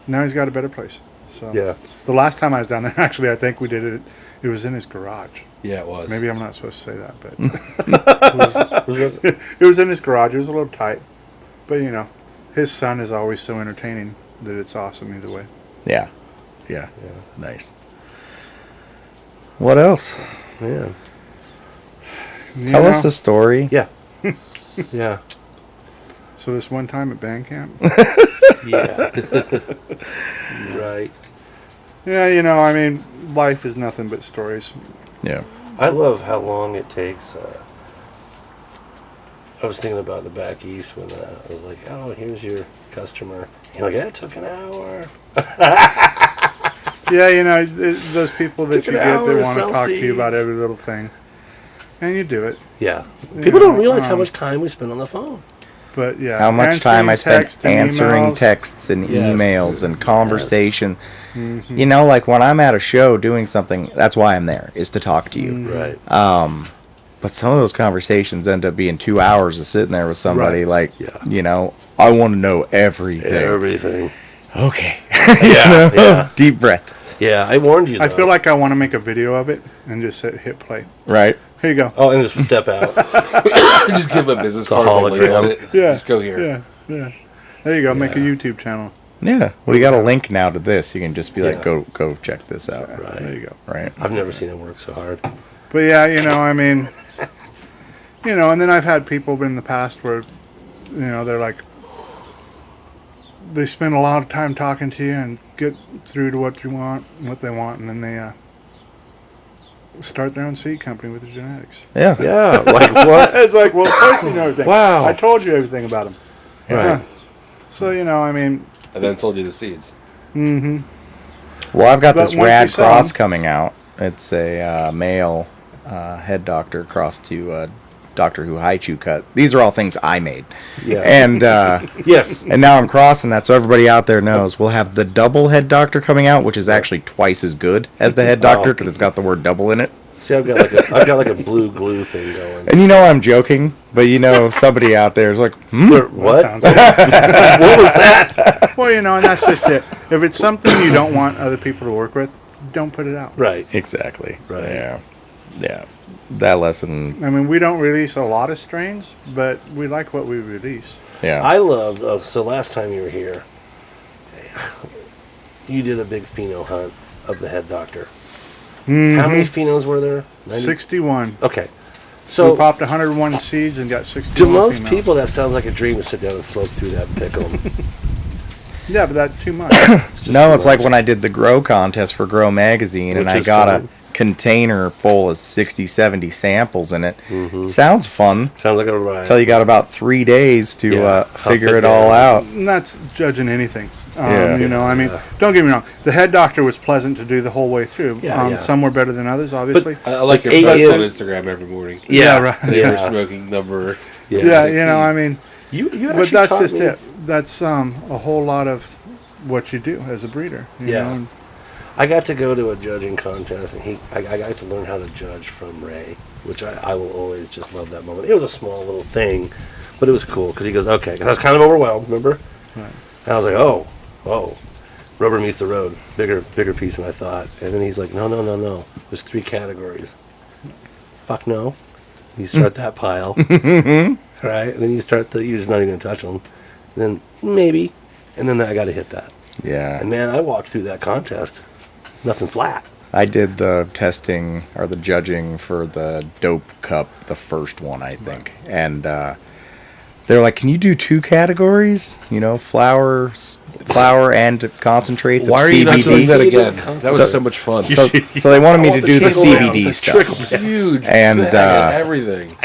Speaker 2: now he's got a better place. So
Speaker 4: Yeah.
Speaker 2: the last time I was down there, actually, I think we did it. It was in his garage.
Speaker 3: Yeah, it was.
Speaker 2: Maybe I'm not supposed to say that, but.
Speaker 4: Was it?
Speaker 2: It was in his garage. It was a little tight, but his son is always so entertaining that it's awesome either way.
Speaker 1: Yeah. Nice. What else?
Speaker 4: Yeah.
Speaker 1: Tell us a story.
Speaker 4: Yeah. Yeah.
Speaker 2: So this one time at band camp,
Speaker 4: Yeah. Right.
Speaker 2: yeah, I mean, life is nothing but stories.
Speaker 1: Yeah.
Speaker 4: I love how long it takes. I was thinking about the back east when I was like, oh, here's your customer. You're like, it took an hour.
Speaker 2: Yeah, those people that
Speaker 4: Took
Speaker 2: you
Speaker 4: an
Speaker 2: get
Speaker 4: hour
Speaker 2: that
Speaker 4: to
Speaker 2: want to
Speaker 4: sell
Speaker 2: talk to you about
Speaker 4: seeds.
Speaker 2: every little thing, and you do it.
Speaker 4: Yeah.
Speaker 2: You
Speaker 4: People don't
Speaker 2: know,
Speaker 4: realize how much time we spend on the phone.
Speaker 2: But yeah,
Speaker 1: How much time I
Speaker 2: answering
Speaker 1: spent
Speaker 2: text and
Speaker 1: answering
Speaker 2: emails.
Speaker 1: texts and
Speaker 4: Yes.
Speaker 1: emails and conversation.
Speaker 2: Mm-hmm.
Speaker 1: Like when I'm at a show doing something, that's why I'm there, is to talk to you.
Speaker 4: Right.
Speaker 1: But some of those conversations end up being 2 hours of sitting there with somebody,
Speaker 2: Right.
Speaker 1: like,
Speaker 4: Yeah.
Speaker 1: I want to know everything.
Speaker 4: Everything.
Speaker 1: Okay.
Speaker 4: Yeah.
Speaker 1: Deep breath.
Speaker 4: Yeah, I warned you, though.
Speaker 2: I feel like I want to make a video of it and just hit play.
Speaker 1: Right.
Speaker 2: Here you go.
Speaker 4: Oh, and just step out.
Speaker 3: Just give him a business
Speaker 4: a
Speaker 3: card and link on
Speaker 4: hologram.
Speaker 3: it.
Speaker 2: Yeah.
Speaker 3: Just go here.
Speaker 2: Yeah. There you go. Make a
Speaker 4: Yeah.
Speaker 2: YouTube channel.
Speaker 1: Yeah. We got a link now to this. You can just be like,
Speaker 4: Yeah.
Speaker 1: go check this out.
Speaker 4: Right.
Speaker 2: There you go.
Speaker 1: Right.
Speaker 4: I've never seen him work so hard.
Speaker 2: But yeah, I mean, and then I've had people in the past where, they're like, they spend a lot of time talking to you and get through to what they want, and then they start their own seed company with the genetics.
Speaker 1: Yeah.
Speaker 4: Yeah, like what?
Speaker 2: It's like, well, of course you know everything.
Speaker 4: Wow.
Speaker 2: I told you everything about them.
Speaker 4: Right.
Speaker 2: So, I mean,
Speaker 3: And then sold you the seeds.
Speaker 1: Well, I've got
Speaker 2: But
Speaker 1: this
Speaker 2: once
Speaker 1: rad
Speaker 2: you sell
Speaker 1: cross
Speaker 2: 'em-
Speaker 1: coming out. It's a male head doctor cross to Doctor Who Haichu cut. These are all things I made.
Speaker 4: Yeah.
Speaker 1: And
Speaker 4: Yes.
Speaker 1: and now I'm crossing that so everybody out there knows. We'll have the double head doctor coming out, which is actually twice as good as the head doctor because it's got the word double in it.
Speaker 4: See, I've got like a blue glue thing going.
Speaker 1: And I'm joking, but somebody out there is like,
Speaker 4: What?
Speaker 2: sounds
Speaker 4: What was that?
Speaker 2: well, and that's just it. If it's something you don't want other people to work with, don't put it out.
Speaker 4: Right.
Speaker 1: Exactly.
Speaker 4: Right.
Speaker 1: Yeah. That lesson.
Speaker 2: I mean, we don't release a lot of strains, but we like what we release.
Speaker 1: Yeah.
Speaker 4: I loved. So last time you were here, you did a big pheno hunt of the head doctor. How many phenos were there? 90?
Speaker 2: 61.
Speaker 4: Okay.
Speaker 2: We
Speaker 4: So
Speaker 2: popped 101 seeds and got 61.
Speaker 4: to most
Speaker 2: females.
Speaker 4: people, that sounds like a dream to sit down and smoke through that pickle.
Speaker 2: Yeah, but that's too much.
Speaker 1: No, it's like when I did the Grow contest for Grow Magazine, and
Speaker 4: Which
Speaker 1: I
Speaker 4: is
Speaker 1: got
Speaker 4: fun.
Speaker 1: a container full of 60, 70 samples in it. Sounds fun.
Speaker 4: Sounds like a ride.
Speaker 1: Until you got about 3 days to
Speaker 4: Yeah,
Speaker 1: figure
Speaker 4: huff
Speaker 1: it
Speaker 4: it
Speaker 1: all
Speaker 4: down.
Speaker 1: out.
Speaker 2: And that's judging anything.
Speaker 1: Yeah.
Speaker 2: I mean, don't get me wrong. The head doctor was pleasant to do the whole way through.
Speaker 4: Yeah, yeah.
Speaker 2: Some were better than others, obviously.
Speaker 3: I like your
Speaker 4: Eight
Speaker 3: post on
Speaker 4: years-
Speaker 3: Instagram every morning.
Speaker 4: Yeah,
Speaker 2: right.
Speaker 3: Today we're
Speaker 4: Yeah.
Speaker 3: smoking number.
Speaker 2: yeah,
Speaker 3: 16.
Speaker 2: I mean,
Speaker 4: You
Speaker 2: but
Speaker 4: actually
Speaker 2: that's
Speaker 4: taught
Speaker 2: just
Speaker 4: me-
Speaker 2: it. That's a whole lot of what you do as a breeder. You
Speaker 4: Yeah.
Speaker 2: know?
Speaker 4: I got to go to a judging contest, and I got to learn how to judge from Ray, which I will always just love that moment. It was a small little thing, but it was cool because he goes, okay. 'Cause I was kind of overwhelmed, remember?
Speaker 2: Right.
Speaker 4: And I was like, oh, rubber meets the road, bigger piece than I thought. And then he's like, no. There's 3 categories. Fuck no. You start that pile, right? And then you start you're just not even gonna touch them. And then maybe, and then I got to hit that.
Speaker 1: Yeah.
Speaker 4: And man, I walked through that contest, nothing flat.
Speaker 1: I did the testing or the judging for the Dope Cup, the first one, I think. And they're like, can you do 2 categories? Flour and concentrates
Speaker 3: Why
Speaker 1: of
Speaker 3: are you not doing
Speaker 1: CBD.
Speaker 3: that
Speaker 4: CBD?
Speaker 3: again? That was so much fun.
Speaker 1: So they wanted me to do the CBD stuff.
Speaker 3: Huge
Speaker 1: And,
Speaker 3: bag of everything.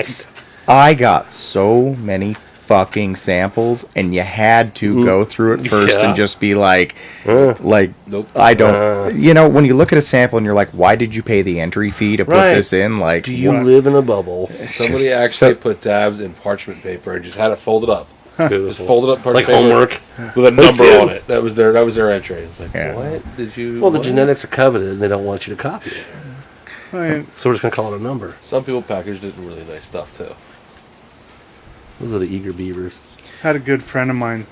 Speaker 1: I got so many fucking samples, and you had to go through it first
Speaker 4: Yeah.
Speaker 1: and just be like,
Speaker 3: Nope.
Speaker 1: I don't. When you look at a sample and you're like, why did you pay the entry fee to put
Speaker 4: Right.
Speaker 1: this in? Like,
Speaker 4: Do you
Speaker 2: What?
Speaker 4: live in a bubble?
Speaker 3: Somebody
Speaker 1: just-
Speaker 3: actually
Speaker 1: so-
Speaker 3: put dabs in parchment paper and just had it folded up. Just
Speaker 4: Beautiful.
Speaker 3: folded up
Speaker 4: Like
Speaker 3: parchment paper
Speaker 4: homework.
Speaker 3: with a number
Speaker 4: it.
Speaker 3: on it. That was their entry. It's like,
Speaker 1: Yeah.
Speaker 3: what did you?
Speaker 4: Well, the
Speaker 3: what?
Speaker 4: genetics are coveted, and they don't want you to copy it.
Speaker 2: I mean,
Speaker 4: So we're just gonna call it a number.
Speaker 3: Some people packaged it in really nice stuff too.
Speaker 4: Those are the eager beavers.
Speaker 2: had a good friend of mine,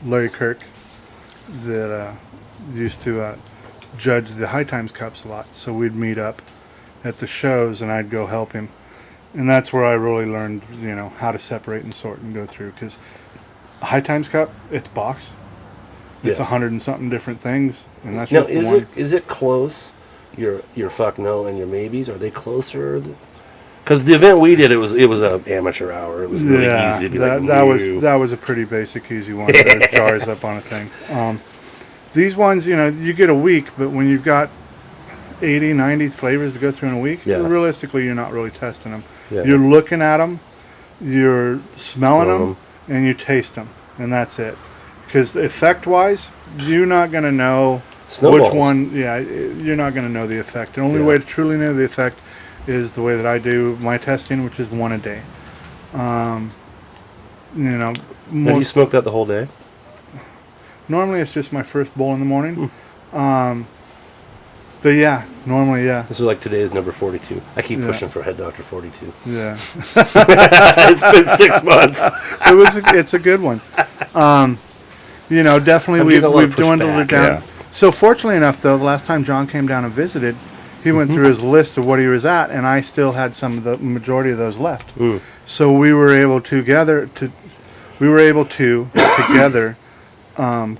Speaker 2: Larry Kirk, that used to judge the High Times Cups a lot. So we'd meet up at the shows, and I'd go help him. And that's where I really learned, how to separate and sort and go through. Because High Times Cup, it's box. It's
Speaker 4: Yeah.
Speaker 2: 100 and something different things, and that's
Speaker 4: Now,
Speaker 2: just the one.
Speaker 4: is it close? Your fuck no and your maybes, are they closer? Because the event we did, it was a amateur hour. It was really easy to be
Speaker 2: that,
Speaker 4: like,
Speaker 2: that was a pretty basic, easy one. Those jars up on a thing. These ones, you get a week, but when you've got 80, 90 flavors to go through in a week,
Speaker 4: Yeah.
Speaker 2: realistically, you're not really testing them.
Speaker 4: Yeah.
Speaker 2: You're looking at them, you're smelling
Speaker 4: Smelling
Speaker 2: them, and you taste them, and that's it. Because effect-wise, you're not going to know
Speaker 4: Snowballs.
Speaker 2: which one. Yeah, you're not going to know the effect. The only
Speaker 4: Yeah.
Speaker 2: way to truly know the effect is the way that I do my testing, which is 1 a day.
Speaker 4: Have you
Speaker 2: Most,
Speaker 4: smoked that the whole day?
Speaker 2: normally it's just my first bowl in the morning.
Speaker 4: Hmm.
Speaker 2: But yeah, normally, yeah.
Speaker 4: This is like today's number 42. I keep
Speaker 2: Yeah.
Speaker 4: pushing for Head Doctor 42.
Speaker 2: Yeah.
Speaker 4: It's been 6 months.
Speaker 2: It's a good one. You know, definitely
Speaker 4: I'm
Speaker 2: we've
Speaker 4: getting a lot of
Speaker 2: dwindled
Speaker 4: pushback.
Speaker 2: it down.
Speaker 1: Yeah.
Speaker 2: So fortunately enough, though, the last time John came down and visited, he went through his list of what he was at, and I still had some of the majority of those left. So we were able to together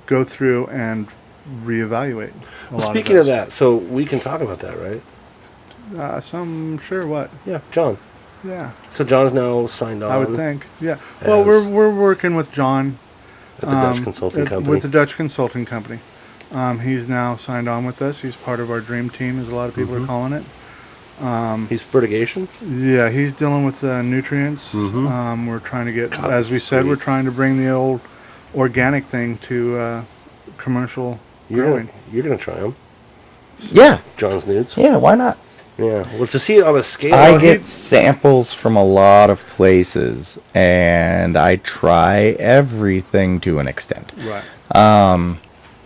Speaker 2: go through and reevaluate.
Speaker 4: Speaking of that, so we can talk about that, right?
Speaker 2: Sure. What?
Speaker 4: Yeah, John.
Speaker 2: Yeah,
Speaker 4: So John's now signed on.
Speaker 2: I would think. Yeah. Well,
Speaker 4: As-
Speaker 2: we're working with John
Speaker 4: at the Dutch consulting company.
Speaker 2: with the Dutch consulting company. He's now signed on with us. He's part of our dream team, as a lot of people are calling it.
Speaker 4: He's fertigation.
Speaker 2: Yeah, he's dealing with nutrients. We're trying to get,
Speaker 4: God,
Speaker 2: as we said,
Speaker 4: sweet.
Speaker 2: we're trying to bring the old organic thing to commercial growing.
Speaker 4: You're gonna try them.
Speaker 1: Yeah.
Speaker 4: John's nudes.
Speaker 1: Yeah, why not?
Speaker 4: Yeah. Well, to see it on a scale.
Speaker 1: I get samples from a lot of places, and I try everything to an extent.
Speaker 2: Right.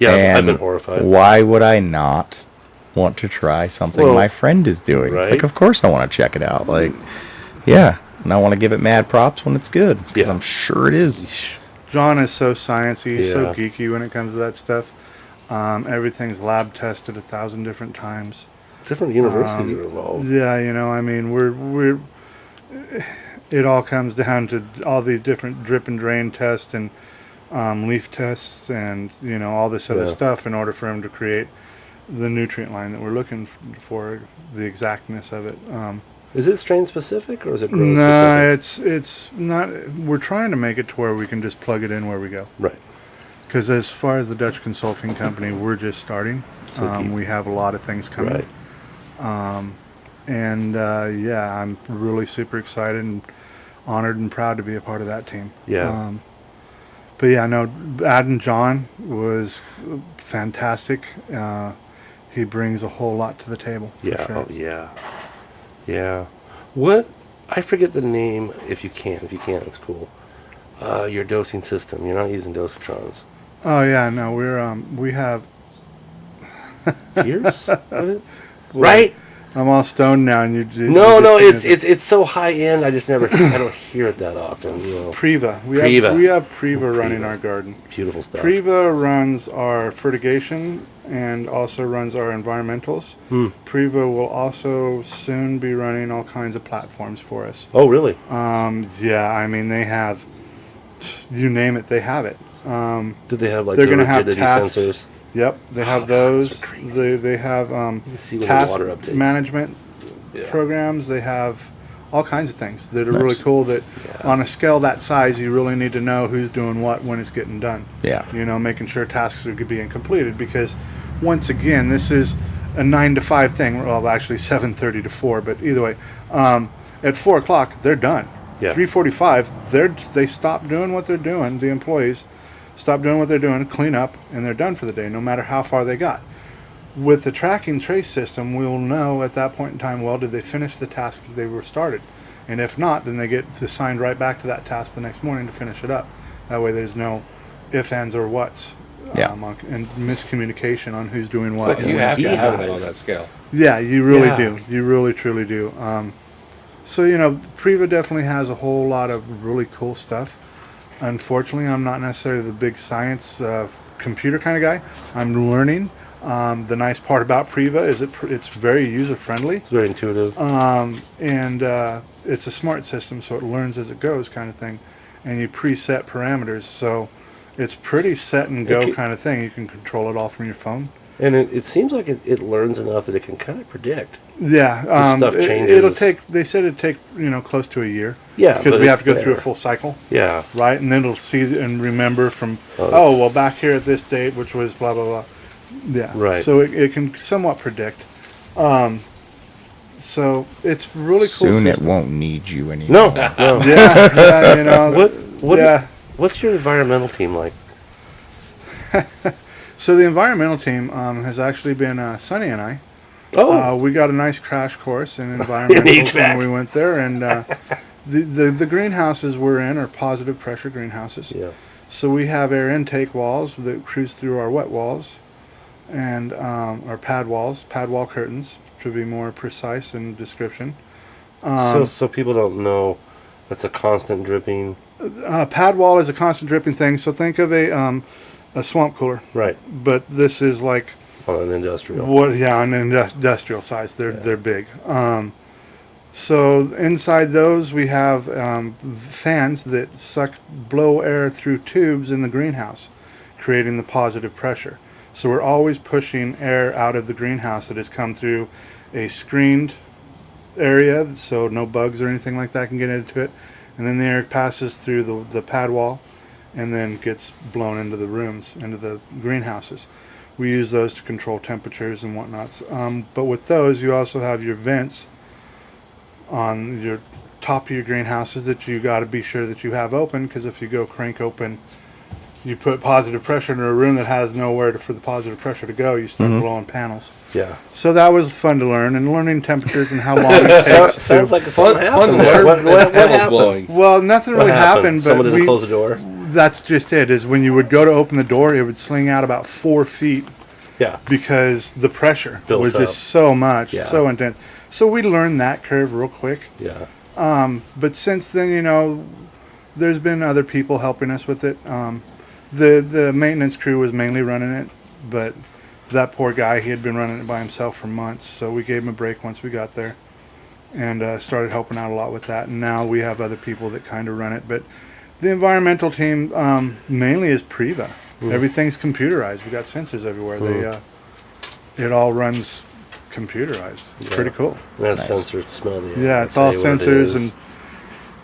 Speaker 4: Yeah, I've
Speaker 1: And
Speaker 4: been horrified.
Speaker 1: Why would I not want to try something
Speaker 4: Well,
Speaker 1: my friend is doing?
Speaker 4: right.
Speaker 1: Like, of course I want to check it out. Like, yeah. And I want to give it mad props when it's good, because
Speaker 4: Yeah.
Speaker 1: I'm sure it is.
Speaker 2: John is so sciencey, he's so
Speaker 4: Yeah.
Speaker 2: geeky when it comes to that stuff. Everything's lab tested 1,000 different times.
Speaker 4: Different universities are involved.
Speaker 2: Yeah, you know, I mean, we're it all comes down to all these different drip and drain tests and leaf tests and, you know, all this other
Speaker 4: Yeah.
Speaker 2: stuff in order for him to create the nutrient line that we're looking for, the exactness of it.
Speaker 4: Is it strain specific or is it grow
Speaker 2: No,
Speaker 4: specific?
Speaker 2: it's not. We're trying to make it to where we can just plug it in where we go.
Speaker 4: Right.
Speaker 2: Because as far as the Dutch consulting company, we're just starting. We have a lot of things coming.
Speaker 4: Right.
Speaker 2: Yeah, I'm really super excited and honored and proud to be a part of that team.
Speaker 4: Yeah.
Speaker 2: But yeah, no, adding John was fantastic. He brings a whole lot to the table. For
Speaker 4: Yeah.
Speaker 2: sure.
Speaker 4: Oh, yeah. Yeah. What? I forget the name. If you can, it's cool. Your dosing system. You're not using dosatrons.
Speaker 2: Oh yeah, no, we have.
Speaker 4: Years? Right?
Speaker 2: I'm all stoned now, and you.
Speaker 4: No. It's so high end. I just never. I don't hear it that often. You know.
Speaker 2: Priva. We have Priva running our garden.
Speaker 4: Beautiful stuff.
Speaker 2: Priva runs our fertigation and also runs our environmentals. Priva will also soon be running all kinds of platforms for us.
Speaker 4: Oh, really?
Speaker 2: Yeah, I mean they have, you name it, they have it.
Speaker 4: Do they have like
Speaker 2: They're
Speaker 4: the
Speaker 2: going to have
Speaker 4: rigidity
Speaker 2: tasks.
Speaker 4: sensors?
Speaker 2: Yep, they have
Speaker 4: those
Speaker 2: those.
Speaker 4: are crazy.
Speaker 2: They have
Speaker 4: see when the
Speaker 2: task
Speaker 4: water updates.
Speaker 2: management
Speaker 4: Yeah.
Speaker 2: programs. They have all kinds of things that are really cool. That on a scale that size, you really need to know who's doing what when it's getting done.
Speaker 1: Yeah.
Speaker 2: You know, making sure tasks are being completed, because once again, this is a 9 to 5 thing. Well, actually 7:30 to 4, but either way, at 4 o'clock they're done.
Speaker 4: Yeah.
Speaker 2: 3:45 they stop doing what they're doing. The employees stop doing what they're doing, clean up, and they're done for the day, no matter how far they got. With the tracking trace system, we'll know at that point in time, well, did they finish the task that they were started? And if not, then they get assigned right back to that task the next morning to finish it up. That way there's no ifs, ands, or whats.
Speaker 1: Yeah.
Speaker 2: And miscommunication on who's doing what.
Speaker 3: It's like
Speaker 2: and
Speaker 3: you
Speaker 2: when
Speaker 3: have
Speaker 2: it's
Speaker 3: to
Speaker 2: getting
Speaker 3: have
Speaker 2: done.
Speaker 3: it on that scale.
Speaker 2: Yeah, you really
Speaker 4: Yeah.
Speaker 2: do. You really, truly do. So, you know, Priva definitely has a whole lot of really cool stuff. Unfortunately, I'm not necessarily the big science computer kind of guy. I'm learning. The nice part about Priva is it's very user-friendly.
Speaker 4: It's very intuitive.
Speaker 2: And it's a smart system, so it learns as it goes kind of thing. And you preset parameters, so it's pretty set and go kind of thing. You can control it all from your phone.
Speaker 4: And it seems like it learns enough that it can kind of predict.
Speaker 2: Yeah,
Speaker 4: stuff changes.
Speaker 2: It'll take. They said it'd take close to a year.
Speaker 4: Yeah,
Speaker 2: because
Speaker 4: but
Speaker 2: we have
Speaker 4: it's
Speaker 2: to go through a
Speaker 4: there.
Speaker 2: full cycle,
Speaker 4: Yeah.
Speaker 2: right? And then it'll see and remember from well, back here at this date, which was blah blah blah. Yeah,
Speaker 4: Right.
Speaker 2: So it can somewhat predict. So it's really cool.
Speaker 1: Soon it
Speaker 2: system.
Speaker 1: won't need you anymore.
Speaker 4: No.
Speaker 2: Yeah, you know.
Speaker 4: What?
Speaker 2: Yeah.
Speaker 4: What's your environmental team like?
Speaker 2: So the environmental team has actually been Sonny and I.
Speaker 4: Oh,
Speaker 2: We got a nice crash course in environmentals
Speaker 4: HVAC.
Speaker 2: when we went there, and the greenhouses we're in are positive pressure greenhouses.
Speaker 4: yeah.
Speaker 2: So we have air intake walls that cruise through our wet walls, and our pad wall curtains to be more precise in description.
Speaker 4: So people don't know that's a constant dripping.
Speaker 2: Pad wall is a constant dripping thing. So think of a swamp cooler,
Speaker 4: Right.
Speaker 2: but this is like
Speaker 4: On an industrial.
Speaker 2: an industrial size. They're big. So inside those we have fans that blow air through tubes in the greenhouse, creating the positive pressure. So we're always pushing air out of the greenhouse that has come through a screened area, so no bugs or anything like that can get into it. And then the air passes through the pad wall and then gets blown into the rooms, into the greenhouses. We use those to control temperatures and whatnot. But with those, you also have your vents on your top of your greenhouses that you got to be sure that you have open, because if you go crank open, you put positive pressure in a room that has nowhere for the positive pressure to go, you start blowing panels.
Speaker 4: Yeah.
Speaker 2: So that was fun to learn, and learning temperatures and how long it takes.
Speaker 4: Sounds like
Speaker 3: Fun,
Speaker 4: something
Speaker 3: fun
Speaker 4: happened
Speaker 3: to
Speaker 4: there.
Speaker 3: learn.
Speaker 4: What
Speaker 3: Panels
Speaker 4: happened?
Speaker 3: blowing.
Speaker 2: Well, nothing really
Speaker 4: What
Speaker 2: happened, but
Speaker 4: Someone didn't close the door?
Speaker 2: that's just it, is when you would go to open the door, it would sling out about 4 feet
Speaker 4: Yeah.
Speaker 2: because the pressure
Speaker 4: Built
Speaker 2: was
Speaker 4: up.
Speaker 2: just so much,
Speaker 4: Yeah.
Speaker 2: so intense. So we learned that curve real quick.
Speaker 4: Yeah.
Speaker 2: But since then, there's been other people helping us with it. The maintenance crew was mainly running it, but that poor guy, he had been running it by himself for months. So we gave him a break once we got there, and started helping out a lot with that. And now we have other people that kind of run it. But the environmental team mainly is Priva. Everything's computerized. We got sensors everywhere. It all runs computerized. It's pretty cool.
Speaker 4: And that's sensors to smell the air.
Speaker 2: Yeah, it's
Speaker 4: Tell
Speaker 2: all
Speaker 4: you what it
Speaker 2: sensors,
Speaker 4: is.
Speaker 2: and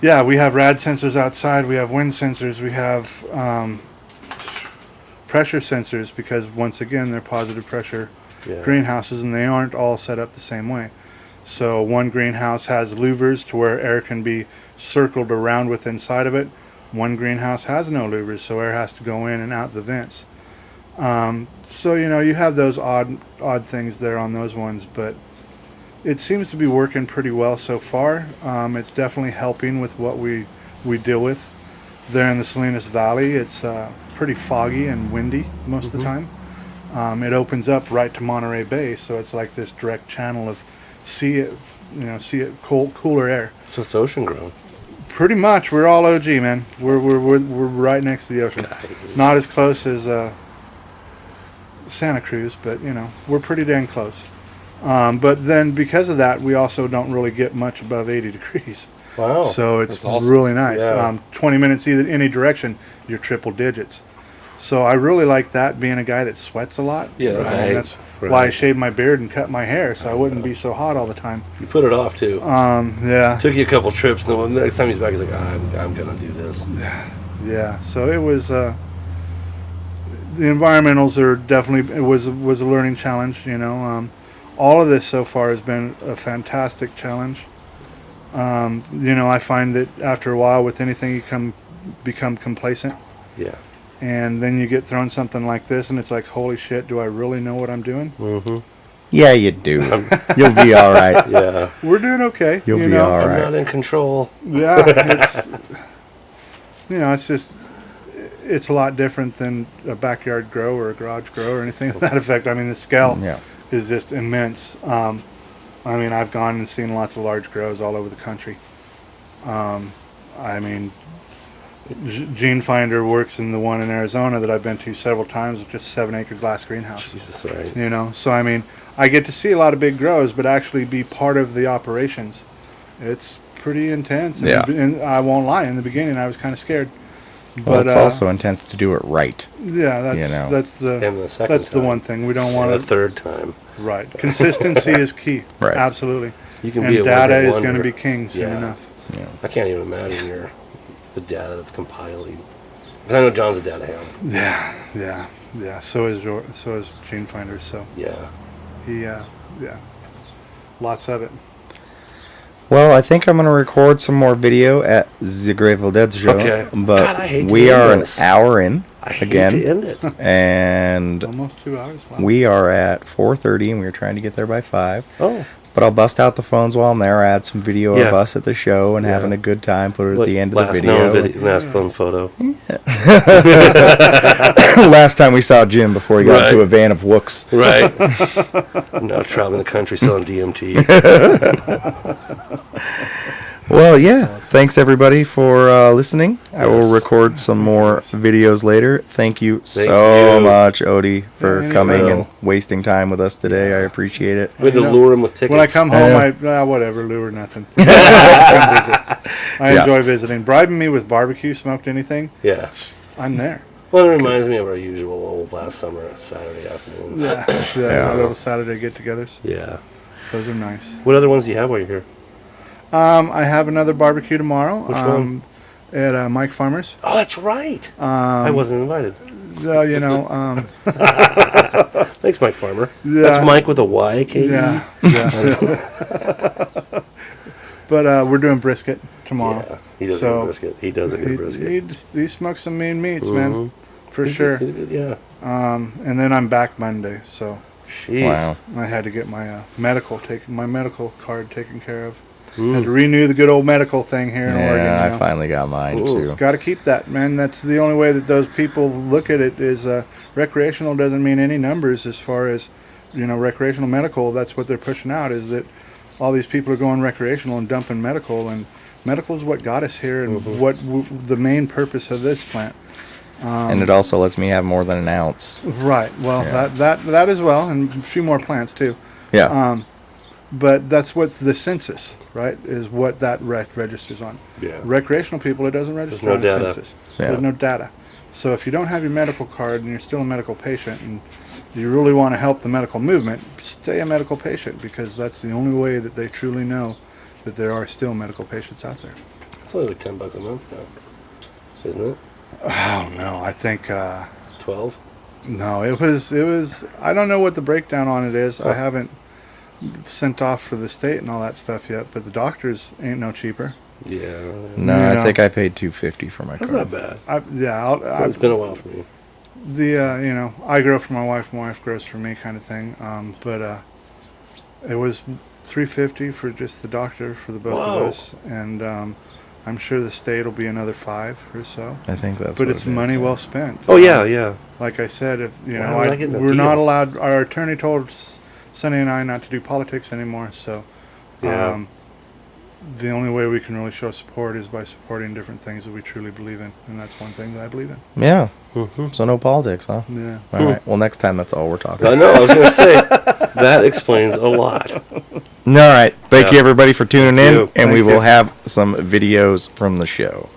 Speaker 2: yeah, we have rad sensors outside. We have wind sensors. We have pressure sensors, because once again, they're positive pressure
Speaker 4: Yeah.
Speaker 2: greenhouses, and they aren't all set up the same way. So one greenhouse has louvers to where air can be circled around with inside of it. One greenhouse has no louvers, so air has to go in and out the vents. So you have those odd things there on those ones, but it seems to be working pretty well so far. It's definitely helping with what we deal with there in the Salinas Valley. It's pretty foggy and windy most of the time. It opens up right to Monterey Bay, so it's like this direct channel of cooler air.
Speaker 4: So it's ocean grown.
Speaker 2: Pretty much, we're all OG, man. We're right next to the ocean. Not as close as Santa Cruz, but we're pretty dang close. But then because of that, we also don't really get much above 80 degrees.
Speaker 4: Wow.
Speaker 2: So it's
Speaker 3: That's awesome.
Speaker 2: really nice.
Speaker 4: Yeah.
Speaker 2: 20 minutes either any direction, you're triple digits. So I really like that, being a guy that sweats a lot.
Speaker 3: Yeah, that's
Speaker 2: And
Speaker 3: awesome.
Speaker 2: that's
Speaker 4: Right.
Speaker 2: why I shaved my beard and cut my hair, so I wouldn't be so hot all the time.
Speaker 4: You put it off too.
Speaker 2: Yeah.
Speaker 4: Took you a couple trips. And the next time he's back, he's like, I'm gonna do this.
Speaker 2: Yeah, so it was the environmentals are definitely, it was a learning challenge. All of this so far has been a fantastic challenge. I find that after a while with anything you become complacent,
Speaker 4: Yeah.
Speaker 2: and then you get thrown something like this, and it's like, holy shit, do I really know what I'm doing?
Speaker 4: Mm-hmm.
Speaker 1: Yeah, you do. You'll be all right.
Speaker 4: Yeah.
Speaker 2: We're doing okay.
Speaker 1: You'll be all
Speaker 4: I'm
Speaker 1: right.
Speaker 4: not in control.
Speaker 2: Yeah, it's just, it's a lot different than a backyard grow or a garage grow or anything to that effect. I mean, the scale
Speaker 1: Yeah.
Speaker 2: is just immense. I've gone and seen lots of large grows all over the country. Gene Finder works in the one in Arizona that I've been to several times with just 7-acre glass greenhouse.
Speaker 4: Jesus, right.
Speaker 2: So I get to see a lot of big grows, but actually be part of the operations. It's pretty intense.
Speaker 1: Yeah.
Speaker 2: And I won't lie, in the beginning I was kind of scared.
Speaker 1: Well, it's also intense to do it right.
Speaker 2: Yeah, that's
Speaker 4: And the second
Speaker 2: that's the
Speaker 4: time.
Speaker 2: one thing we don't
Speaker 4: And
Speaker 2: want
Speaker 4: the
Speaker 2: to.
Speaker 4: third time.
Speaker 2: Right, consistency is key.
Speaker 1: Right.
Speaker 2: Absolutely.
Speaker 4: You can
Speaker 2: And
Speaker 4: be a
Speaker 2: data
Speaker 4: one-hit
Speaker 2: is going to
Speaker 4: wonder.
Speaker 2: be king soon
Speaker 4: Yeah.
Speaker 2: enough.
Speaker 1: Yeah.
Speaker 4: I can't even imagine the data that's compiling. But I know John's a data hound.
Speaker 2: Yeah. So is Gene Finder. So
Speaker 4: Yeah.
Speaker 2: he lots of it.
Speaker 1: Well, I think I'm going to record some more video at the Grateful Dead show.
Speaker 4: Okay.
Speaker 1: But
Speaker 4: God, I hate to
Speaker 1: we
Speaker 4: end
Speaker 1: are
Speaker 4: this.
Speaker 1: an hour in
Speaker 4: I hate
Speaker 1: again.
Speaker 4: to end it.
Speaker 1: And
Speaker 2: Almost 2 hours. Wow.
Speaker 1: we are at 4:30, and we were trying to get there by 5.
Speaker 4: Oh.
Speaker 1: But I'll bust out the phones while I'm there, add some video of
Speaker 4: Yeah.
Speaker 1: us at the show and
Speaker 4: Yeah.
Speaker 1: having a good time, put it at
Speaker 4: Like
Speaker 1: the end of the
Speaker 4: last
Speaker 1: video.
Speaker 4: last known photo.
Speaker 1: Last time we saw Jim before he got
Speaker 4: Right.
Speaker 1: into a van of wooks.
Speaker 4: Right. I'm now traveling the country selling DMT.
Speaker 1: Well, yeah.
Speaker 2: Awesome.
Speaker 1: Thanks everybody for listening. I will
Speaker 4: Yes.
Speaker 1: record some more
Speaker 2: guys.
Speaker 1: videos later. Thank you
Speaker 4: Thank
Speaker 1: so
Speaker 4: you.
Speaker 1: much, Odie, for
Speaker 2: anytime.
Speaker 1: coming and wasting time with us today. I appreciate it.
Speaker 4: We had to
Speaker 2: You know,
Speaker 4: lure him with tickets.
Speaker 2: When I come
Speaker 1: I
Speaker 2: home,
Speaker 1: know.
Speaker 2: whatever, lure nothing. Come visit. I
Speaker 1: Yeah.
Speaker 2: enjoy visiting. Bribing me with barbecue, smoked anything,
Speaker 4: Yeah.
Speaker 2: I'm there.
Speaker 4: Well, it reminds me of our usual old last summer Saturday afternoon.
Speaker 2: Yeah, our little Saturday get-togethers.
Speaker 4: Yeah.
Speaker 2: Those are nice.
Speaker 4: What other ones do you have while you're here?
Speaker 2: I have another barbecue tomorrow.
Speaker 4: Which one?
Speaker 2: At Mike Farmer's.
Speaker 4: Oh, that's right. I wasn't invited.
Speaker 2: You know,
Speaker 4: Thanks, Mike Farmer.
Speaker 2: Yeah.
Speaker 4: That's Mike with a Y, K.
Speaker 2: yeah. But we're doing brisket tomorrow.
Speaker 4: Yeah. He does a
Speaker 2: So,
Speaker 4: good brisket. He does a good brisket.
Speaker 2: He smokes some mean meats, man, for sure.
Speaker 4: He's good, yeah.
Speaker 2: And then I'm back Monday, so
Speaker 4: Jeez.
Speaker 1: Wow.
Speaker 2: I had to get my medical card taken care of. Had to renew the good old medical thing here in Oregon.
Speaker 1: Yeah,
Speaker 2: You know?
Speaker 1: I finally got mine too.
Speaker 2: Got to keep that, man. That's the only way that those people look at it. Is recreational doesn't mean any numbers as far as recreational medical. That's what they're pushing out, is that all these people are going recreational and dumping medical, and medical is what got us here and what the main purpose of this plant.
Speaker 1: And it also lets me have more than an ounce.
Speaker 2: Right. Well,
Speaker 1: Yeah.
Speaker 2: that as well, and a few more plants too.
Speaker 1: Yeah.
Speaker 2: But that's what's the census, right? Is what that registers on.
Speaker 4: Yeah.
Speaker 2: Recreational people, it doesn't register
Speaker 4: no
Speaker 2: on the
Speaker 4: data.
Speaker 2: census.
Speaker 1: Yeah.
Speaker 2: There's no data. So if you don't have your medical card and you're still a medical patient and you really want to help the medical movement, stay a medical patient, because that's the only way that they truly know that there are still medical patients out there.
Speaker 4: It's only like $10 a month now, isn't it?
Speaker 2: Oh no, I think
Speaker 4: 12.
Speaker 2: no. It was. I don't know what the breakdown on it is. I haven't sent off for the state and all that stuff yet. But the doctors ain't no cheaper.
Speaker 4: Yeah.
Speaker 1: No,
Speaker 2: you
Speaker 1: I
Speaker 2: know.
Speaker 1: think I paid $250 for my
Speaker 4: That's
Speaker 1: card.
Speaker 4: not bad.
Speaker 2: It's
Speaker 4: It's been a while for me.
Speaker 2: I grow for my wife grows for me kind of thing. But it was $350 for just the doctor for the both
Speaker 4: Whoa.
Speaker 2: of us, and I'm sure the state will be another $5 or so.
Speaker 1: I think that's
Speaker 2: But
Speaker 1: what
Speaker 2: it's
Speaker 1: it is,
Speaker 2: money
Speaker 1: yeah.
Speaker 2: well spent.
Speaker 4: Oh, yeah, yeah.
Speaker 2: Like I said, if
Speaker 4: Why am I getting a
Speaker 2: we're not
Speaker 4: deal?
Speaker 2: allowed. Our attorney told Sonny and I not to do politics anymore. So,
Speaker 4: Yeah.
Speaker 2: the only way we can really show support is by supporting different things that we truly believe in, and that's one thing that I believe in.
Speaker 1: Yeah. So no politics, huh?
Speaker 2: Yeah.
Speaker 1: All right. Well, next time that's all we're talking
Speaker 4: I
Speaker 1: about.
Speaker 4: know, I was going to say, that explains a lot.
Speaker 1: All right. Thank
Speaker 4: Yeah.
Speaker 1: you everybody for tuning
Speaker 4: Thank
Speaker 1: in,
Speaker 4: you.
Speaker 1: and we
Speaker 2: Thank
Speaker 1: will
Speaker 2: you.
Speaker 1: have some videos from the show.